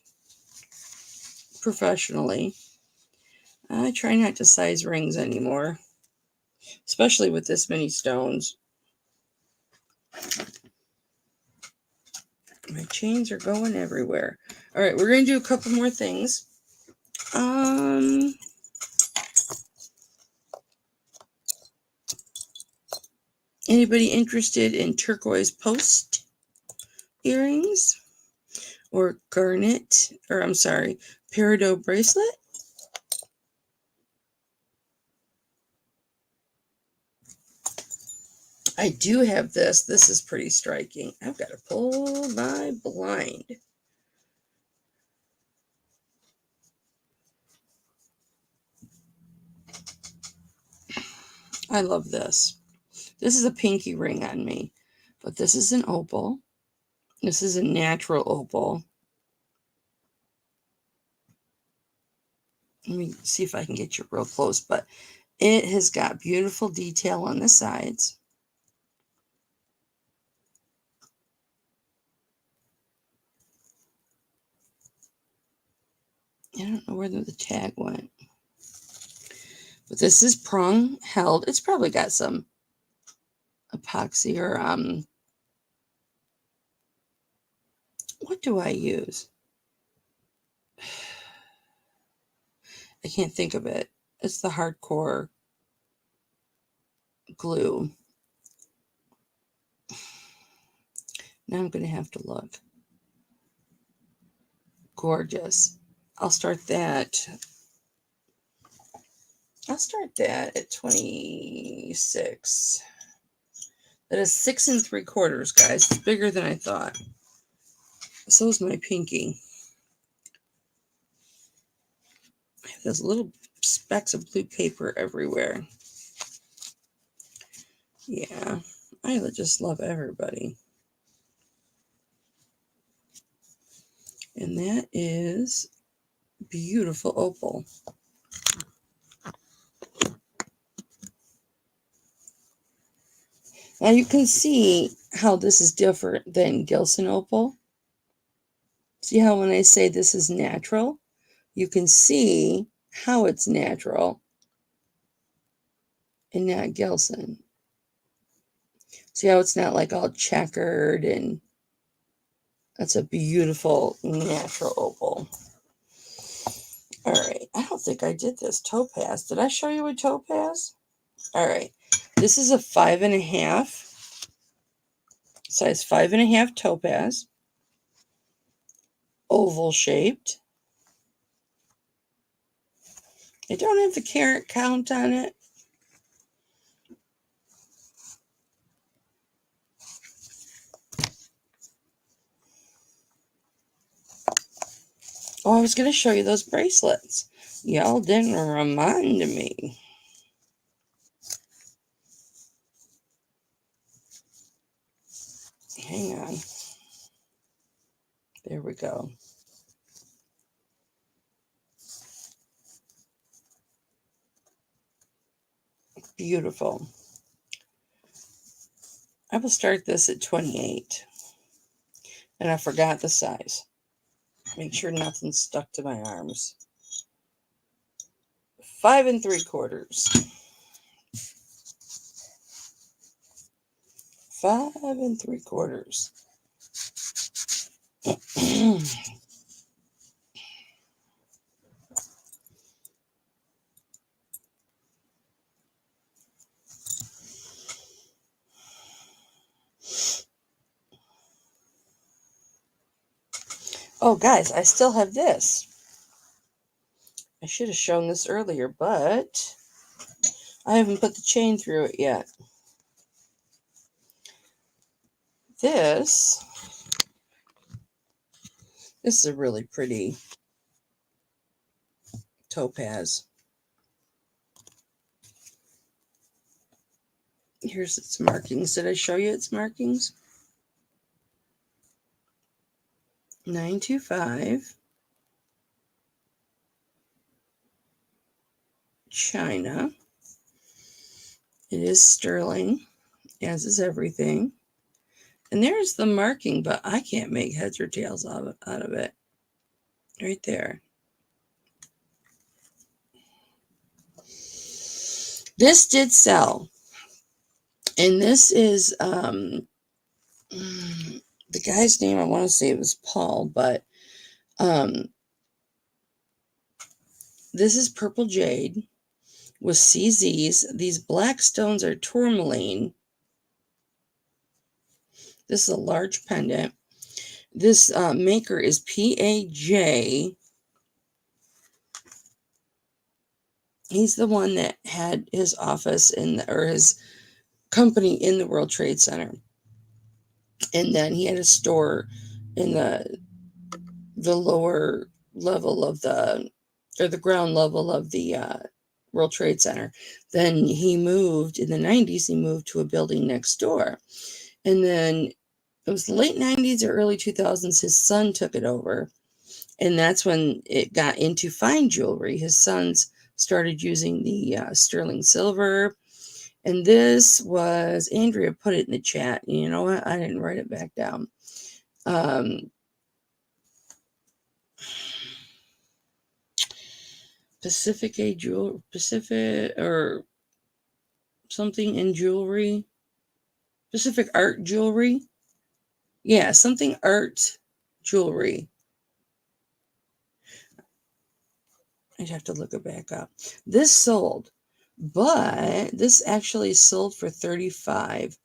professionally. I try not to size rings anymore, especially with this many stones. My chains are going everywhere. All right, we're going to do a couple more things. Anybody interested in turquoise post earrings or garnet, or I'm sorry, peridot bracelet? I do have this. This is pretty striking. I've got to pull my blind. I love this. This is a pinky ring on me, but this is an opal. This is a natural opal. Let me see if I can get you real close, but it has got beautiful detail on the sides. I don't know where the tag went. But this is prong held. It's probably got some epoxy or what do I use? I can't think of it. It's the hardcore glue. Now I'm going to have to look. Gorgeous. I'll start that at 26. That is 6 3/4, guys. It's bigger than I thought. So is my pinky. I have those little specks of blue paper everywhere. Yeah, I just love everybody. And that is beautiful opal. Now you can see how this is different than Gilson opal. See how when I say this is natural, you can see how it's natural and not Gilson. See how it's not like all checkered, and that's a beautiful natural opal. All right, I don't think I did this topaz. Did I show you a topaz? All right, this is a 5.5, size 5.5 topaz, oval shaped. I don't have the carat count on it. Oh, I was going to show you those bracelets. Y'all didn't remind me. Hang on. There we go. Beautiful. I will start this at 28. And I forgot the size. Make sure nothing's stuck to my arms. 5 3/4. 5 3/4. Oh, guys, I still have this. I should have shown this earlier, but I haven't put the chain through it yet. This is a really pretty topaz. Here's its markings. Did I show you its markings? 925 China. It is sterling, as is everything. And there's the marking, but I can't make heads or tails out of it. Right there. This did sell. And this is the guy's name, I want to say it was Paul, but this is purple jade with CZs. These black stones are tourmaline. This is a large pendant. This maker is PAJ. He's the one that had his office or his company in the World Trade Center. And then he had a store in the lower level of the ground level of the World Trade Center. Then he moved in the 90s, he moved to a building next door. And then it was the late 90s or early 2000s, his son took it over. And that's when it got into fine jewelry. His sons started using the sterling silver. And this was, Andrea put it in the chat. And you know what? I didn't write it back down. Pacific or something in jewelry. Pacific art jewelry. Yeah, something art jewelry. I'd have to look it back up. This sold, but this actually sold for $35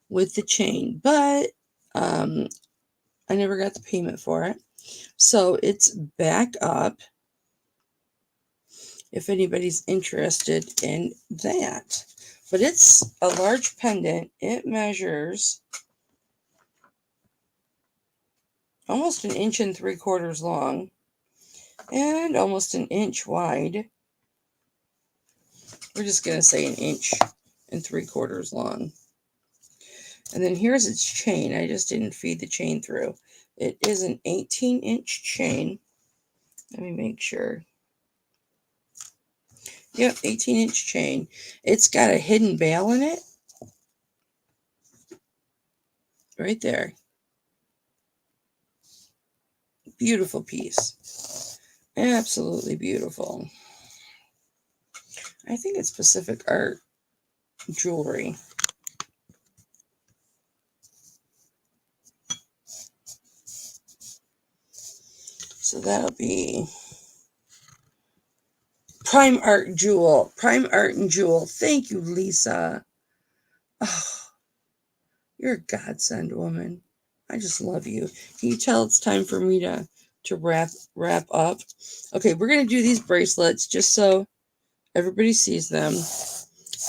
with the chain, but I never got the payment for it. So it's back up if anybody's interested in that. But it's a large pendant. It measures almost 1 3/4 inches long and almost 1 inch wide. We're just going to say 1 3/4 inches long. And then here's its chain. I just didn't feed the chain through. It is an 18-inch chain. Let me make sure. Yep, 18-inch chain. It's got a hidden bale in it. Right there. Beautiful piece. Absolutely beautiful. I think it's Pacific Art Jewelry. So that'll be Prime Art Jewel. Prime Art and Jewel. Thank you, Lisa. Oh, you're a godsend, woman. I just love you. Can you tell it's time for me to wrap up? Okay, we're going to do these bracelets just so everybody sees them,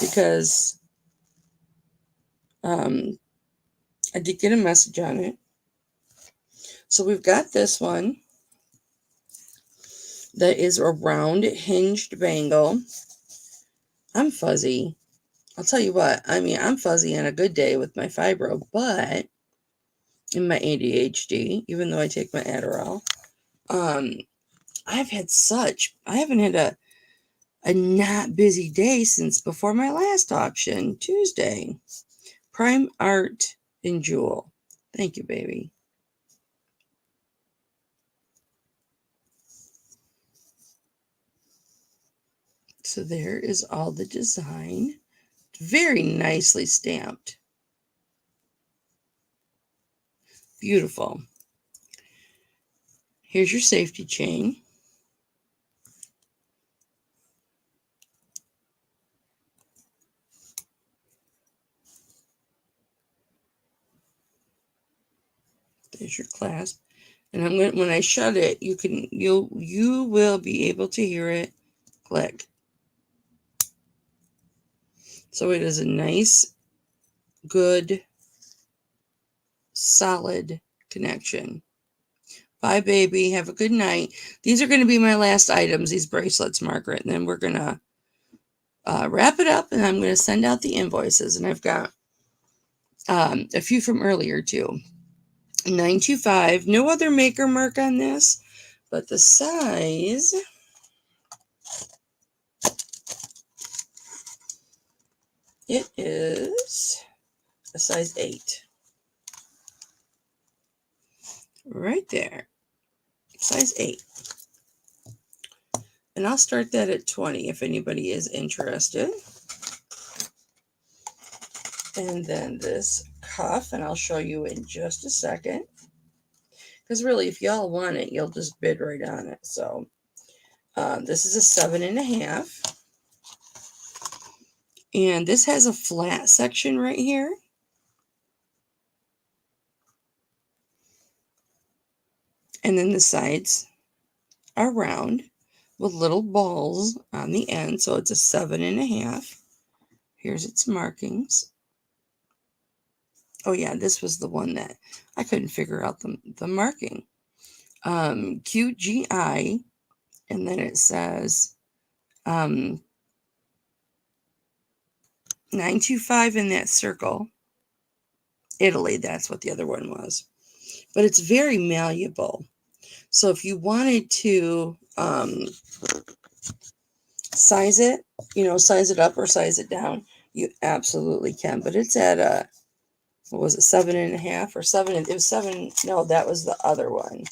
because I did get a message on it. So we've got this one that is a round hinged bangle. I'm fuzzy. I'll tell you what, I mean, I'm fuzzy on a good day with my fibro, but in my ADHD, even though I take my Adderall, I haven't had a not busy day since before my last auction, Tuesday. Prime Art and Jewel. Thank you, baby. So there is all the design. Very nicely stamped. Beautiful. Here's your safety chain. There's your clasp. And I'm going, when I shut it, you will be able to hear it click. So it is a nice, good, solid connection. Bye, baby. Have a good night. These are going to be my last items, these bracelets, Margaret. And then we're going to wrap it up, and I'm going to send out the invoices. And I've got a few from earlier, too. 925. No other maker mark on this, but the size... It is a size 8. Right there. Size 8. And I'll start that at 20 if anybody is interested. And then this cuff, and I'll show you in just a second. Because really, if y'all want it, you'll just bid right on it. So this is a 7.5. And this has a flat section right here. And then the sides are round with little balls on the end. So it's a 7.5. Here's its markings. Oh yeah, this was the one that I couldn't figure out the marking. QGI, and then it says 925 in that circle. Italy, that's what the other one was. But it's very malleable. So if you wanted to size it, size it up or size it down, you absolutely can. But it's at a, what was it, 7.5 or 7? It was 7. No, that was the other one.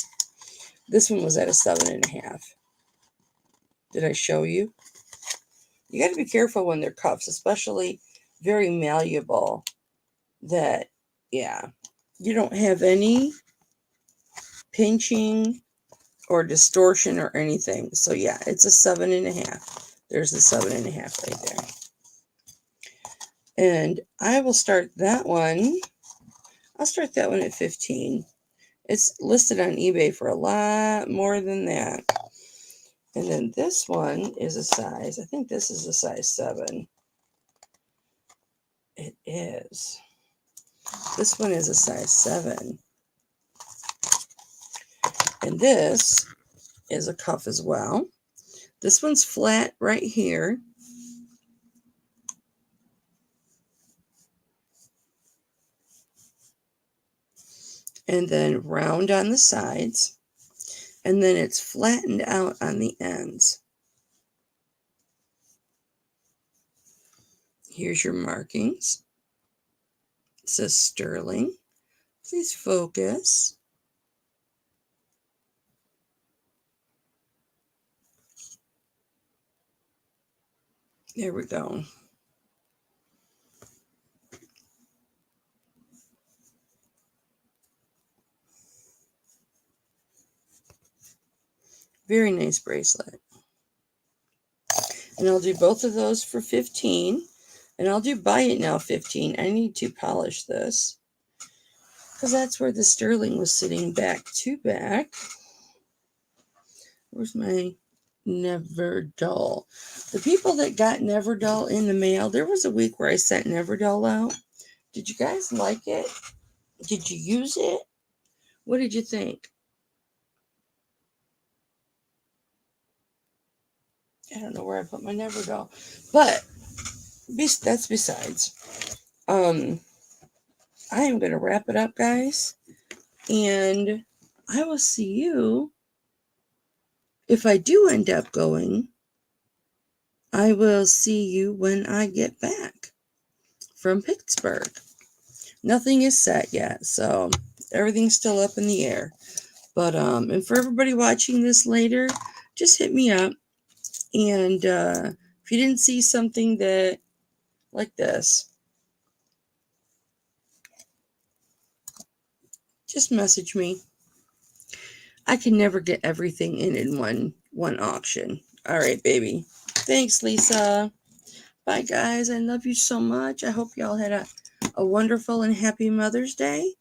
This one was at a 7.5. Did I show you? You got to be careful when they're cuffs, especially very malleable, that, yeah, you don't have any pinching or distortion or anything. So yeah, it's a 7.5. There's the 7.5 right there. And I will start that one. I'll start that one at 15. It's listed on eBay for a lot more than that. And then this one is a size, I think this is a size 7. It is. This one is a size 7. And this is a cuff as well. This one's flat right here. And then round on the sides. And then it's flattened out on the ends. Here's your markings. It says sterling. Please focus. There we go. Very nice bracelet. And I'll do both of those for 15. And I'll do buy it now 15. I need to polish this, because that's where the sterling was sitting back to back. Where's my Never Dull? The people that got Never Dull in the mail, there was a week where I sent Never Dull out. Did you guys like it? Did you use it? What did you think? I don't know where I put my Never Dull, but that's besides. I am going to wrap it up, guys, and I will see you. If I do end up going, I will see you when I get back from Pittsburgh. Nothing is set yet, so everything's still up in the air. But and for everybody watching this later, just hit me up. And if you didn't see something that like this, just message me. I can never get everything in one auction. All right, baby. Thanks, Lisa. Bye, guys. I love you so much. I hope y'all had a wonderful and happy Mother's Day.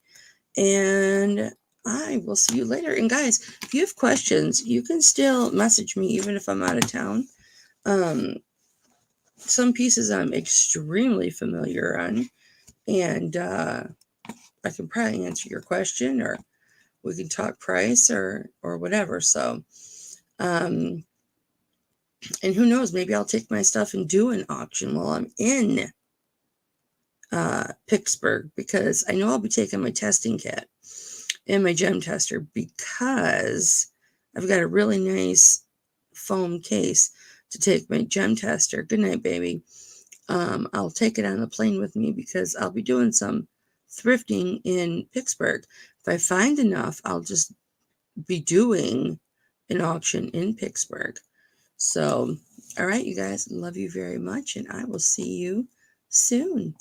And I will see you later. And guys, if you have questions, you can still message me even if I'm out of town. Some pieces I'm extremely familiar on, and I can probably answer your question, or we can talk price or whatever. So, and who knows, maybe I'll take my stuff and do an auction while I'm in Pittsburgh, because I know I'll be taking my testing kit and my gem tester, because I've got a really nice foam case to take my gem tester. Good night, baby. I'll take it on the plane with me because I'll be doing some thrifting in Pittsburgh. If I find enough, I'll just be doing an auction in Pittsburgh. So, all right, you guys, love you very much, and I will see you soon.